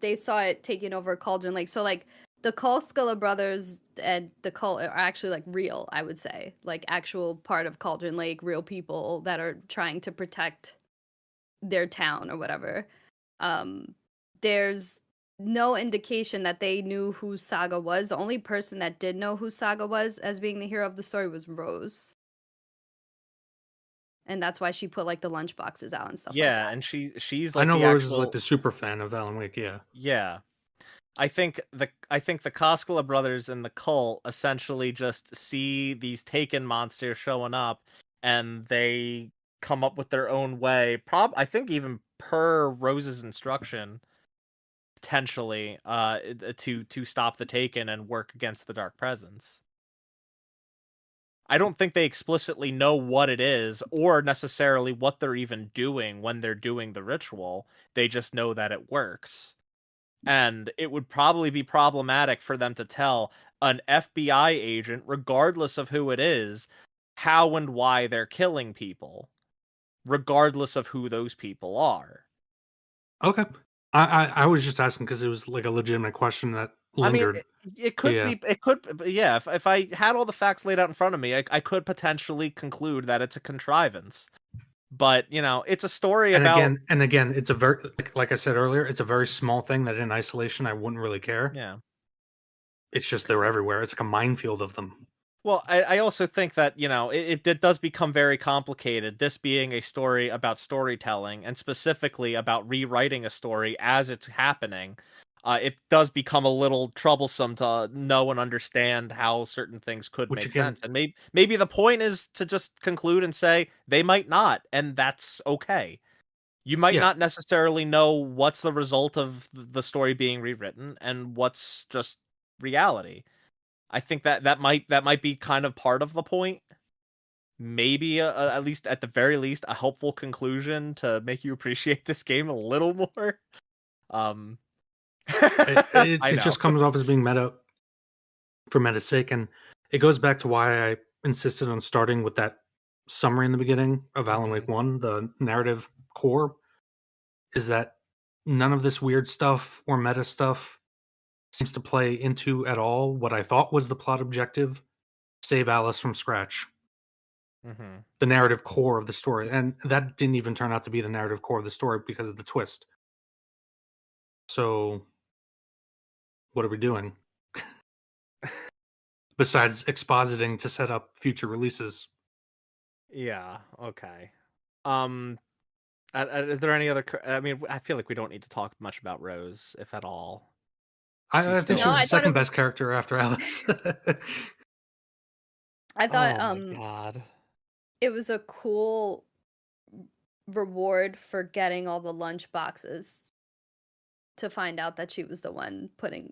Speaker 2: they saw it taking over Cauldron Lake. So like the Skulla brothers and the cult are actually like real, I would say. Like actual part of Cauldron Lake, real people that are trying to protect their town or whatever. There's no indication that they knew who Saga was. The only person that did know who Saga was as being the hero of the story was Rose. And that's why she put like the lunch boxes out and stuff like
Speaker 1: Yeah,
Speaker 2: that.
Speaker 1: and she's
Speaker 3: I
Speaker 1: like
Speaker 3: know
Speaker 1: the
Speaker 3: Rose is
Speaker 1: actual.
Speaker 3: like the super fan of Alan Wake. Yeah.
Speaker 1: Yeah. I think the Koskela brothers and the cult essentially just see these Taken monsters showing up, and they come up with their own way. I think even per Rose's instruction, potentially, to stop the Taken and work against the Dark Presence. I don't think they explicitly know what it is, or necessarily what they're even doing when they're doing the ritual. They just know that it works. And it would probably be problematic for them to tell an FBI agent, regardless of who it is, how and why they're killing people, regardless of who those people are.
Speaker 3: Okay. I was just asking because it was like a legitimate question that lingered.
Speaker 1: I mean, it could
Speaker 3: Yeah.
Speaker 1: be, yeah. If I had all the facts laid out in front of me, I could potentially conclude that it's a contrivance. But it's a story about.
Speaker 3: And again, it's a very like I said earlier, it's a very small thing that in isolation I wouldn't really care.
Speaker 1: Yeah.
Speaker 3: It's just they're everywhere. It's like a minefield of them.
Speaker 1: Well, I also think that, it does become very complicated, this being a story about storytelling, and specifically about rewriting a story as it's happening. It does become a little troublesome to know and understand how certain things could
Speaker 3: Which
Speaker 1: make
Speaker 3: again,
Speaker 1: sense. And maybe the point is to just conclude and say they might not, and that's okay. You might
Speaker 3: yeah.
Speaker 1: not necessarily know what's the result of the story being rewritten and what's just reality. I think that might be kind of part of the point. Maybe at least at the very least a helpful conclusion to make you appreciate this game a little more. Um, I
Speaker 3: It
Speaker 1: know.
Speaker 3: just comes off as being meta for meta's sake, and it goes back to why I insisted on starting with that summary in the beginning of Alan Wake 1, the narrative core, is that none of this weird stuff or meta stuff seems to play into at all what I thought was the plot objective: save Alice from Scratch. The narrative core of the story, and that didn't even turn out to be the narrative core of the story because of the twist. So, what are we doing? besides expositing to set up future releases.
Speaker 1: Yeah. Okay. Um. Are there any other? I mean, I feel like we don't need to talk much about Rose, if at all. She's
Speaker 3: I think she
Speaker 2: No,
Speaker 1: still.
Speaker 3: was the
Speaker 2: I thought
Speaker 3: second
Speaker 2: it was
Speaker 3: best character after Alice.
Speaker 2: I thought
Speaker 1: Oh my god.
Speaker 2: it was a cool reward for getting all the lunch boxes to find out that she was the one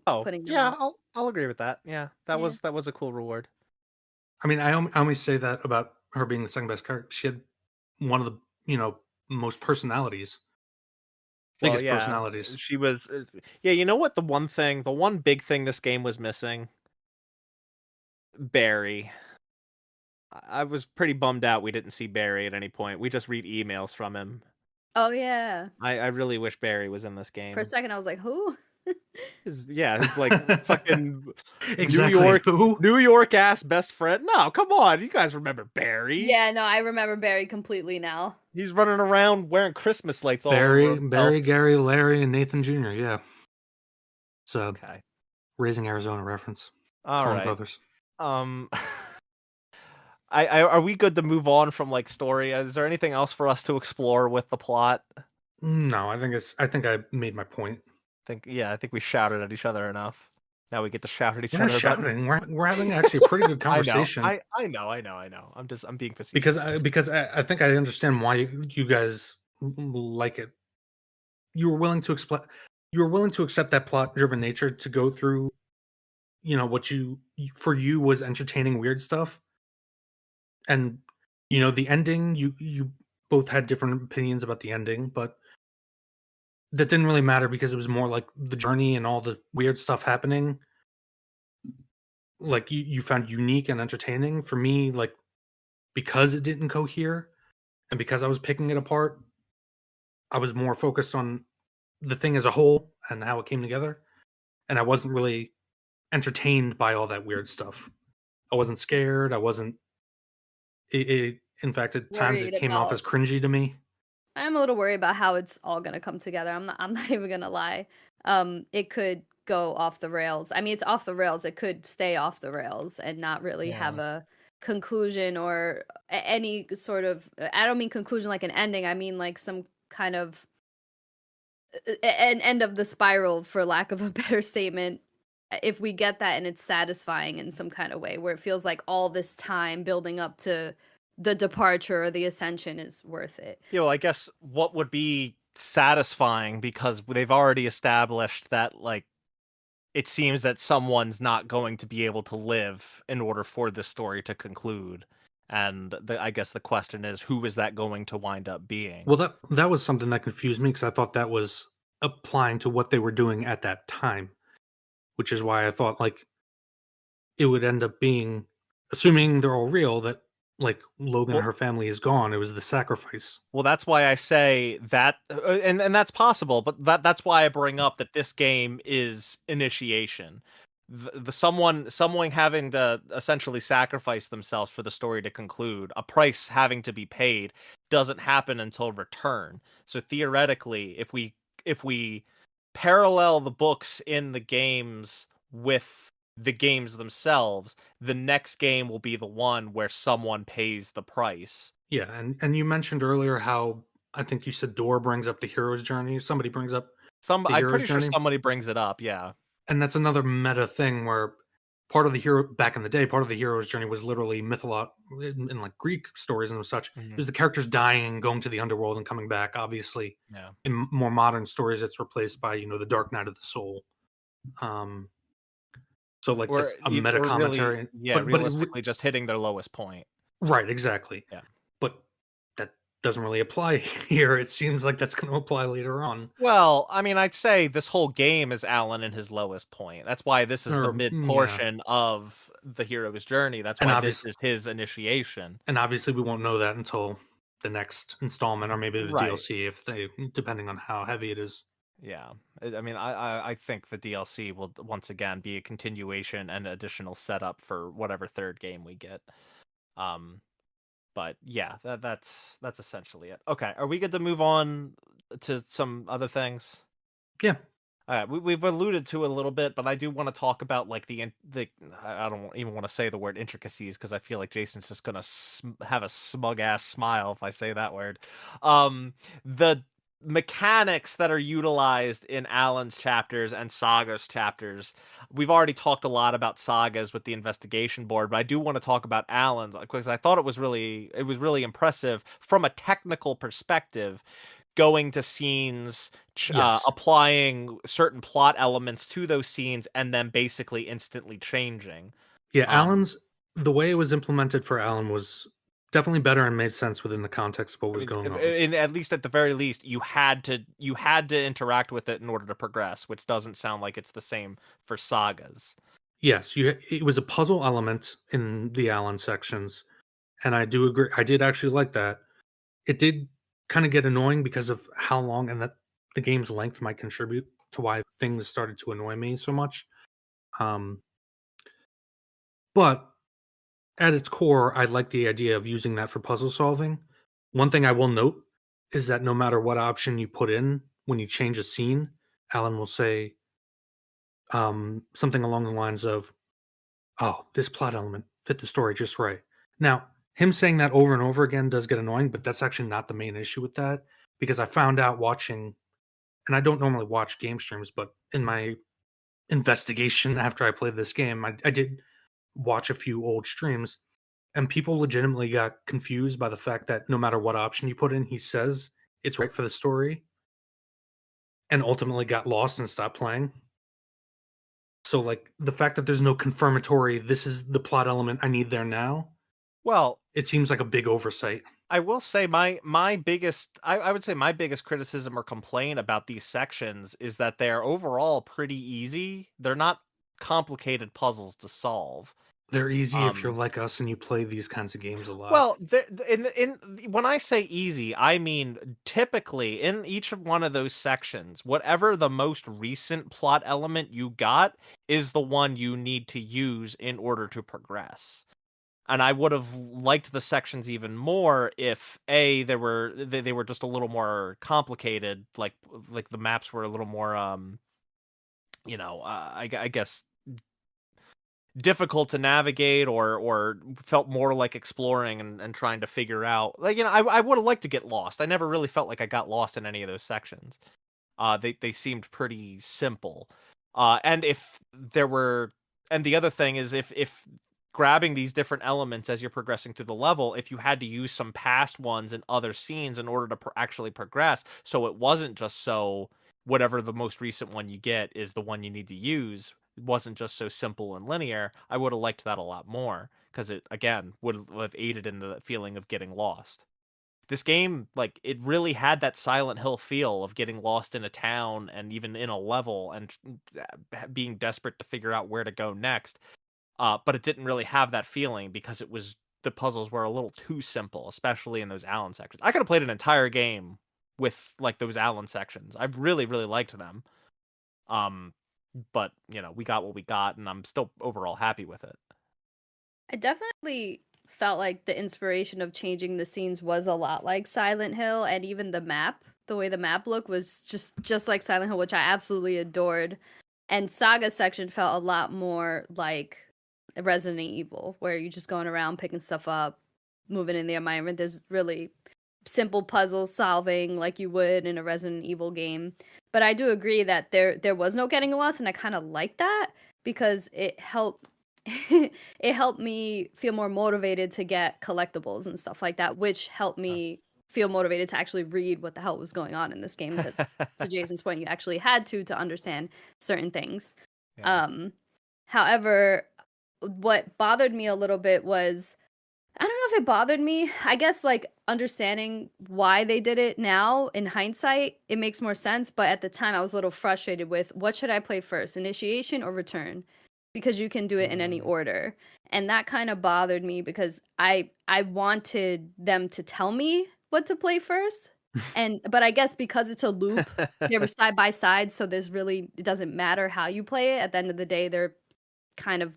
Speaker 1: Oh
Speaker 2: putting them
Speaker 1: yeah,
Speaker 2: out.
Speaker 1: I'll agree with that. Yeah,
Speaker 2: Yeah.
Speaker 1: that was a cool reward.
Speaker 3: I mean, I only say that about her being the second best character. She had one of the most personalities,
Speaker 1: Well,
Speaker 3: biggest
Speaker 1: yeah,
Speaker 3: personalities.
Speaker 1: she was. Yeah, you know what? The one big thing this game was missing, Barry. I was pretty bummed out we didn't see Barry at any point. We just read emails from him.
Speaker 2: Oh yeah.
Speaker 1: I really wish Barry was in this
Speaker 2: For a
Speaker 1: game.
Speaker 2: second I was like, "Who?"
Speaker 1: His like fucking
Speaker 3: Exactly. Who?
Speaker 1: New York ass best friend. No, come on, you guys remember Barry?
Speaker 2: Yeah, no, I remember Barry completely now.
Speaker 1: He's running around wearing Christmas lights all over
Speaker 3: Barry,
Speaker 1: himself.
Speaker 3: Gary, Larry, and Nathan Jr. Yeah, it's a
Speaker 1: Okay,
Speaker 3: Raising Arizona reference.
Speaker 1: all
Speaker 3: Coen
Speaker 1: right.
Speaker 3: Brothers.
Speaker 1: Um, I are we good to move on from like story? Is there anything else for us to explore with the plot?
Speaker 3: No, I think I made my point.
Speaker 1: I think we shouted at each other enough. Now we get to shout at each
Speaker 3: We're not
Speaker 1: other about.
Speaker 3: shouting. We're having actually a pretty good
Speaker 1: I know,
Speaker 3: conversation.
Speaker 1: I know. I'm being facetious.
Speaker 3: Because I think I understand why you guys like it. You were willing to explain. You were willing to accept that plot-driven nature to go through. What for you was entertaining weird stuff, and the ending. You both had different opinions about the ending, but that didn't really matter because it was more like the journey and all the weird stuff happening. Like you found unique and entertaining. For me, like because it didn't cohere and because I was picking it apart, I was more focused on the thing as a whole and how it came together. And I wasn't really entertained by all that weird stuff. I wasn't scared. I wasn't. In fact, at times it
Speaker 2: Worried
Speaker 3: came off
Speaker 2: about
Speaker 3: as cringy to me.
Speaker 2: I'm a little worried about how it's all gonna come together. I'm not even gonna lie. It could go off the rails. I mean, it's off the rails. It could stay off the rails and not really have
Speaker 1: Yeah.
Speaker 2: a conclusion or any sort of I don't mean conclusion like an ending. I mean like some kind of an end of the spiral for lack of a better statement. If we get that and it's satisfying in some kind of way where it feels like all this time building up to the departure or the ascension is worth it.
Speaker 1: Yeah, well, I guess what would be satisfying because they've already established that like it seems that someone's not going to be able to live in order for this story to conclude. And I guess the question is, who is that going to wind up being?
Speaker 3: Well, that was something that confused me because I thought that was applying to what they were doing at that time, which is why I thought like it would end up being, assuming they're all real, that like Logan and
Speaker 1: Well,
Speaker 3: her family is gone. It was the sacrifice.
Speaker 1: well, that's why I say that, and that's possible, but that's why I bring up that this game is initiation. The someone having to essentially sacrifice themselves for the story to conclude, a price having to be paid, doesn't happen until return. So theoretically, if we parallel the books in the games with the games themselves, the next game will be the one where someone pays the price.
Speaker 3: Yeah, and you mentioned earlier how I think you said Door brings up the hero's journey. Somebody brings up the
Speaker 1: I'm
Speaker 3: hero's
Speaker 1: pretty sure
Speaker 3: journey,
Speaker 1: somebody brings it up, yeah.
Speaker 3: and that's another meta thing where part of the hero back in the day, part of the hero's journey was literally in like Greek stories and such. It
Speaker 1: Mhm.
Speaker 3: was the characters dying, going to the underworld, and coming back. Obviously,
Speaker 1: Yeah.
Speaker 3: in more modern stories, it's replaced by the Dark Night of the Soul. Um, so like that's a meta
Speaker 1: Or really,
Speaker 3: commentary,
Speaker 1: yeah,
Speaker 3: but
Speaker 1: realistically just hitting their lowest point.
Speaker 3: right, exactly.
Speaker 1: Yeah.
Speaker 3: But that doesn't really apply here. It seems like that's going to apply later on.
Speaker 1: Well, I mean, I'd say this whole game is Alan in his lowest point. That's why this is the
Speaker 3: Or
Speaker 1: mid
Speaker 3: yeah,
Speaker 1: portion of the hero's journey. That's
Speaker 3: and
Speaker 1: why this
Speaker 3: obviously,
Speaker 1: is his initiation.
Speaker 3: we won't know that until the next installment or maybe the
Speaker 1: Right.
Speaker 3: DLC if they depending on how heavy it is.
Speaker 1: Yeah. I mean, I think the DLC will once again be a continuation and additional setup for whatever third game we get. Um, but yeah, that's essentially it. Okay, are we good to move on to some other things?
Speaker 3: Yeah.
Speaker 1: We've alluded to it a little bit, but I do want to talk about like I don't even want to say the word intricacies because I feel like Jason's just gonna have a smug ass smile if I say that word. The mechanics that are utilized in Alan's chapters and Saga's chapters. We've already talked a lot about Saga's with the investigation board, but I do want to talk about Alan's because I thought it was really impressive from a technical perspective, going to scenes,
Speaker 3: Yes.
Speaker 1: applying certain plot elements to those scenes, and then basically instantly changing.
Speaker 3: Yeah,
Speaker 1: Um,
Speaker 3: the way it was implemented for Alan was definitely better and made sense within the context of what
Speaker 1: I
Speaker 3: was
Speaker 1: mean,
Speaker 3: going on.
Speaker 1: at least at the very least, you had to interact with it in order to progress, which doesn't sound like it's the same for sagas.
Speaker 3: Yes, it was a puzzle element in the Alan sections, and I do agree. I did actually like that. It did kind of get annoying because of how long and that the game's length might contribute to why things started to annoy me so much. Um, but at its core, I like the idea of using that for puzzle solving. One thing I will note is that no matter what option you put in when you change a scene, Alan will say something along the lines of, "Oh, this plot element fit the story just right." Now, him saying that over and over again does get annoying, but that's actually not the main issue with that because I found out watching, and I don't normally watch game streams, but in my investigation after I played this game, I did watch a few old streams, and people legitimately got confused by the fact that no matter what option you put in, he says it's right for the story, and ultimately got lost and stopped playing. So, like, the fact that there's no confirmatory, this is the plot element I need there now,
Speaker 1: Well,
Speaker 3: it seems like a big oversight.
Speaker 1: I will say my biggest I would say my biggest criticism or complaint about these sections is that they're overall pretty easy. They're not complicated puzzles to solve.
Speaker 3: They're easy if you're
Speaker 1: Um,
Speaker 3: like us and you play these kinds of games a lot.
Speaker 1: well, in when I say easy, I mean typically in each of one of those sections, whatever the most recent plot element you got is the one you need to use in order to progress. And I would have liked the sections even more if they were just a little more complicated, like the maps were a little more I guess difficult to navigate, or felt more like exploring and trying to figure out, like, I would have liked to get lost. I never really felt like I got lost in any of those sections. They seemed pretty simple. And if there were, and the other thing is, if grabbing these different elements as you're progressing through the level, if you had to use some past ones in other scenes in order to actually progress, so it wasn't just so whatever the most recent one you get is the one you need to use, it wasn't just so simple and linear. I would have liked that a lot more because it again would have aided in the feeling of getting lost. This game, like, it really had that Silent Hill feel of getting lost in a town and even in a level and being desperate to figure out where to go next. But it didn't really have that feeling because the puzzles were a little too simple, especially in those Allen sections. I could have played an entire game with like those Allen sections. I really, really liked them. Um, but we got what we got, and I'm still overall happy with it.
Speaker 2: I definitely felt like the inspiration of changing the scenes was a lot like Silent Hill, and even the map, the way the map looked was just like Silent Hill, which I absolutely adored. And Saga section felt a lot more like Resident Evil, where you're just going around picking stuff up, moving in the environment. There's really simple puzzle solving like you would in a Resident Evil game. But I do agree that there was no getting lost, and I kind of like that because it helped it helped me feel more motivated to get collectibles and stuff like that, which helped me feel motivated to actually read what the hell was going on in this game. Because to Jason's point, you actually had to understand certain things.
Speaker 1: Yeah.
Speaker 2: Um, However, what bothered me a little bit was, I don't know if it bothered me. I guess like understanding why they did it now in hindsight, it makes more sense. But at the time, I was a little frustrated with what should I play first, initiation or return? Because you can do it in any
Speaker 1: Mm.
Speaker 2: order. And that kind of bothered me because I wanted them to tell me what to play first. But I guess because it's a loop, they were side by side, so it doesn't matter how you play it. At the end of the day, they're kind of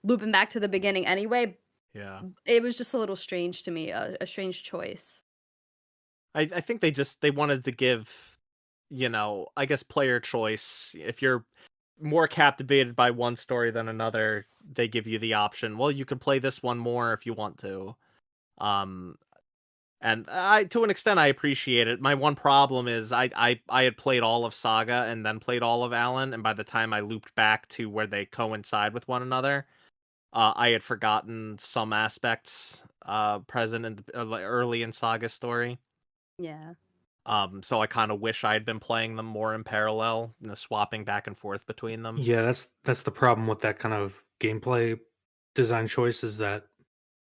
Speaker 2: looping back to the beginning anyway.
Speaker 1: Yeah.
Speaker 2: It was just a little strange to me, a strange choice.
Speaker 1: I think they wanted to give I guess player choice. If you're more captivated by one story than another, they give you the option. Well, you can play this one more if you want to. Um, and to an extent, I appreciate it. My one problem is I had played all of Saga and then played all of Alan, and by the time I looped back to where they coincide with one another, I had forgotten some aspects present in like, early in Saga's story.
Speaker 2: Yeah.
Speaker 1: So I kind of wish I had been playing them more in parallel, swapping back and forth between them.
Speaker 3: Yeah, that's the problem with that kind of gameplay design choice is that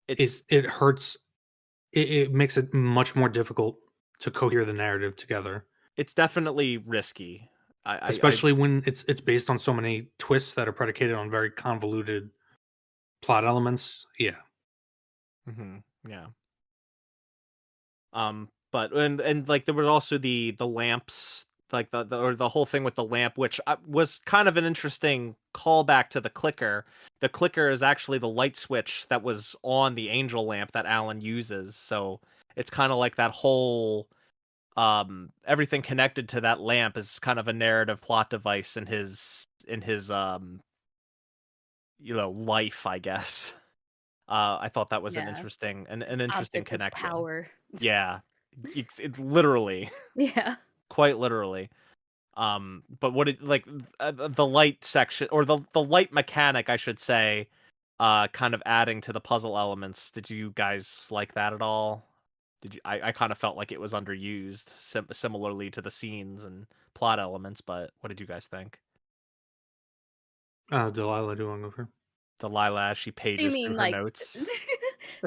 Speaker 1: It's
Speaker 3: it hurts. It makes it much more difficult to cohere the narrative together,
Speaker 1: it's definitely risky. I
Speaker 3: especially when it's based on so many twists that are predicated on very convoluted plot elements. Yeah,
Speaker 1: yeah. But and like there was also the lamps, like the whole thing with the lamp, which was kind of an interesting callback to the clicker. The clicker is actually the light switch that was on the angel lamp that Alan uses. So it's kind of like that whole everything connected to that lamp is kind of a narrative plot device in his life, I guess. I thought that was an
Speaker 2: Yeah.
Speaker 1: interesting an interesting
Speaker 2: Object of
Speaker 1: connection.
Speaker 2: power.
Speaker 1: Yeah, it literally,
Speaker 2: Yeah.
Speaker 1: quite literally. But what it like the light section or the light mechanic, I should say, kind of adding to the puzzle elements. Did you guys like that at all? Did you? I kind of felt like it was underused, similarly to the scenes and plot elements. But what did you guys think?
Speaker 3: Delilah doing over.
Speaker 1: Delilah, as she
Speaker 2: Do you
Speaker 1: pages through
Speaker 2: mean
Speaker 1: her
Speaker 2: like
Speaker 1: notes.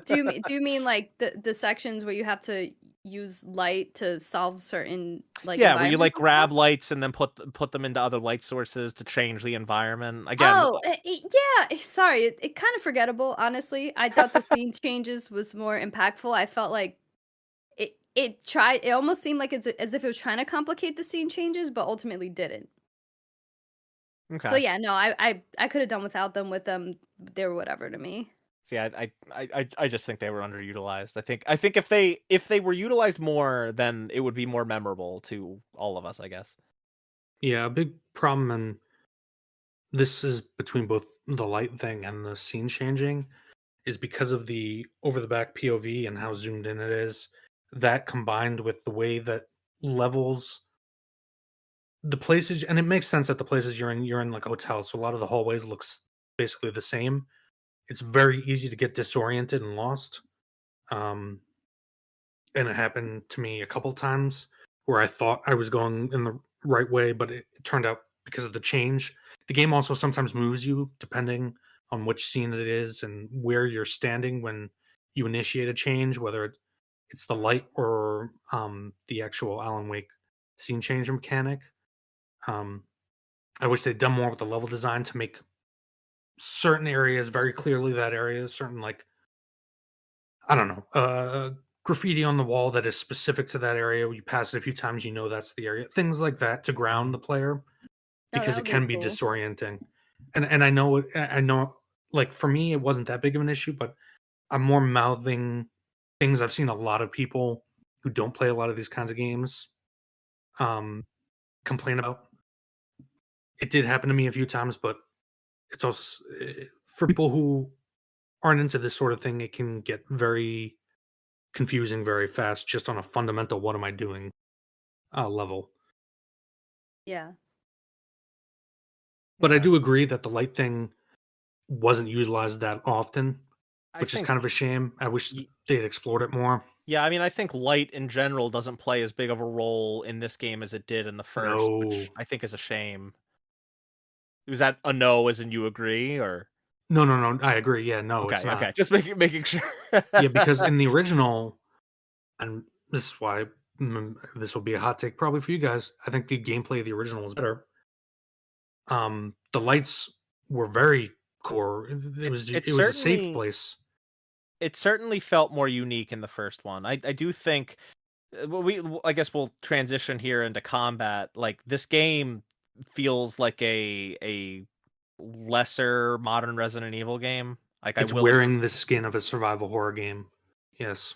Speaker 2: do you mean like the sections where you have to use light to solve certain like
Speaker 1: Yeah, where you like
Speaker 2: environments and stuff?
Speaker 1: grab lights and then put them into other light sources to change the environment. Again,
Speaker 2: Oh, yeah. Sorry, it kind of forgettable. Honestly, I thought the scene changes was more impactful. I felt like it tried. It almost seemed like it's as if it was trying to complicate the scene changes, but ultimately didn't. So
Speaker 1: okay.
Speaker 2: yeah, no, I could have done without them. With them, they were whatever to me.
Speaker 1: See, I just think they were underutilized. I think if they were utilized more, then it would be more memorable to all of us, I guess.
Speaker 3: Yeah, a big problem, and this is between both the light thing and the scene changing, is because of the over the back POV and how zoomed in it is. That combined with the way that levels the places, and it makes sense that the places you're in like a hotel, so a lot of the hallways looks basically the same. It's very easy to get disoriented and lost. Um, and it happened to me a couple times where I thought I was going in the right way, but it turned out because of the change. The game also sometimes moves you depending on which scene it is and where you're standing when you initiate a change, whether it's the light or the actual Alan Wake scene change mechanic. Um, I wish they'd done more with the level design to make certain areas very clearly that area, certain like I don't know, graffiti on the wall that is specific to that area. You pass it a few times, you know that's the area. Things like that to ground
Speaker 1: Mhm.
Speaker 3: the player
Speaker 2: No, that
Speaker 3: because it
Speaker 2: would be
Speaker 3: can be
Speaker 2: cool.
Speaker 3: disorienting. And I know I know like for me it wasn't that big of an issue, but I'm more mouthing things I've seen a lot of people who don't play a lot of these kinds of games um complain about. It did happen to me a few times, but it's also for people who aren't into this sort of thing, it can get very confusing very fast just on a fundamental what am I doing level.
Speaker 2: Yeah,
Speaker 3: But I
Speaker 1: Okay.
Speaker 3: do agree that the light thing wasn't utilized that often,
Speaker 1: I
Speaker 3: which is
Speaker 1: think
Speaker 3: kind of a shame. I wish
Speaker 1: y-
Speaker 3: they had explored it more.
Speaker 1: yeah, I mean, I think light in general doesn't play as big of a role in this game as it did in the first,
Speaker 3: No.
Speaker 1: which I think is a shame. Was that a no, as in you agree, or
Speaker 3: No, no, no. I agree. Yeah, no, it's
Speaker 1: okay,
Speaker 3: not.
Speaker 1: okay, just making sure.
Speaker 3: Yeah, because in the original, and this is why this will be a hot take probably for you guys. I think the gameplay of the original was better. The lights were very core.
Speaker 1: It
Speaker 3: It was a safe
Speaker 1: certainly
Speaker 3: place.
Speaker 1: it certainly felt more unique in the first one. I do think well, I guess we'll transition here into combat. Like this game feels like a lesser modern Resident Evil game. Like I
Speaker 3: It's
Speaker 1: will agree.
Speaker 3: wearing the skin of a survival horror game. Yes.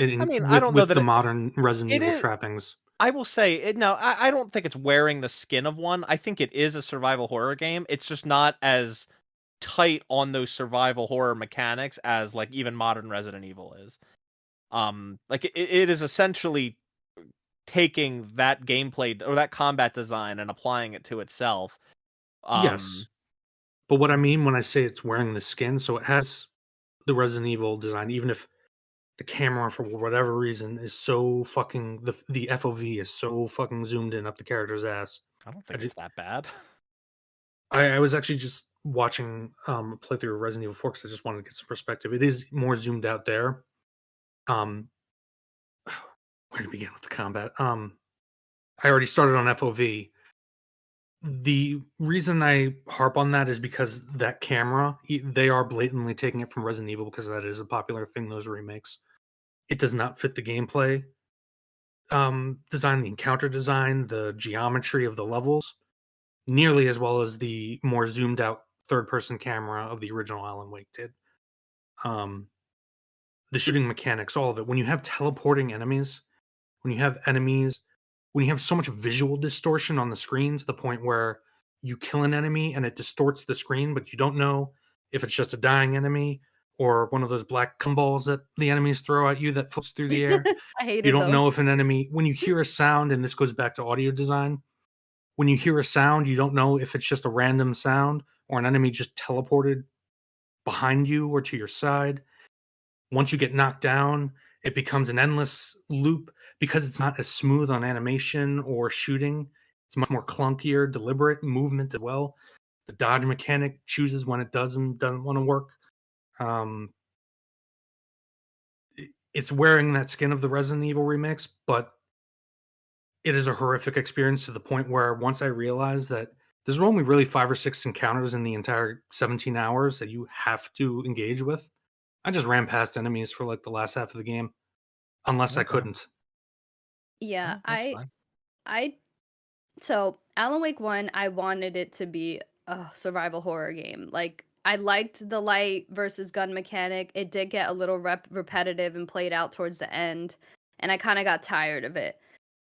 Speaker 1: I mean, I
Speaker 3: With
Speaker 1: don't know
Speaker 3: the
Speaker 1: that
Speaker 3: modern Resident
Speaker 1: it
Speaker 3: Evil
Speaker 1: is.
Speaker 3: trappings.
Speaker 1: I will say it. No, I don't think it's wearing the skin of one. I think it is a survival horror game. It's just not as tight on those survival horror mechanics as like even modern Resident Evil is. Like it is essentially taking that gameplay or that combat design and applying it to itself.
Speaker 3: Yes. But what I mean when I say it's wearing the skin, so it has the Resident Evil design, even if the camera for whatever reason is so fucking the FOV is so fucking zoomed in up the character's ass.
Speaker 1: I don't
Speaker 3: I
Speaker 1: think
Speaker 3: just
Speaker 1: it's that bad.
Speaker 3: I was actually just watching a playthrough of Resident Evil 4 because I just wanted to get some perspective. It is more zoomed out there. Um where to begin with the combat? I already started on FOV. The reason I harp on that is because that camera, they are blatantly taking it from Resident Evil because that is a popular thing, those remakes. It does not fit the gameplay design, the encounter design, the geometry of the levels, nearly as well as the more zoomed out third person camera of the original Alan Wake did. Um, the shooting mechanics, all of it. When you have teleporting enemies, when you have enemies, when you have so much visual distortion on the screen to the point where you kill an enemy and it distorts the screen, but you don't know if it's just a dying enemy or one of those black balls that the enemies throw at you that floats through the air.
Speaker 2: I
Speaker 3: You
Speaker 2: hated
Speaker 3: don't
Speaker 2: those.
Speaker 3: know if an enemy, when you hear a sound, and this goes back to audio design, when you hear a sound, you don't know if it's just a random sound or an enemy just teleported behind you or to your side. Once you get knocked down, it becomes an endless loop because it's not as smooth on animation or shooting. It's much more clunkier, deliberate movement as well. The dodge mechanic chooses when it does and doesn't want to work. Um, it's wearing that skin of the Resident Evil remakes, but it is a horrific experience to the point where once I realized that there's only really 5 or 6 encounters in the entire 17 hours that you have to engage with, I just ran past enemies for like the last half of the game, unless I
Speaker 1: Okay,
Speaker 3: couldn't.
Speaker 2: Yeah,
Speaker 1: that's fine.
Speaker 2: I so Alan Wake 1, I wanted it to be a survival horror game. Like I liked the light versus gun mechanic. It did get a little repetitive and played out towards the end, and I kind of got tired of it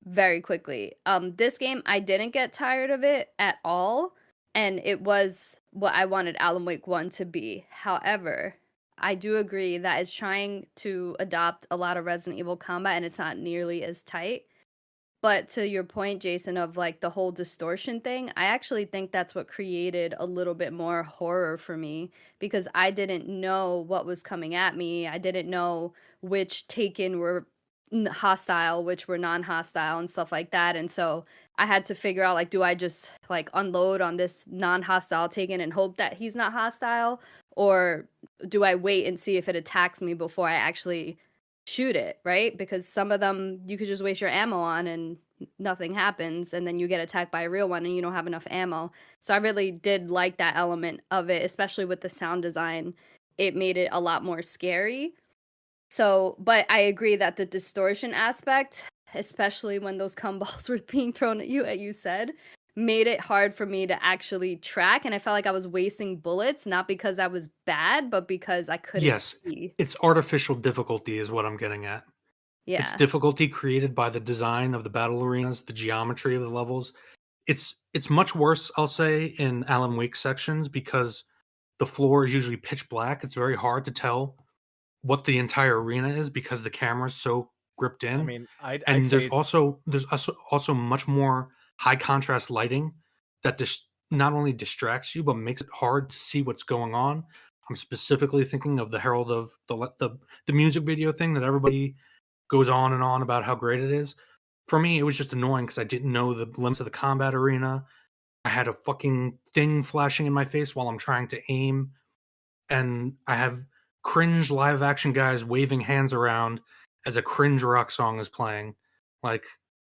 Speaker 2: very quickly. This game I didn't get tired of it at all, and it was what I wanted Alan Wake 1 to be. However, I do agree that it's trying to adopt a lot of Resident Evil combat and it's not nearly as tight. But to your point, Jason, of like the whole distortion thing, I actually think that's what created a little bit more horror for me because I didn't know what was coming at me. I didn't know which taken were hostile, which were non-hostile and stuff like that. And so I had to figure out like, do I just like unload on this non-hostile taken and hope that he's not hostile? Or do I wait and see if it attacks me before I actually shoot it, right? Because some of them you could just waste your ammo on and nothing happens, and then you get attacked by a real one and you don't have enough ammo. So I really did like that element of it, especially with the sound design. It made it a lot more scary. So, but I agree that the distortion aspect, especially when those balls were being thrown at you, as you said, made it hard for me to actually track. And I felt like I was wasting bullets, not because I was bad, but because I couldn't
Speaker 3: Yes,
Speaker 2: see.
Speaker 3: it's artificial difficulty, is what I'm getting at. It's
Speaker 2: Yeah.
Speaker 3: difficulty created by the design of the battle arenas, the geometry of the levels. It's much worse, I'll say, in Alan Wake sections because the floor is usually pitch black. It's very hard to tell what the entire arena is because the camera's so gripped
Speaker 1: I
Speaker 3: in.
Speaker 1: mean, I'd
Speaker 3: And
Speaker 1: say it's
Speaker 3: there's also much more high contrast lighting that not only distracts you but makes it hard to see what's going on. I'm specifically thinking of the Herald of the music video thing that everybody goes on and on about how great it is. For me, it was just annoying because I didn't know the limits of the combat arena. I had a fucking thing flashing in my face while I'm trying to aim, and I have cringe live action guys waving hands around as a cringe rock song is playing. Like,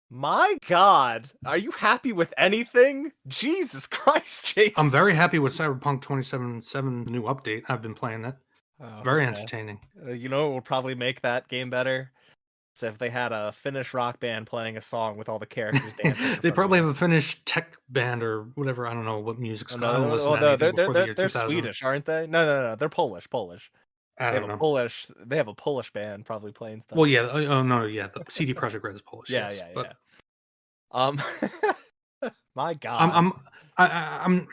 Speaker 1: my God. Are you happy with anything? Jesus Christ,
Speaker 3: I'm
Speaker 1: Jason.
Speaker 3: very happy with Cyberpunk 2077, the new update. I've been playing it.
Speaker 1: Oh,
Speaker 3: Very
Speaker 1: okay.
Speaker 3: entertaining.
Speaker 1: You know what will probably make that game better? So if they had a Finnish rock band playing a song with all the characters dancing in
Speaker 3: They
Speaker 1: front of
Speaker 3: probably
Speaker 1: you.
Speaker 3: have a Finnish tech band or whatever. I don't know what music's
Speaker 1: Oh
Speaker 3: called. I don't
Speaker 1: no,
Speaker 3: listen
Speaker 1: well,
Speaker 3: to
Speaker 1: no,
Speaker 3: anything before the year
Speaker 1: they're
Speaker 3: 2000.
Speaker 1: Swedish, aren't they? No, they're Polish, Polish.
Speaker 3: I
Speaker 1: They have
Speaker 3: don't
Speaker 1: a
Speaker 3: know.
Speaker 1: Polish band probably playing stuff.
Speaker 3: Well, yeah. Oh, no, yeah. The CD Projekt Red is Polish,
Speaker 1: Yeah,
Speaker 3: yes.
Speaker 1: yeah,
Speaker 3: But
Speaker 1: yeah. Um, my
Speaker 3: I'm
Speaker 1: God.
Speaker 3: I'm I'm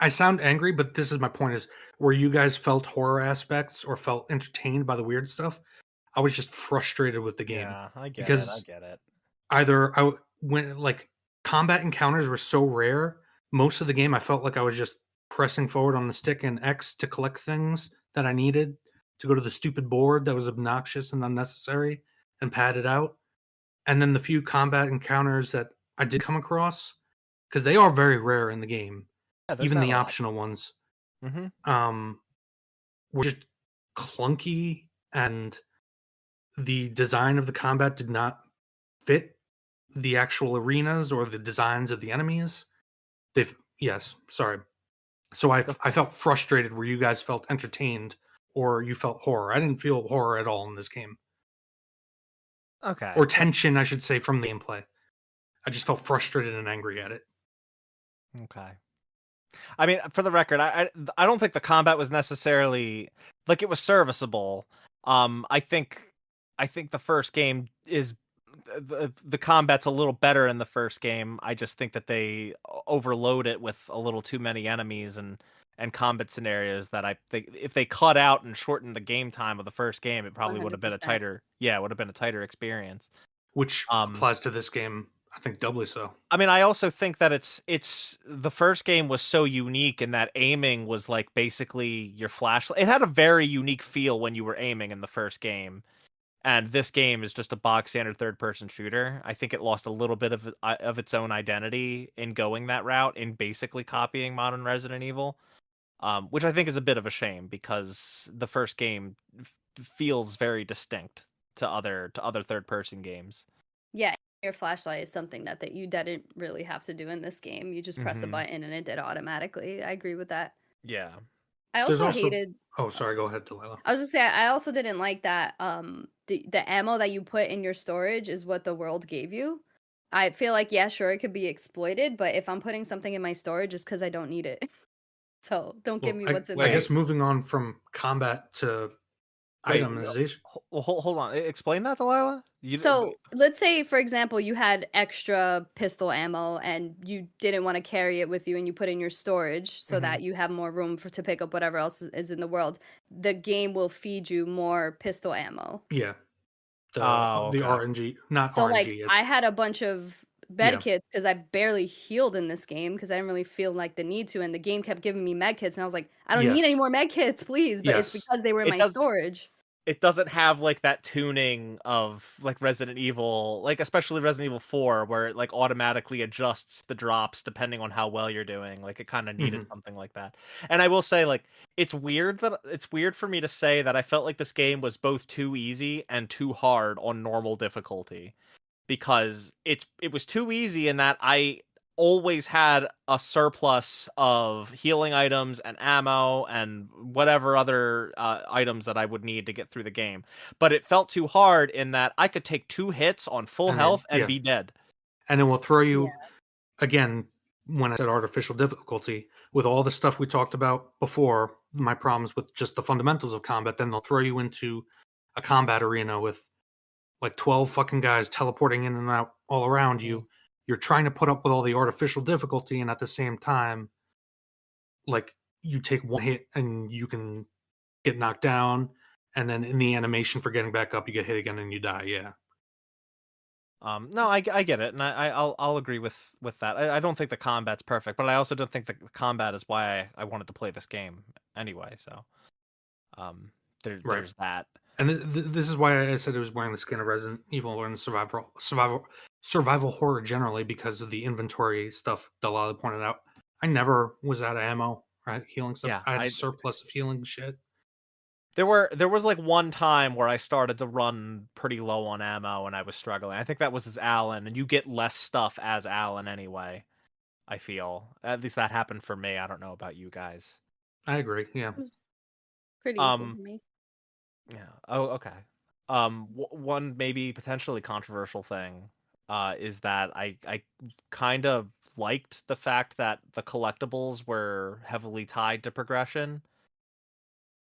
Speaker 3: I sound angry, but this is my point: is where you guys felt horror aspects or felt entertained by the weird stuff. I was just frustrated with the game
Speaker 1: Yeah, I get it. I
Speaker 3: because
Speaker 1: get it.
Speaker 3: either when like combat encounters were so rare, most of the game I felt like I was just pressing forward on the stick and X to collect things that I needed to go to the stupid board that was obnoxious and unnecessary and pad it out. And then the few combat encounters that I did come across, because they are very rare in the game,
Speaker 1: Yeah, there's
Speaker 3: even
Speaker 1: not
Speaker 3: the
Speaker 1: a lot.
Speaker 3: optional ones,
Speaker 1: Hmm.
Speaker 3: um, were just clunky, and the design of the combat did not fit the actual arenas or the designs of the enemies. They've yes, sorry. So
Speaker 1: So,
Speaker 3: I felt frustrated where you guys felt entertained or you felt horror. I didn't feel horror at all in this game.
Speaker 1: okay.
Speaker 3: Or tension, I should say, from the gameplay. I just felt frustrated and angry at it.
Speaker 1: Okay. I mean, for the record, I don't think the combat was necessarily like it was serviceable. I think the first game is the combat's a little better in the first game. I just think that they overload it with a little too many enemies and combat scenarios that I think if they cut out and shortened the game time of the first game, it probably would have been a
Speaker 2: 100%.
Speaker 1: tighter, yeah, it would have been a tighter experience.
Speaker 3: Which
Speaker 1: Um,
Speaker 3: applies to this game, I think doubly so.
Speaker 1: I mean, I also think that it's the first game was so unique in that aiming was like basically your flashlight. It had a very unique feel when you were aiming in the first game, and this game is just a bog standard third person shooter. I think it lost a little bit of its own identity in going that route, in basically copying modern Resident Evil, which I think is a bit of a shame because the first game feels very distinct to other third person games.
Speaker 2: Yeah, your flashlight is something that you didn't really have to do in this game. You just press a
Speaker 1: Hmm.
Speaker 2: button and it did automatically. I agree with that.
Speaker 1: Yeah.
Speaker 2: I
Speaker 3: There's
Speaker 2: also
Speaker 3: also
Speaker 2: hated
Speaker 3: oh, sorry, go ahead, Delilah.
Speaker 2: I was just say I also didn't like that the ammo that you put in your storage is what the world gave you. I feel like yeah, sure it could be exploited, but if I'm putting something in my storage it's cuz I don't need it. So, don't give
Speaker 3: Well,
Speaker 2: me what's in
Speaker 3: I
Speaker 2: there.
Speaker 3: guess
Speaker 1: Wait,
Speaker 3: moving on from combat to
Speaker 1: wait.
Speaker 3: itemization.
Speaker 1: Hold on. Explain that, Delilah.
Speaker 2: So, let's say, for example, you had extra pistol ammo and you didn't want to carry it with you and you put it in your storage so
Speaker 3: Mhm.
Speaker 2: that you have more room to pick up whatever else is in the world. The game will feed you more pistol ammo.
Speaker 3: Yeah,
Speaker 1: Oh,
Speaker 3: the
Speaker 1: okay.
Speaker 3: RNG, not
Speaker 2: So, like,
Speaker 3: RNG.
Speaker 2: I
Speaker 3: It's
Speaker 2: had a bunch of
Speaker 3: yeah,
Speaker 2: medkits because I barely healed in this game because I didn't really feel like the need to. And the game kept giving me medkits. And I was like, I don't need any
Speaker 3: yes,
Speaker 2: more medkits, please. But it's
Speaker 3: yes.
Speaker 2: because they were in
Speaker 1: It
Speaker 2: my
Speaker 1: does.
Speaker 2: storage.
Speaker 1: It doesn't have like that tuning of like Resident Evil, like especially Resident Evil 4, where it like automatically adjusts the drops depending on how well you're doing. Like it kind of needed
Speaker 3: Mhm.
Speaker 1: something like that. And I will say, like, it's weird for me to say that I felt like this game was both too easy and too hard on normal difficulty because it was too easy in that I always had a surplus of healing items and ammo and whatever other items that I would need to get through the game. But it felt too hard in that I could take two hits on full
Speaker 3: And then
Speaker 1: health and be dead.
Speaker 3: and then we'll throw
Speaker 2: Yeah.
Speaker 3: you again when I said artificial difficulty with all the stuff we talked about before. My problems with just the fundamentals of combat. Then they'll throw you into a combat arena with like 12 fucking guys teleporting in and out all around
Speaker 1: Mm.
Speaker 3: you. You're trying to put up with all the artificial difficulty, and at the same time, like you take one hit and you can get knocked down, and then in the animation for getting back up, you get hit again and you die. Yeah,
Speaker 1: No, I get it, and I'll agree with that. I don't think the combat's perfect, but I also don't think the combat is why I wanted to play this game anyway. So, um,
Speaker 3: right.
Speaker 1: there's that.
Speaker 3: And this is why I said it was wearing the skin of Resident Evil and survival horror generally because of the inventory stuff Delilah pointed out. I never was out of ammo, right? Healing stuff.
Speaker 1: Yeah,
Speaker 3: I had a
Speaker 1: I
Speaker 3: surplus of healing shit.
Speaker 1: there was like one time where I started to run pretty low on ammo and I was struggling. I think that was as Alan, and you get less stuff as Alan anyway. I feel at least that happened for me. I don't know about you guys.
Speaker 3: I agree. Yeah,
Speaker 2: It was pretty equal
Speaker 1: Um,
Speaker 2: for me.
Speaker 1: yeah. Oh, okay. One maybe potentially controversial thing, is that I kind of liked the fact that the collectibles were heavily tied to progression.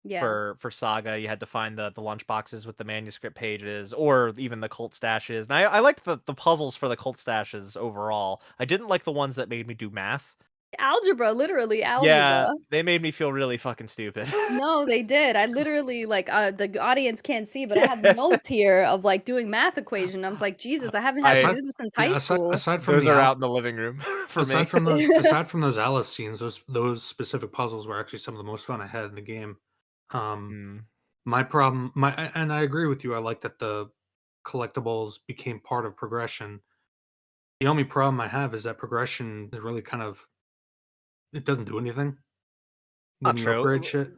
Speaker 2: Yeah.
Speaker 1: for Saga. You had to find the lunch boxes with the manuscript pages, or even the cult stashes. And I liked the puzzles for the cult stashes overall. I didn't like the ones that made me do math.
Speaker 2: Algebra, literally
Speaker 1: Yeah,
Speaker 2: algebra.
Speaker 1: they made me feel really fucking stupid.
Speaker 2: No, they did. I literally like the audience can't see, but I have
Speaker 1: Yeah.
Speaker 2: notes here of like doing math equation. I was like, Jesus, I haven't had to
Speaker 1: I
Speaker 2: do this since high
Speaker 3: yeah,
Speaker 2: school.
Speaker 3: aside from
Speaker 1: Those
Speaker 3: the
Speaker 1: are out in the living room for me.
Speaker 3: aside from those Alice scenes, those specific puzzles were actually some of the most fun I had in the game. Um,
Speaker 1: Mm.
Speaker 3: my problem, and I agree with you. I like that the collectibles became part of progression. The only problem I have is that progression is really kind of it doesn't do anything when
Speaker 1: Not
Speaker 3: you upgrade
Speaker 1: true.
Speaker 3: shit.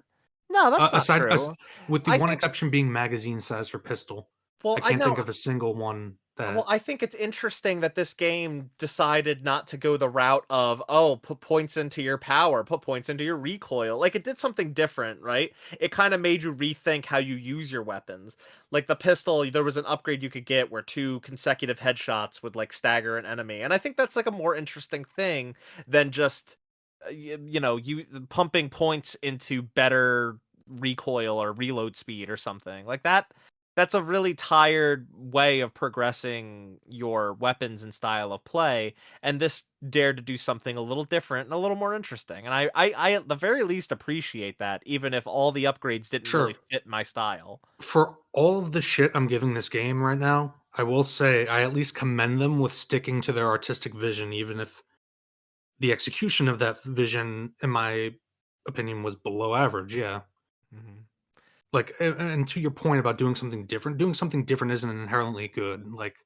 Speaker 1: No, that's not true.
Speaker 3: With the
Speaker 1: I
Speaker 3: one
Speaker 1: think
Speaker 3: exception being magazine size for pistol,
Speaker 1: well,
Speaker 3: I
Speaker 1: I
Speaker 3: can't
Speaker 1: know
Speaker 3: think of a single one
Speaker 1: well,
Speaker 3: that.
Speaker 1: I think it's interesting that this game decided not to go the route of, oh, put points into your power, put points into your recoil. Like it did something different, right? It kind of made you rethink how you use your weapons. Like the pistol, there was an upgrade you could get where 2 consecutive headshots would like stagger an enemy. And I think that's like a more interesting thing than just you pumping points into better recoil or reload speed or something. Like that's a really tired way of progressing your weapons and style of play, and this dared to do something a little different and a little more interesting, and I at the very least appreciate that, even if all the upgrades didn't
Speaker 3: Sure,
Speaker 1: really fit my style.
Speaker 3: for all of the shit I'm giving this game right now, I will say I at least commend them with sticking to their artistic vision, even if the execution of that vision, in my opinion, was below average. Yeah,
Speaker 1: Mhm.
Speaker 3: like, and to your point about doing something different isn't inherently good. Like,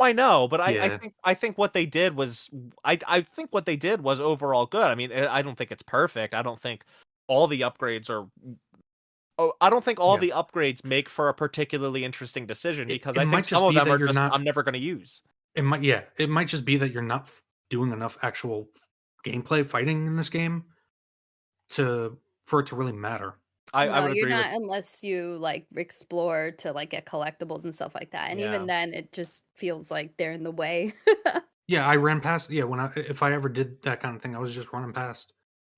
Speaker 1: I know, but
Speaker 3: yeah,
Speaker 1: I think what they did was I think what they did was overall good. I mean, I don't think it's perfect. I don't think all the upgrades are I don't think all
Speaker 3: yeah.
Speaker 1: the upgrades make for a particularly interesting decision, because
Speaker 3: It
Speaker 1: I think
Speaker 3: might
Speaker 1: some
Speaker 3: just
Speaker 1: of
Speaker 3: be
Speaker 1: them
Speaker 3: that
Speaker 1: are
Speaker 3: you're
Speaker 1: just
Speaker 3: not.
Speaker 1: I'm never going to use.
Speaker 3: It might just be that you're not doing enough actual gameplay fighting in this game to for it to really matter.
Speaker 1: I
Speaker 2: No,
Speaker 1: would
Speaker 2: you're
Speaker 1: agree with
Speaker 2: not unless you like explore to like get collectibles and stuff like that. And even
Speaker 1: yeah.
Speaker 2: then it just feels like they're in the way.
Speaker 3: Yeah, I ran past. Yeah, when I if I ever did that kind of thing, I was just running past,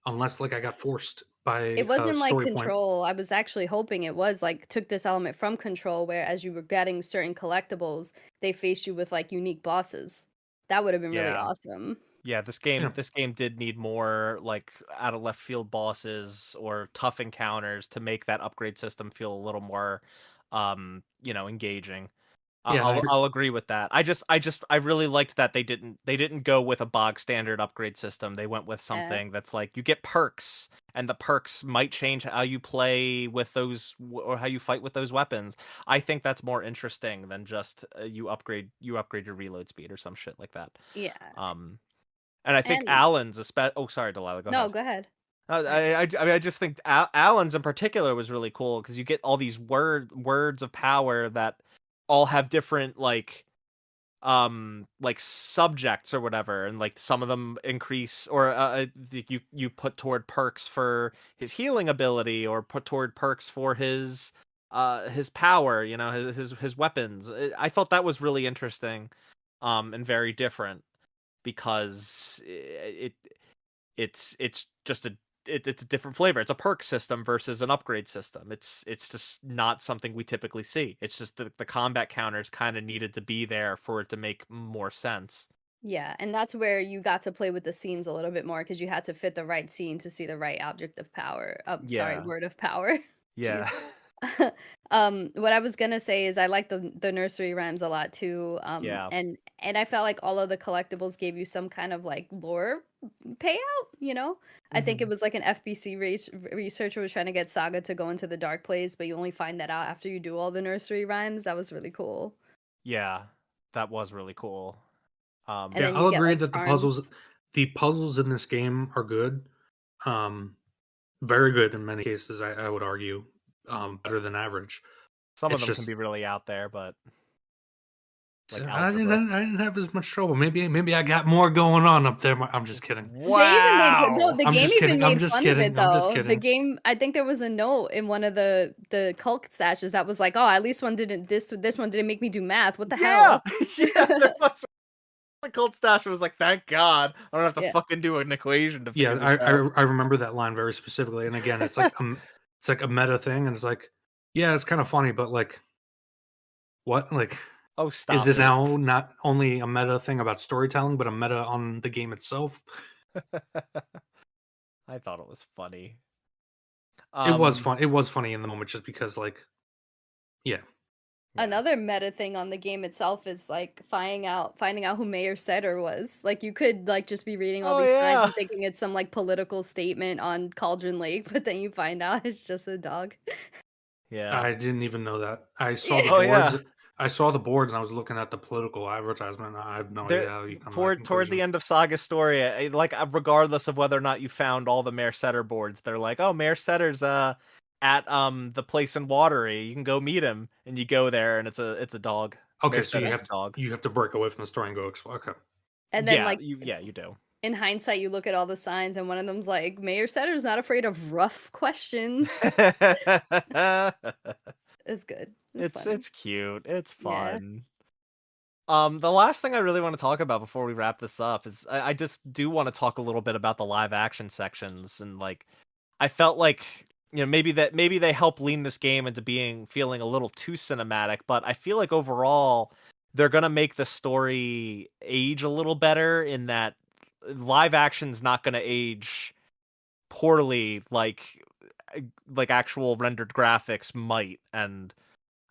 Speaker 3: unless like I got forced
Speaker 2: It
Speaker 3: by a
Speaker 2: wasn't like
Speaker 3: story point.
Speaker 2: Control. I was actually hoping it was like took this element from Control where as you were getting certain collectibles, they faced you with like unique bosses. That would have been really
Speaker 1: Yeah.
Speaker 2: awesome.
Speaker 1: Yeah,
Speaker 3: Yeah,
Speaker 1: this game did need more like out of left field bosses or tough encounters to make that upgrade system feel a little more engaging.
Speaker 3: yeah, and I agree.
Speaker 1: I'll agree with that. I really liked that they didn't go with a bog standard upgrade system. They went with
Speaker 2: Yeah.
Speaker 1: something that's like you get perks, and the perks might change how you play with those or how you fight with those weapons. I think that's more interesting than just you upgrade your reload speed or some shit like that.
Speaker 2: Yeah.
Speaker 1: Um, and I think
Speaker 2: And
Speaker 1: Alan's oh, sorry, Delilah, go
Speaker 2: no,
Speaker 1: ahead.
Speaker 2: go ahead.
Speaker 1: I mean, I just think Alan's in particular was really cool because you get all these words of power that all have different like subjects or whatever, and like some of them increase or you put toward perks for his healing ability or put toward perks for his power, his weapons. I thought that was really interesting and very different because it's just it's a different flavor. It's a perk system versus an upgrade system. It's just not something we typically see. It's just the combat counters kind of needed to be there for it to make more sense.
Speaker 2: Yeah, and that's where you got to play with the scenes a little bit more because you had to fit the right scene to see the right object of power. Sorry,
Speaker 1: Yeah.
Speaker 2: word of power.
Speaker 1: Yeah.
Speaker 2: Jeez. What I was gonna say is I like the nursery rhymes a lot too.
Speaker 1: Yeah.
Speaker 2: And I felt like all of the collectibles gave you some kind of like lore payout, you know? I think it
Speaker 1: Hmm.
Speaker 2: was like an FBC researcher was trying to get Saga to go into the dark place, but you only find that out after you do all the nursery rhymes. That was really cool.
Speaker 1: Yeah. That was really cool.
Speaker 2: And
Speaker 3: Yeah,
Speaker 2: then you
Speaker 3: I'll
Speaker 2: get
Speaker 3: agree
Speaker 2: like
Speaker 3: that
Speaker 2: charms.
Speaker 3: the puzzles in this game are good. Um, very good in many cases. I would argue, better than average.
Speaker 1: Some of
Speaker 3: It's
Speaker 1: them can
Speaker 3: just
Speaker 1: be really out there, but
Speaker 3: so
Speaker 1: like algebra.
Speaker 3: I didn't have as much trouble. Maybe I got more going on up there. I'm just kidding.
Speaker 2: They even made no,
Speaker 1: Wow.
Speaker 2: the
Speaker 3: I'm
Speaker 2: game
Speaker 3: just
Speaker 2: even
Speaker 3: kidding. I'm
Speaker 2: made
Speaker 3: just
Speaker 2: fun of it
Speaker 3: kidding. I'm just
Speaker 2: though. The
Speaker 3: kidding.
Speaker 2: game, I think there was a note in one of the cult stashes that was like, "Oh, at least one didn't this one didn't make me do math. What the
Speaker 1: Yeah.
Speaker 2: hell?"
Speaker 1: Yeah, there was the cold stash was like, thank God. I don't have to
Speaker 2: Yeah.
Speaker 1: fucking do an equation to
Speaker 3: Yeah,
Speaker 1: figure this out.
Speaker 3: I remember that line very specifically. And again, it's like It's like a meta thing, and it's like, yeah, it's kind of funny, but like, what? Like,
Speaker 1: Oh,
Speaker 3: is
Speaker 1: stop
Speaker 3: this
Speaker 1: it.
Speaker 3: now not only a meta thing about storytelling, but a meta on the game itself?
Speaker 1: I thought it was funny.
Speaker 3: It was
Speaker 1: Um,
Speaker 3: fun. It was funny in the moment, just because, like, yeah,
Speaker 1: yeah.
Speaker 2: Another meta thing on the game itself is like finding out who Mayor Setter was. Like you could like just be reading all
Speaker 1: Oh
Speaker 2: these signs
Speaker 1: yeah.
Speaker 2: and thinking it's some like political statement on Cauldron Lake, but then you find out it's just a dog.
Speaker 1: Yeah.
Speaker 3: I didn't even know that. I saw the
Speaker 2: Yeah.
Speaker 1: Oh
Speaker 3: boards.
Speaker 1: yeah.
Speaker 3: I saw the boards, and I was looking at the political advertisement. I have no
Speaker 1: There
Speaker 3: idea how you come to that
Speaker 1: toward the
Speaker 3: conclusion.
Speaker 1: end of Saga's story, like regardless of whether or not you found all the Mayor Setter boards, they're like, "Oh, Mayor Setter's at the place in Watery. You can go meet him." And you go there and it's a dog.
Speaker 3: Okay,
Speaker 1: Mayor
Speaker 3: so
Speaker 1: Setter's a dog.
Speaker 3: you have to break away from the story and go explore. Okay,
Speaker 2: And then
Speaker 1: Yeah,
Speaker 2: like
Speaker 1: you do.
Speaker 2: in hindsight, you look at all the signs and one of them's like, Mayor Setter's not afraid of rough questions. It's good. It's funny.
Speaker 1: It's cute. It's
Speaker 2: Yeah.
Speaker 1: fun. The last thing I really want to talk about before we wrap this up is I just do want to talk a little bit about the live action sections, and like I felt like, maybe they help lean this game into feeling a little too cinematic, but I feel like overall they're gonna make the story age a little better in that live action's not gonna age poorly like actual rendered graphics might. And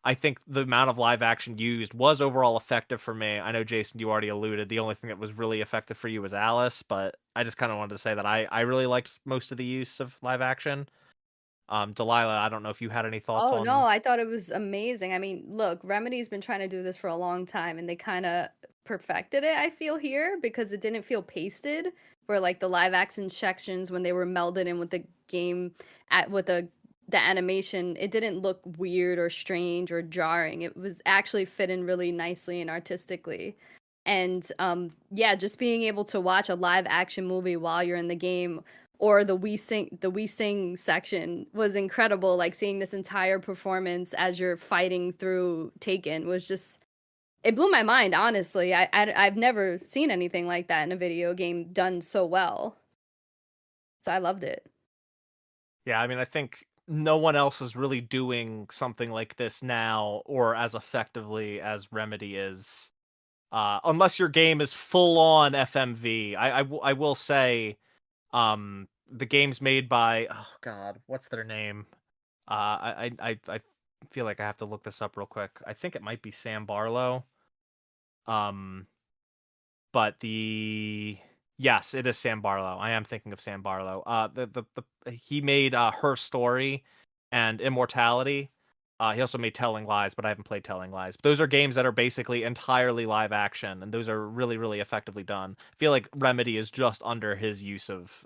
Speaker 1: I think the amount of live action used was overall effective for me. I know, Jason, you already alluded. The only thing that was really effective for you was Alice, but I just kind of wanted to say that I really liked most of the use of live action. Delilah, I don't know if you had any thoughts
Speaker 2: Oh no,
Speaker 1: on.
Speaker 2: I thought it was amazing. I mean, look, Remedy's been trying to do this for a long time and they kind of perfected it, I feel here, because it didn't feel pasted. Where like the live action sections when they were melded in with the game at with the animation, it didn't look weird or strange or jarring. It was actually fit in really nicely and artistically. And yeah, just being able to watch a live action movie while you're in the game or the we sing section was incredible. Like seeing this entire performance as you're fighting through Taken was just it blew my mind. Honestly, I've never seen anything like that in a video game done so well. So I loved it.
Speaker 1: Yeah, I mean, I think no one else is really doing something like this now or as effectively as Remedy is. Unless your game is full on FMV. I will say, the game's made by, oh god, what's their name? I feel like I have to look this up real quick. I think it might be Sam Barlow. Um, but yes, it is Sam Barlow. I am thinking of Sam Barlow. The he made Her Story and Immortality. He also made Telling Lies, but I haven't played Telling Lies. Those are games that are basically entirely live action, and those are really, really effectively done. I feel like Remedy is just under his use of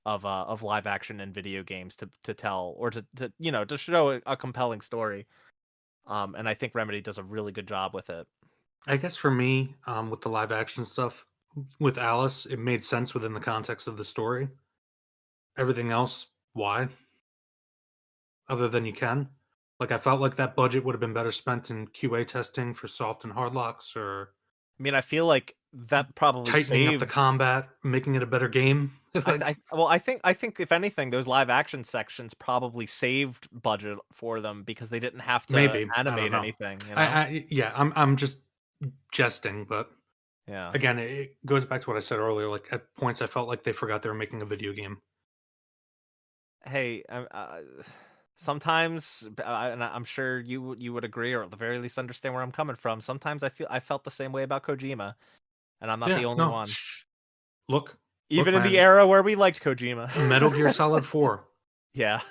Speaker 1: live action in video games to tell or to show a compelling story. And I think Remedy does a really good job with it.
Speaker 3: I guess for me, with the live action stuff with Alice, it made sense within the context of the story. Everything else, why? Other than you can. Like, I felt like that budget would have been better spent in QA testing for soft and hard locks, or
Speaker 1: I mean, I feel like that probably
Speaker 3: tightening up the
Speaker 1: saved.
Speaker 3: combat, making it a better game. Like,
Speaker 1: Well, I think if anything, those live action sections probably saved budget for them because they didn't have to
Speaker 3: maybe, I don't
Speaker 1: animate
Speaker 3: know.
Speaker 1: anything. You know?
Speaker 3: Yeah, I'm just jesting, but
Speaker 1: Yeah.
Speaker 3: again, it goes back to what I said earlier. Like, at points, I felt like they forgot they were making a video game.
Speaker 1: Hey, sometimes, and I'm sure you would agree, or at the very least understand where I'm coming from. Sometimes I felt the same way about Kojima, and I'm not
Speaker 3: Yeah,
Speaker 1: the only
Speaker 3: no,
Speaker 1: one.
Speaker 3: look,
Speaker 1: Even
Speaker 3: look,
Speaker 1: in the
Speaker 3: man,
Speaker 1: era where we liked Kojima.
Speaker 3: Metal Gear Solid 4.
Speaker 1: Yeah.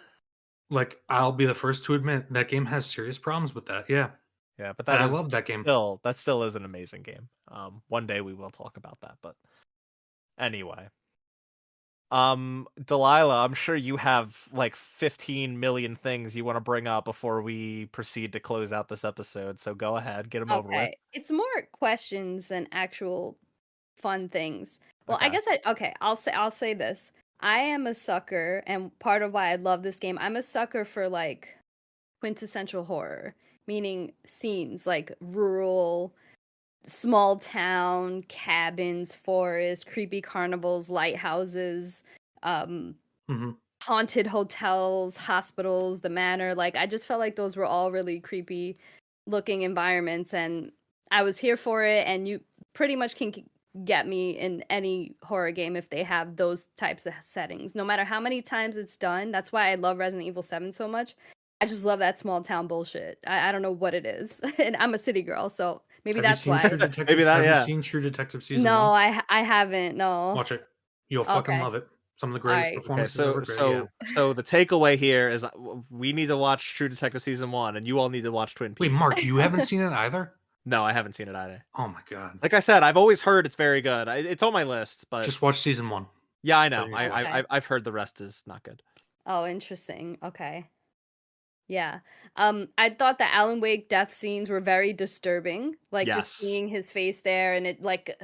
Speaker 3: Like, I'll be the first to admit that game has serious problems with that. Yeah,
Speaker 1: Yeah, but
Speaker 3: and I love that game.
Speaker 1: that still is an amazing game. One day we will talk about that, but anyway. Delilah, I'm sure you have like 15 million things you want to bring up before we proceed to close out this episode. So go ahead, get them over with.
Speaker 2: Okay, it's more questions than actual fun things. Well, I
Speaker 1: Okay.
Speaker 2: guess I'll say this. I am a sucker, and part of why I love this game, I'm a sucker for like quintessential horror, meaning scenes like rural, small town, cabins, forests, creepy carnivals, lighthouses, um,
Speaker 3: Mhm.
Speaker 2: haunted hotels, hospitals, the manor. Like, I just felt like those were all really creepy looking environments, and I was here for it. And you pretty much can get me in any horror game if they have those types of settings, no matter how many times it's done. That's why I love Resident Evil 7 so much. I just love that small town bullshit. I don't know what it is. And I'm a city girl, so maybe
Speaker 3: Have you
Speaker 2: that's
Speaker 3: seen
Speaker 2: why.
Speaker 3: True Detective?
Speaker 1: Maybe that,
Speaker 3: Have you
Speaker 1: yeah.
Speaker 3: seen True Detective season
Speaker 2: No,
Speaker 3: 1?
Speaker 2: I haven't. No.
Speaker 3: Watch it. You'll fucking
Speaker 2: Okay.
Speaker 3: love it. Some of the
Speaker 2: All
Speaker 3: greatest
Speaker 2: right.
Speaker 1: Okay,
Speaker 3: performances
Speaker 1: so
Speaker 3: ever created. Yeah.
Speaker 1: so the takeaway here is we need to watch True Detective season 1, and you all need to watch Twin
Speaker 3: Wait,
Speaker 1: Peaks.
Speaker 3: Mark, you haven't seen it either?
Speaker 1: No, I haven't seen it either.
Speaker 3: Oh my god.
Speaker 1: Like I said, I've always heard it's very good. It's on my list, but
Speaker 3: Just watch season 1.
Speaker 1: yeah, I
Speaker 3: That's
Speaker 1: know.
Speaker 3: all you need to watch.
Speaker 2: Okay.
Speaker 1: I've heard the rest is not good.
Speaker 2: Oh, interesting. Okay. Yeah. I thought the Alan Wake death scenes were very disturbing. Like just
Speaker 1: Yes.
Speaker 2: seeing his face there, and it like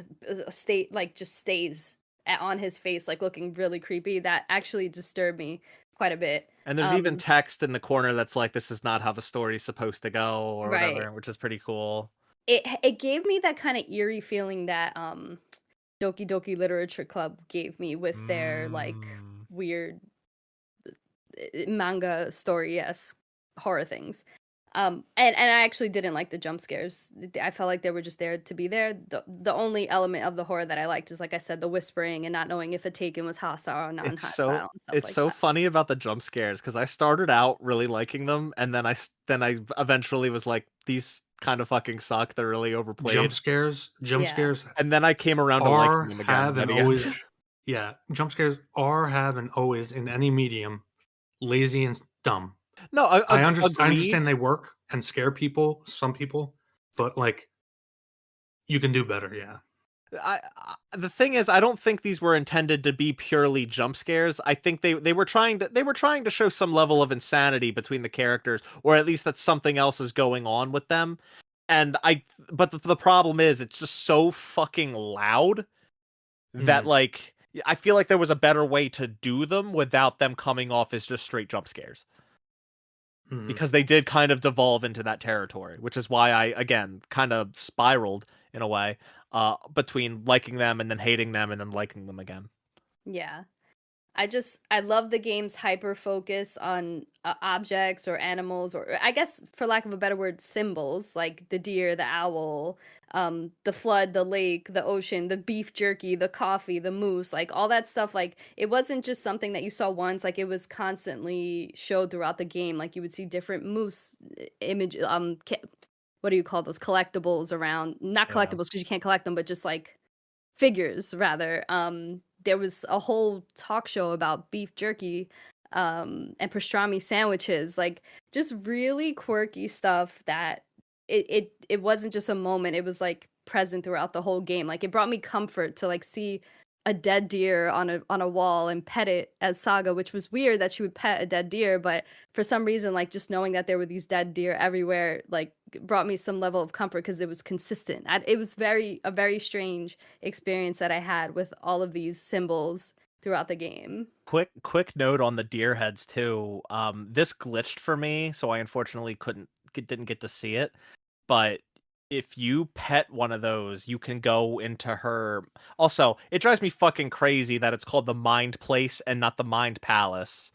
Speaker 2: just stays on his face, like looking really creepy. That actually disturbed me quite a bit.
Speaker 1: And there's even text in the corner that's like, "This is not how the story's supposed to go," or
Speaker 2: Right.
Speaker 1: whatever, which is pretty cool.
Speaker 2: It gave me that kind of eerie feeling that Doki Doki Literature Club gave me with their like weird manga story-esque horror things. And I actually didn't like the jump scares. I felt like they were just there to be there. The only element of the horror that I liked is, like I said, the whispering and not knowing if a taken was hostile or non-hostile and stuff
Speaker 1: It's
Speaker 2: like
Speaker 1: so
Speaker 2: that.
Speaker 1: funny about the jump scares because I started out really liking them, and then I eventually was like, these kind of fucking suck. They're really overplayed.
Speaker 3: Jump scares
Speaker 2: Yeah.
Speaker 1: And then I came around to liking them again
Speaker 3: have
Speaker 1: by
Speaker 3: and
Speaker 1: the
Speaker 3: always
Speaker 1: end.
Speaker 3: yeah, jump scares are have and always in any medium lazy and dumb.
Speaker 1: No,
Speaker 3: I
Speaker 1: agreed.
Speaker 3: understand they work and scare people, some people, but like you can do better, yeah.
Speaker 1: The thing is, I don't think these were intended to be purely jump scares. I think they were trying to show some level of insanity between the characters, or at least that something else is going on with them. And but the problem is, it's just so fucking loud that like I feel like there was a better way to do them without them coming off as just straight jump scares. Because they did kind of devolve into that territory, which is why I again kind of spiraled in a way between liking them and then hating them and then liking them again.
Speaker 2: Yeah. I love the game's hyper focus on objects or animals, or I guess for lack of a better word, symbols like the deer, the owl, the flood, the lake, the ocean, the beef jerky, the coffee, the moose, like all that stuff. Like it wasn't just something that you saw once, like it was constantly showed throughout the game. Like you would see different moose image what do you call those collectibles around, not collectibles because you can't collect them, but just like figures rather. There was a whole talk show about beef jerky and pastrami sandwiches, like just really quirky stuff that it wasn't just a moment, it was like present throughout the whole game. Like it brought me comfort to like see a dead deer on a wall and pet it as Saga, which was weird that she would pet a dead deer, but for some reason, like just knowing that there were these dead deer everywhere, like brought me some level of comfort because it was consistent. It was a very strange experience that I had with all of these symbols throughout the game.
Speaker 1: Quick note on the deer heads too. This glitched for me, so I unfortunately didn't get to see it. But if you pet one of those, you can go into her. Also, it drives me fucking crazy that it's called the Mind Place and not the Mind Palace.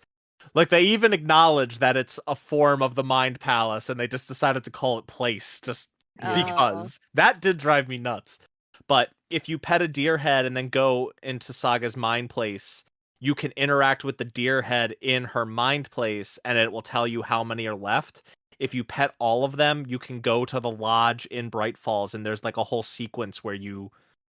Speaker 1: Like they even acknowledge that it's a form of the Mind Palace, and they just decided to call it Place just because. That did drive me nuts. But if you pet a deer head and then go into Saga's Mind Place, you can interact with the deer head in her Mind Place, and it will tell you how many are left. If you pet all of them, you can go to the lodge in Bright Falls, and there's like a whole sequence where you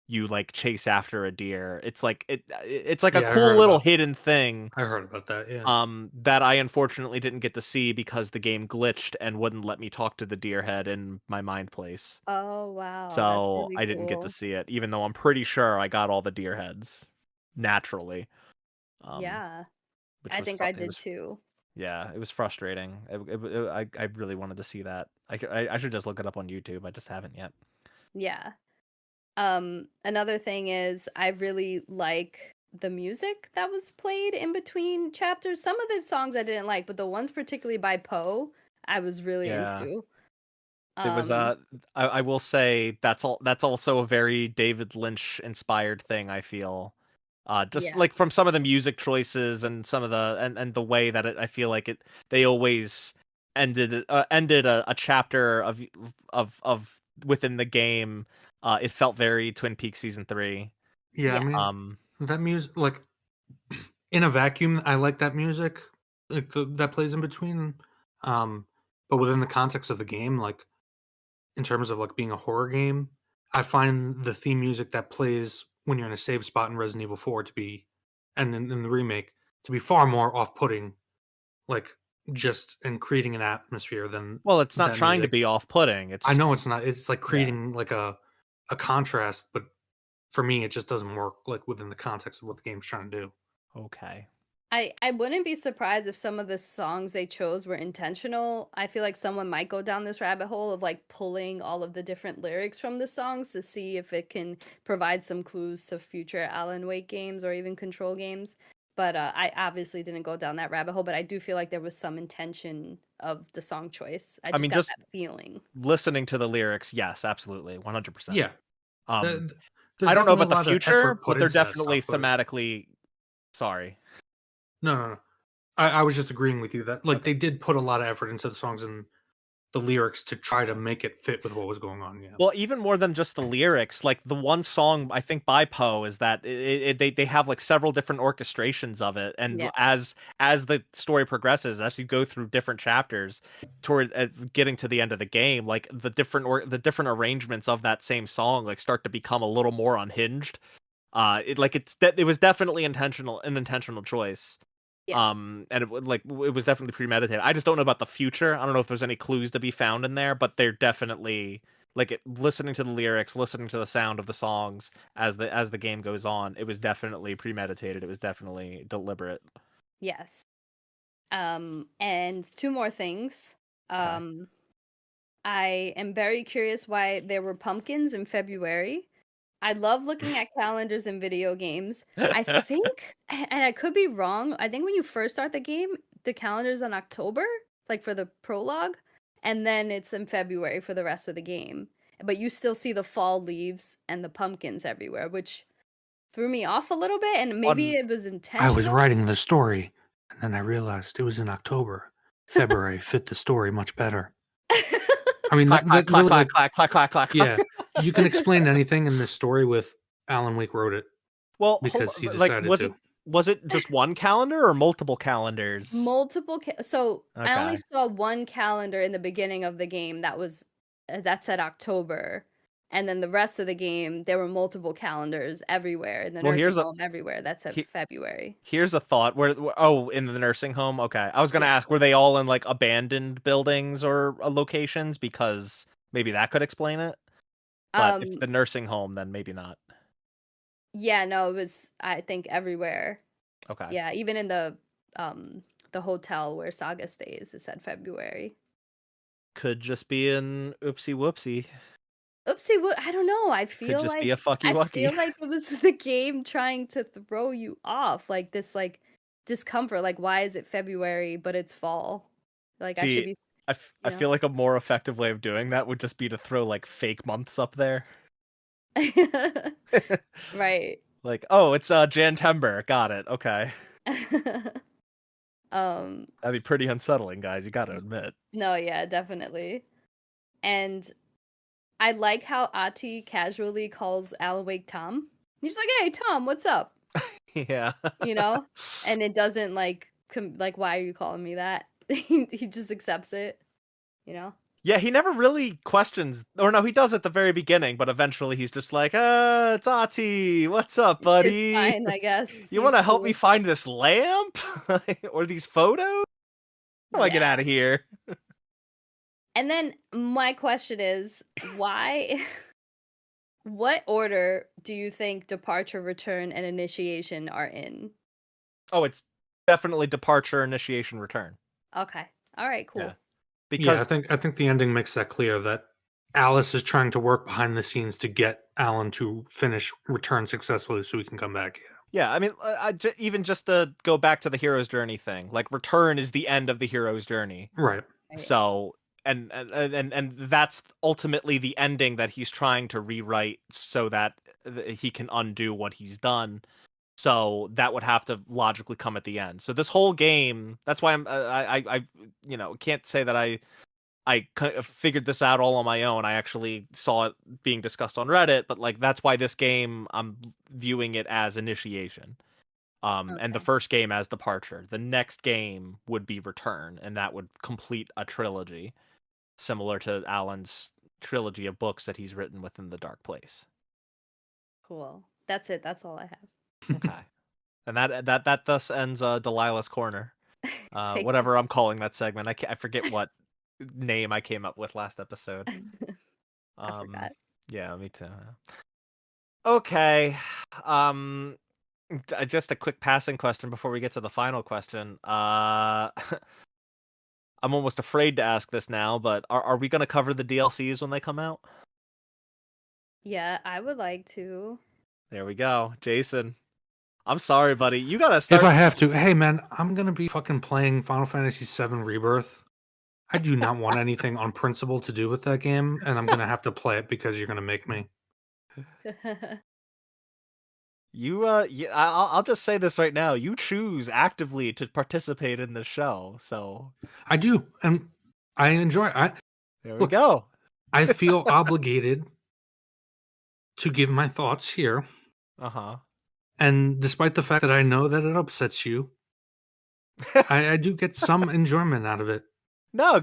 Speaker 1: like chase after a deer. It's like it's like a cool little hidden thing.
Speaker 3: I heard about that, yeah.
Speaker 1: That I unfortunately didn't get to see because the game glitched and wouldn't let me talk to the deer head in my Mind Place.
Speaker 2: Oh wow.
Speaker 1: So
Speaker 2: that's really
Speaker 1: I didn't get to
Speaker 2: cool.
Speaker 1: see it, even though I'm pretty sure I got all the deer heads naturally.
Speaker 2: Yeah. I
Speaker 1: Was
Speaker 2: think I did too.
Speaker 1: Yeah, it was frustrating. I really wanted to see that. I should just look it up on YouTube. I just haven't yet.
Speaker 2: Yeah. Another thing is I really like the music that was played in between chapters. Some of the songs I didn't like, but the ones particularly by Poe, I was really into.
Speaker 1: It was I will say that's also a very David Lynch inspired thing, I feel. Just
Speaker 2: Yeah.
Speaker 1: like from some of the music choices and some of the and the way that I feel like they always ended a chapter of within the game. It felt very Twin Peaks season 3.
Speaker 3: Yeah, I
Speaker 2: Yeah.
Speaker 3: mean that music, like in a vacuum, I like that music, like that plays in between. Um, but within the context of the game, like in terms of like being a horror game, I find the theme music that plays when you're in a save spot in Resident Evil 4 to be, and in the remake, to be far more off-putting, like just and creating an atmosphere than
Speaker 1: Well, it's not
Speaker 3: that
Speaker 1: trying to
Speaker 3: music.
Speaker 1: be off-putting.
Speaker 3: I
Speaker 1: It's
Speaker 3: know it's not. It's like
Speaker 1: yeah.
Speaker 3: creating like a contrast, but for me, it just doesn't work like within the context of what the game's trying to do.
Speaker 1: Okay.
Speaker 2: I wouldn't be surprised if some of the songs they chose were intentional. I feel like someone might go down this rabbit hole of like pulling all of the different lyrics from the songs to see if it can provide some clues to future Alan Wake games or even Control games. But I obviously didn't go down that rabbit hole, but I do feel like there was some intention of the song choice. I
Speaker 1: I
Speaker 2: just
Speaker 1: mean,
Speaker 2: got
Speaker 1: just
Speaker 2: that feeling.
Speaker 1: listening to the lyrics, yes, absolutely, 100%.
Speaker 3: Yeah,
Speaker 1: Um,
Speaker 3: th- there's
Speaker 1: I don't know
Speaker 3: definitely a
Speaker 1: about the
Speaker 3: lot of
Speaker 1: future,
Speaker 3: effort put
Speaker 1: but they're
Speaker 3: into that
Speaker 1: definitely
Speaker 3: stuff, but
Speaker 1: thematically. Sorry.
Speaker 3: no, no, no. I was just agreeing with you that like
Speaker 1: Okay.
Speaker 3: they did put a lot of effort into the songs and the lyrics to try to make it fit with what was going on. Yeah,
Speaker 1: Well, even more than just the lyrics, like the one song I think by Poe is that they have like several different orchestrations of it, and
Speaker 2: Yeah.
Speaker 1: as the story progresses, as you go through different chapters toward getting to the end of the game, like the different arrangements of that same song like start to become a little more unhinged. It was definitely an intentional choice.
Speaker 2: Yes.
Speaker 1: And it was definitely premeditated. I just don't know about the future. I don't know if there's any clues to be found in there, but they're definitely listening to the lyrics, listening to the sound of the songs as the game goes on. It was definitely premeditated. It was definitely deliberate.
Speaker 2: Yes. And two more things.
Speaker 1: Okay.
Speaker 2: Um, I am very curious why there were pumpkins in February. I love looking at calendars in video games. I think, and I could be wrong, I think when you first start the game, the calendar's on October, like for the prologue, and then it's in February for the rest of the game. But you still see the fall leaves and the pumpkins everywhere, which threw me off a little bit, and maybe
Speaker 1: On
Speaker 2: it was
Speaker 3: I was
Speaker 2: intentional.
Speaker 3: writing the story, and then I realized it was in October. February fit the story much better. I mean,
Speaker 1: clack clack
Speaker 3: that
Speaker 1: clack
Speaker 3: really
Speaker 1: clack
Speaker 3: like
Speaker 1: clack clack clack clack clack.
Speaker 3: yeah, you can explain anything in this story with Alan Wake wrote it
Speaker 1: Well, hold
Speaker 3: because he
Speaker 1: on. Like,
Speaker 3: decided to.
Speaker 1: was it just one calendar or multiple calendars?
Speaker 2: So I only
Speaker 1: Okay.
Speaker 2: saw one calendar in the beginning of the game that said October, and then the rest of the game there were multiple calendars everywhere in the
Speaker 1: Well,
Speaker 2: nursing home everywhere that said
Speaker 1: he-
Speaker 2: February.
Speaker 1: here's a thought. Oh, in the nursing home. Okay, I was gonna
Speaker 2: Yeah.
Speaker 1: ask, were they all in like abandoned buildings or locations? Because maybe that could explain it. But if
Speaker 2: Um
Speaker 1: the nursing home, then maybe not.
Speaker 2: yeah, no, it was I think everywhere.
Speaker 1: Okay.
Speaker 2: Yeah, even in the hotel where Saga stays, it said February.
Speaker 1: Could just be an oopsie whoopsie.
Speaker 2: Oopsie, I don't know.
Speaker 1: Could just be a fucky
Speaker 2: I
Speaker 1: wucky.
Speaker 2: feel like it was the game trying to throw you off, like this like discomfort. Like, why is it February but it's fall? Like I should
Speaker 1: See,
Speaker 2: be,
Speaker 1: I
Speaker 2: you know.
Speaker 1: feel like a more effective way of doing that would just be to throw like fake months up there.
Speaker 2: Right.
Speaker 1: Like, oh, it's Jantember. Got it. Okay.
Speaker 2: um
Speaker 1: That'd be pretty unsettling, guys. You gotta admit.
Speaker 2: no, yeah, definitely. And I like how Ati casually calls Alan Wake Tom. He's like, "Hey, Tom, what's up?"
Speaker 1: Yeah.
Speaker 2: You know? And it doesn't like like, why are you calling me that? He just accepts it, you know?
Speaker 1: Yeah, he never really questions, or no, he does at the very beginning, but eventually he's just like, it's Ati. What's up,
Speaker 2: It's
Speaker 1: buddy?
Speaker 2: fine, I guess.
Speaker 1: You
Speaker 2: He's
Speaker 1: want to help me
Speaker 2: cool.
Speaker 1: find this lamp or these photos? How do I get
Speaker 2: Yeah.
Speaker 1: out of here?
Speaker 2: And then my question is, why what order do you think departure, return, and initiation are in?
Speaker 1: Oh, it's definitely departure, initiation, return.
Speaker 2: Okay. All right,
Speaker 1: Yeah,
Speaker 2: cool.
Speaker 3: Yeah,
Speaker 1: because
Speaker 3: I think the ending makes that clear that Alice is trying to work behind the scenes to get Alan to finish return successfully so he can come back.
Speaker 1: yeah, I mean, even just to go back to the hero's journey thing, like return is the end of the hero's journey.
Speaker 3: Yeah. Right.
Speaker 2: Right.
Speaker 1: So, and that's ultimately the ending that he's trying to rewrite so that he can undo what he's done. So that would have to logically come at the end. So this whole game, that's why I can't say that I figured this out all on my own. I actually saw it being discussed on Reddit, but like that's why this game I'm viewing it as initiation. And the
Speaker 2: Okay.
Speaker 1: first game as departure. The next game would be return, and that would complete a trilogy, similar to Alan's trilogy of books that he's written within the Dark Place.
Speaker 2: Cool. That's it. That's all I
Speaker 1: Okay. And that thus ends Delilah's Corner.
Speaker 2: have.
Speaker 1: Whatever I'm calling that segment. I forget what name I came up with last episode.
Speaker 2: I forgot.
Speaker 1: Yeah, me too. Okay. Just a quick passing question before we get to the final question. I'm almost afraid to ask this now, but are we going to cover the DLCs when they come out?
Speaker 2: Yeah, I would like to.
Speaker 1: There we go. Jason, I'm sorry, buddy. You got to start.
Speaker 3: If I have to, hey man, I'm gonna be fucking playing Final Fantasy VII Rebirth. I do not want anything on principle to do with that game, and I'm gonna have to play it because you're gonna make me.
Speaker 1: I'll just say this right now. You choose actively to participate in the show, so
Speaker 3: I do, and I enjoy it.
Speaker 1: there we
Speaker 3: Look,
Speaker 1: go.
Speaker 3: I feel obligated to give my thoughts here.
Speaker 1: Uh-huh.
Speaker 3: And despite the fact that I know that it upsets you, I do get some enjoyment out of it.
Speaker 1: No,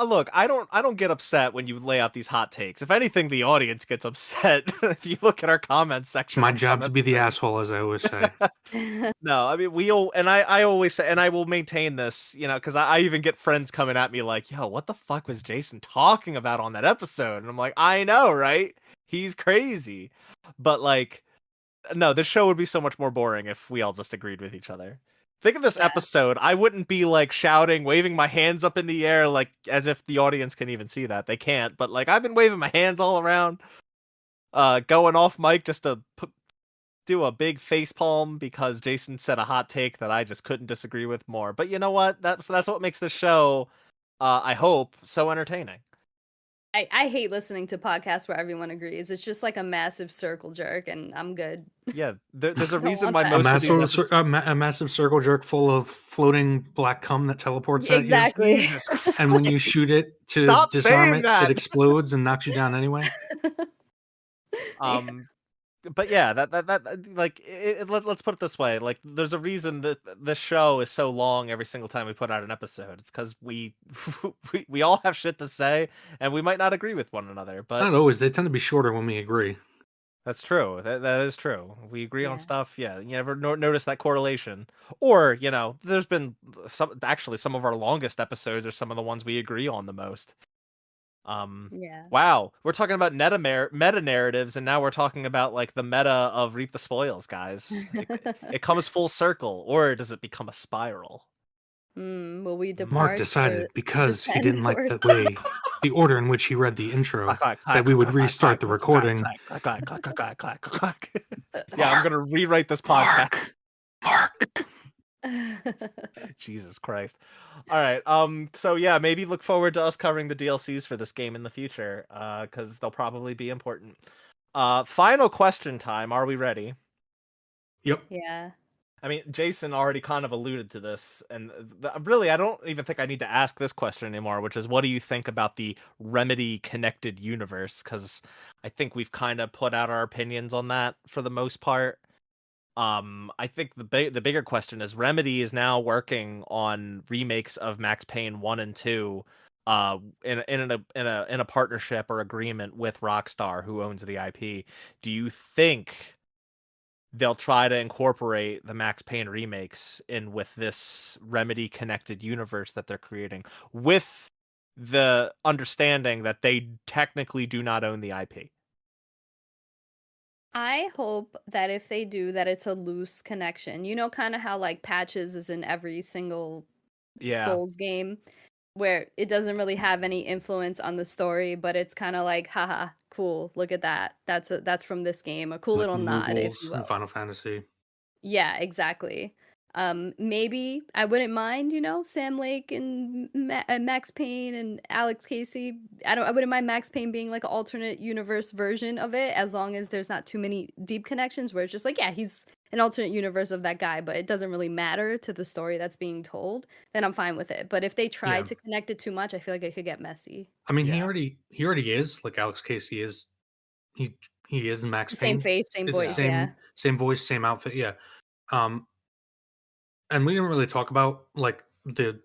Speaker 1: look, I don't get upset when you lay out these hot takes. If anything, the audience gets upset if you look at our comments
Speaker 3: It's
Speaker 1: section.
Speaker 3: my
Speaker 1: on
Speaker 3: job
Speaker 1: some
Speaker 3: to be the
Speaker 1: episodes.
Speaker 3: asshole, as I always say.
Speaker 1: No, I mean I always say, and I will maintain this, because I even get friends coming at me like, "Yo, what the fuck was Jason talking about on that episode?" And I'm like, "I know, right? He's crazy." But like, no, this show would be so much more boring if we all just agreed with each other. Think of this
Speaker 2: Yeah.
Speaker 1: episode. I wouldn't be like shouting, waving my hands up in the air, like as if the audience can even see that. They can't, but like I've been waving my hands all around, going off mic just to do a big face palm because Jason said a hot take that I just couldn't disagree with more. But you know what? That's what makes this show, I hope, so entertaining.
Speaker 2: I hate listening to podcasts where everyone agrees. It's just like a massive circle jerk, and I'm good.
Speaker 1: Yeah, there's a
Speaker 2: don't
Speaker 1: reason
Speaker 2: want
Speaker 1: why
Speaker 2: that.
Speaker 1: most of these episodes...
Speaker 3: A massive circle jerk full of floating black cum that teleports at you.
Speaker 2: Exactly.
Speaker 1: Jesus Christ.
Speaker 3: And when you shoot it to
Speaker 1: Stop
Speaker 3: disarm
Speaker 1: saying
Speaker 3: it,
Speaker 1: that!
Speaker 3: it explodes and knocks you down anyway.
Speaker 1: But yeah, that like let's put it this way: like, there's a reason that the show is so long every single time we put out an episode. It's because we all have shit to say, and we might not agree with one another. But
Speaker 3: Not always. They tend to be shorter when we agree.
Speaker 1: that's true. That is true. We agree on
Speaker 2: Yeah.
Speaker 1: stuff. Yeah, you never notice that correlation. Or there's been some of our longest episodes are some of the ones we agree on the most.
Speaker 2: Yeah.
Speaker 1: Wow, we're talking about meta narratives, and now we're talking about like the meta of Reap the Spoils, guys. It comes full circle, or does it become a spiral?
Speaker 2: Will we depart?
Speaker 3: Mark decided because he didn't like
Speaker 2: course?
Speaker 3: the order in which he read the intro
Speaker 1: Clack, clack,
Speaker 3: that
Speaker 1: clack,
Speaker 3: we would
Speaker 1: clack,
Speaker 3: restart
Speaker 1: clack,
Speaker 3: the
Speaker 1: clack,
Speaker 3: recording.
Speaker 1: clack, clack, clack, clack, clack, clack, clack. Yeah, I'm gonna rewrite this podcast.
Speaker 3: Mark.
Speaker 1: Jesus Christ. All right. So yeah, maybe look forward to us covering the DLCs for this game in the future, because they'll probably be important. Final question time. Are we ready?
Speaker 3: Yep.
Speaker 2: Yeah.
Speaker 1: I mean, Jason already kind of alluded to this, and really, I don't even think I need to ask this question anymore, which is, what do you think about the Remedy connected universe? Because I think we've kind of put out our opinions on that for the most part. I think the bigger question is, Remedy is now working on remakes of Max Payne 1 and 2, in a partnership or agreement with Rockstar, who owns the IP. Do you think they'll try to incorporate the Max Payne remakes in with this Remedy connected universe that they're creating, with the understanding that they technically do not own the IP?
Speaker 2: I hope that if they do, that it's a loose connection. You know, kind of how like patches is in every single
Speaker 1: Yeah.
Speaker 2: Souls game, where it doesn't really have any influence on the story, but it's kind of like, haha, cool, look at that. That's from this game. A cool
Speaker 3: Like
Speaker 2: little nod, if
Speaker 3: Moogles
Speaker 2: you
Speaker 3: in
Speaker 2: will.
Speaker 3: Final Fantasy.
Speaker 2: Yeah, exactly. Maybe I wouldn't mind, Sam Lake and Max Payne and Alex Casey. I wouldn't mind Max Payne being like an alternate universe version of it, as long as there's not too many deep connections where it's just like, yeah, he's an alternate universe of that guy, but it doesn't really matter to the story that's being told. Then I'm fine with it. But if they try
Speaker 3: Yeah.
Speaker 2: to connect it too much, I feel like it could get messy.
Speaker 3: I mean, he
Speaker 1: Yeah.
Speaker 3: already is like Alex Casey is. He is in Max
Speaker 2: Same
Speaker 3: Payne.
Speaker 2: face, same
Speaker 3: It's the
Speaker 2: voice, yeah.
Speaker 3: same voice, same outfit. Yeah. Um, and we didn't really talk about like the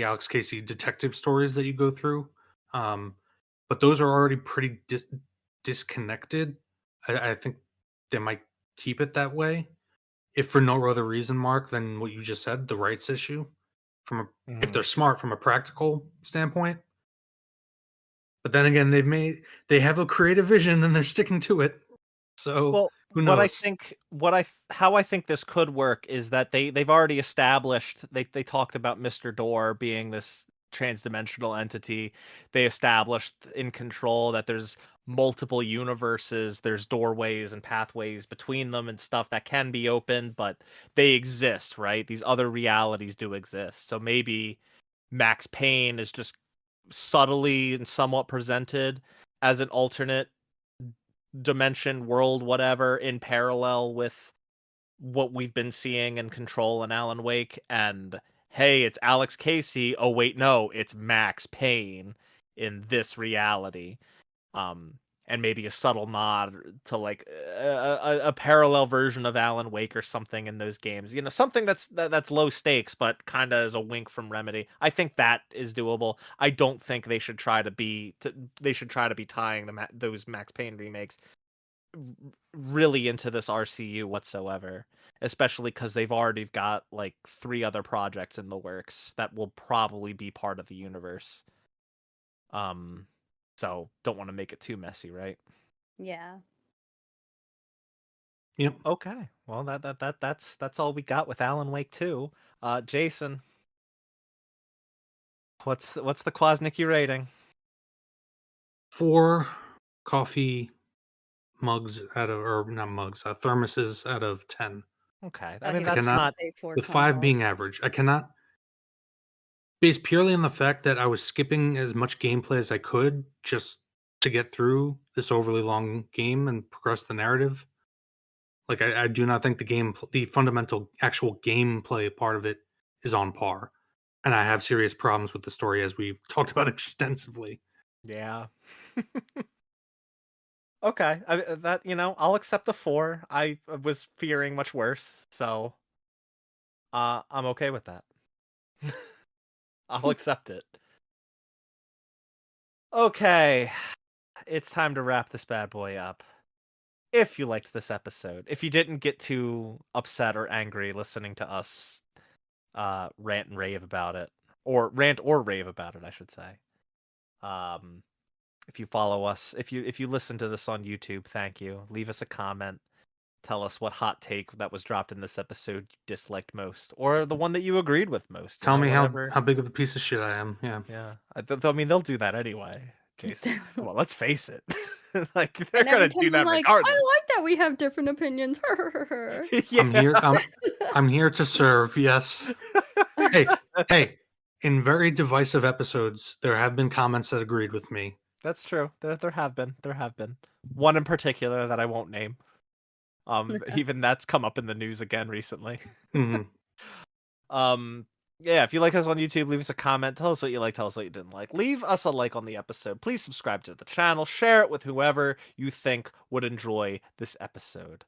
Speaker 3: Alex Casey detective stories that you go through. Um, but those are already pretty disconnected. I think they might keep it that way, if for no other reason, Mark, than what you just said, the rights issue. If they're smart from a practical standpoint. But then again, they have a creative vision and they're sticking to it. So
Speaker 1: Well,
Speaker 3: who knows?
Speaker 1: how I think this could work is that they've already established, they talked about Mr. Door being this transdimensional entity. They established in Control that there's multiple universes, there's doorways and pathways between them and stuff that can be opened, but they exist, right? These other realities do exist. So maybe Max Payne is just subtly and somewhat presented as an alternate dimension, world, whatever, in parallel with what we've been seeing in Control and Alan Wake. And hey, it's Alex Casey. Oh wait, no, it's Max Payne in this reality. Um, and maybe a subtle nod to like a parallel version of Alan Wake or something in those games. Something that's low stakes, but kind of as a wink from Remedy. I think that is doable. I don't think they should try to be tying those Max Payne remakes really into this RCU whatsoever, especially because they've already got like 3 other projects in the works that will probably be part of the universe. So don't want to make it too messy, right?
Speaker 2: Yeah.
Speaker 3: Yep.
Speaker 1: Okay. Well, that's all we got with Alan Wake 2. Jason, what's the Kwasnicky rating?
Speaker 3: 4 coffee mugs or not mugs, thermoses out of 10.
Speaker 1: Okay. I
Speaker 2: Thought he
Speaker 1: mean,
Speaker 2: was
Speaker 1: that's
Speaker 3: cannot
Speaker 2: gonna
Speaker 1: not
Speaker 2: say 4
Speaker 3: With 5
Speaker 2: crumbles.
Speaker 3: being average. I cannot, based purely on the fact that I was skipping as much gameplay as I could just to get through this overly long game and progress the narrative. Like I do not think the fundamental actual gameplay part of it is on par. And I have serious problems with the story, as we've talked about extensively.
Speaker 1: yeah. Okay. I'll accept a 4. I was fearing much worse, so I'm okay with that. I'll accept it. Okay, it's time to wrap this bad boy up. If you liked this episode, if you didn't get too upset or angry listening to us rant and rave about it, or rant or rave about it, I should say. If you follow us, if you listen to this on YouTube, thank you. Leave us a comment. Tell us what hot take that was dropped in this episode you disliked most, or the one that you agreed with most.
Speaker 3: Tell me
Speaker 1: Whatever.
Speaker 3: how big of a piece of shit I am. Yeah.
Speaker 1: Yeah, I mean they'll do that anyway. Jason, come on, let's face it. Like they're
Speaker 2: And every
Speaker 1: gonna do
Speaker 2: time I'm
Speaker 1: that
Speaker 2: like, I
Speaker 1: regardless.
Speaker 2: like that we have different opinions.
Speaker 3: I'm
Speaker 1: Yeah,
Speaker 3: here I'm here to serve. Yes. Hey, in very divisive episodes, there have been comments that agreed with me.
Speaker 1: that's true. There have been one in particular that I won't name. Even that's come up in the news again recently.
Speaker 3: Mhm.
Speaker 1: Um, yeah, if you like us on YouTube, leave us a comment. Tell us what you like. Tell us what you didn't like. Leave us a like on the episode. Please subscribe to the channel. Share it with whoever you think would enjoy this episode.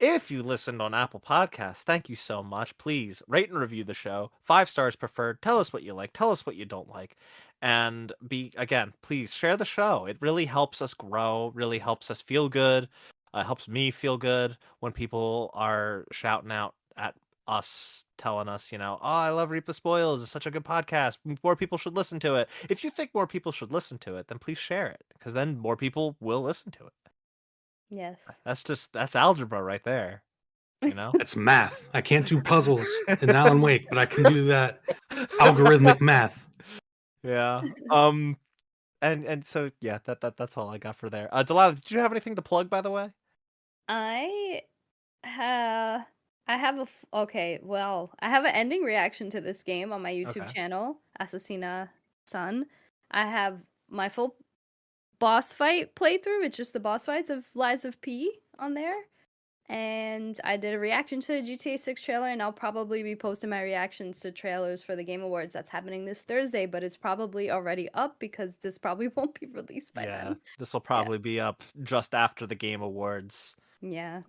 Speaker 1: If you listened on Apple Podcasts, thank you so much. Please rate and review the show. 5 stars preferred. Tell us what you like. Tell us what you don't like. And please share the show. It really helps us grow, really helps us feel good. Helps me feel good when people are shouting out at us, telling us, oh, I love Reap the Spoils. It's such a good podcast. More people should listen to it. If you think more people should listen to it, then please share it, because then more people will listen to it.
Speaker 2: Yes.
Speaker 1: That's algebra right there.
Speaker 3: It's math. I can't do puzzles in Alan Wake, but I can do that algorithmic math.
Speaker 1: Yeah. And so yeah, that's all I got for there. Delilah, did you have anything to plug, by the way?
Speaker 2: I I have okay, well, I have an ending reaction to this game on my YouTube
Speaker 1: Okay.
Speaker 2: channel, Assassina Sun. I have my full boss fight playthrough. It's just the boss fights of Lies of P on there. And I did a reaction to the GTA 6 trailer, and I'll probably be posting my reactions to trailers for the Game Awards that's happening this Thursday, but it's probably already up because this probably won't be released by
Speaker 1: Yeah,
Speaker 2: then.
Speaker 1: this will
Speaker 2: Yeah.
Speaker 1: probably be up just after the Game Awards.
Speaker 2: Yeah.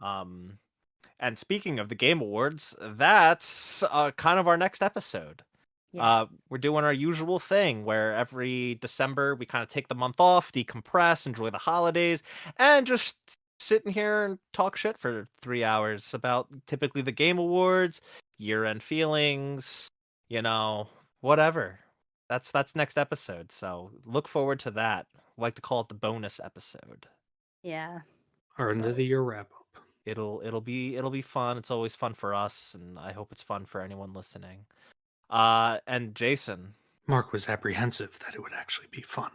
Speaker 1: And speaking of the Game Awards, that's kind of our next episode.
Speaker 2: Yes.
Speaker 1: We're doing our usual thing where every December we kind of take the month off, decompress, enjoy the holidays, and just sit in here and talk shit for 3 hours about typically the Game Awards, year-end feelings, whatever. That's next episode. So look forward to that. I like to call it the bonus episode.
Speaker 2: Yeah.
Speaker 3: Our end of the year wrap up.
Speaker 1: It'll be fun. It's always fun for us, and I hope it's fun for anyone listening. And Jason.
Speaker 3: Mark was apprehensive that it would actually be fun.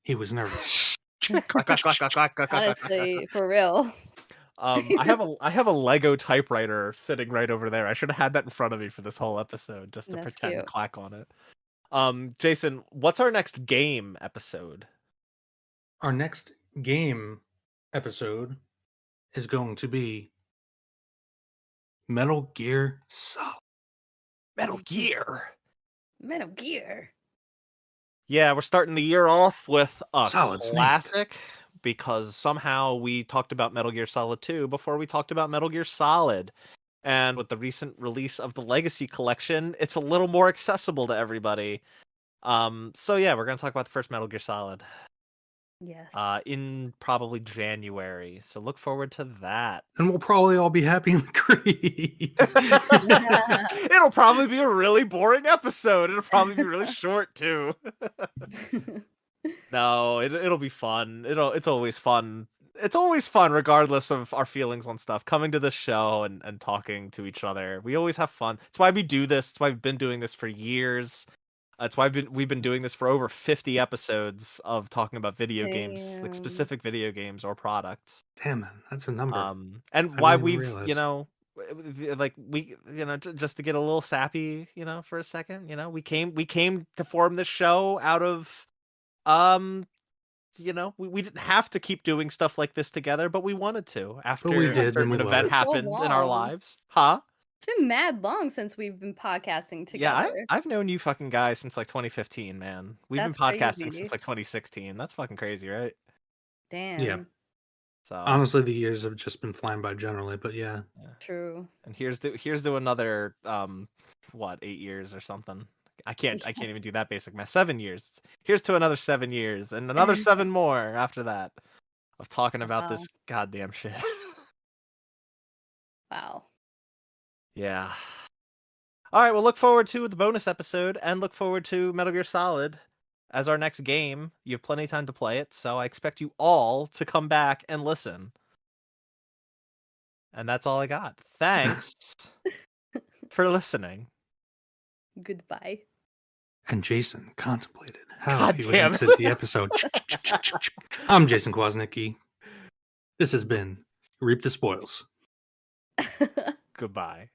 Speaker 3: He was nervous.
Speaker 2: Honestly, for real.
Speaker 1: I have a Lego typewriter sitting right over there. I should have had that in front of me for this whole episode just to
Speaker 2: That's
Speaker 1: pretend to
Speaker 2: cute.
Speaker 1: clack on it. Jason, what's our next game episode?
Speaker 3: Our next game episode is going to be Metal Gear Solid.
Speaker 1: Metal Gear.
Speaker 2: Metal Gear.
Speaker 1: Yeah, we're starting the year off with a
Speaker 3: Solid Snake.
Speaker 1: classic because somehow we talked about Metal Gear Solid 2 before we talked about Metal Gear Solid. And with the recent release of the Legacy Collection, it's a little more accessible to everybody. So yeah, we're going to talk about the first Metal Gear Solid.
Speaker 2: Yes.
Speaker 1: In probably January. So look forward to that.
Speaker 3: And we'll probably all be happy and agree.
Speaker 1: It'll probably be a really boring episode. It'll probably be really short too. No, it'll be fun. It's always fun. It's always fun regardless of our feelings on stuff. Coming to the show and talking to each other. We always have fun. It's why we do this. It's why we've been doing this for years. That's why we've been doing this for over 50 episodes of talking about video games, like specific video games or products.
Speaker 3: Damn, man, that's a number.
Speaker 1: And why we've, just to get a little sappy, for a second, we came to form this show out of, we didn't have to keep doing stuff like this together, but we wanted to after
Speaker 3: we did,
Speaker 1: an event happened in our lives. Huh?
Speaker 2: It's been mad long since we've been podcasting together.
Speaker 1: Yeah, I've known you fucking guys since like 2015, man. We've been podcasting since like 2016. That's fucking crazy, right?
Speaker 2: Damn.
Speaker 3: Yeah.
Speaker 1: So
Speaker 3: honestly, the years have just been flying by generally, but yeah.
Speaker 2: True.
Speaker 1: And here's to another 8 years or something. I can't even do that basic math. 7 years. Here's to another 7 years and another 7 more after that of talking about this goddamn shit.
Speaker 2: Wow.
Speaker 1: Yeah. All right, well, look forward to the bonus episode and look forward to Metal Gear Solid as our next game. You have plenty of time to play it, so I expect you all to come back and listen. And that's all I got. Thanks for listening.
Speaker 2: Goodbye.
Speaker 3: And Jason contemplated how he would exit the episode. I'm Jason Kwasnicki. This has been Reap the Spoils.
Speaker 1: Goodbye.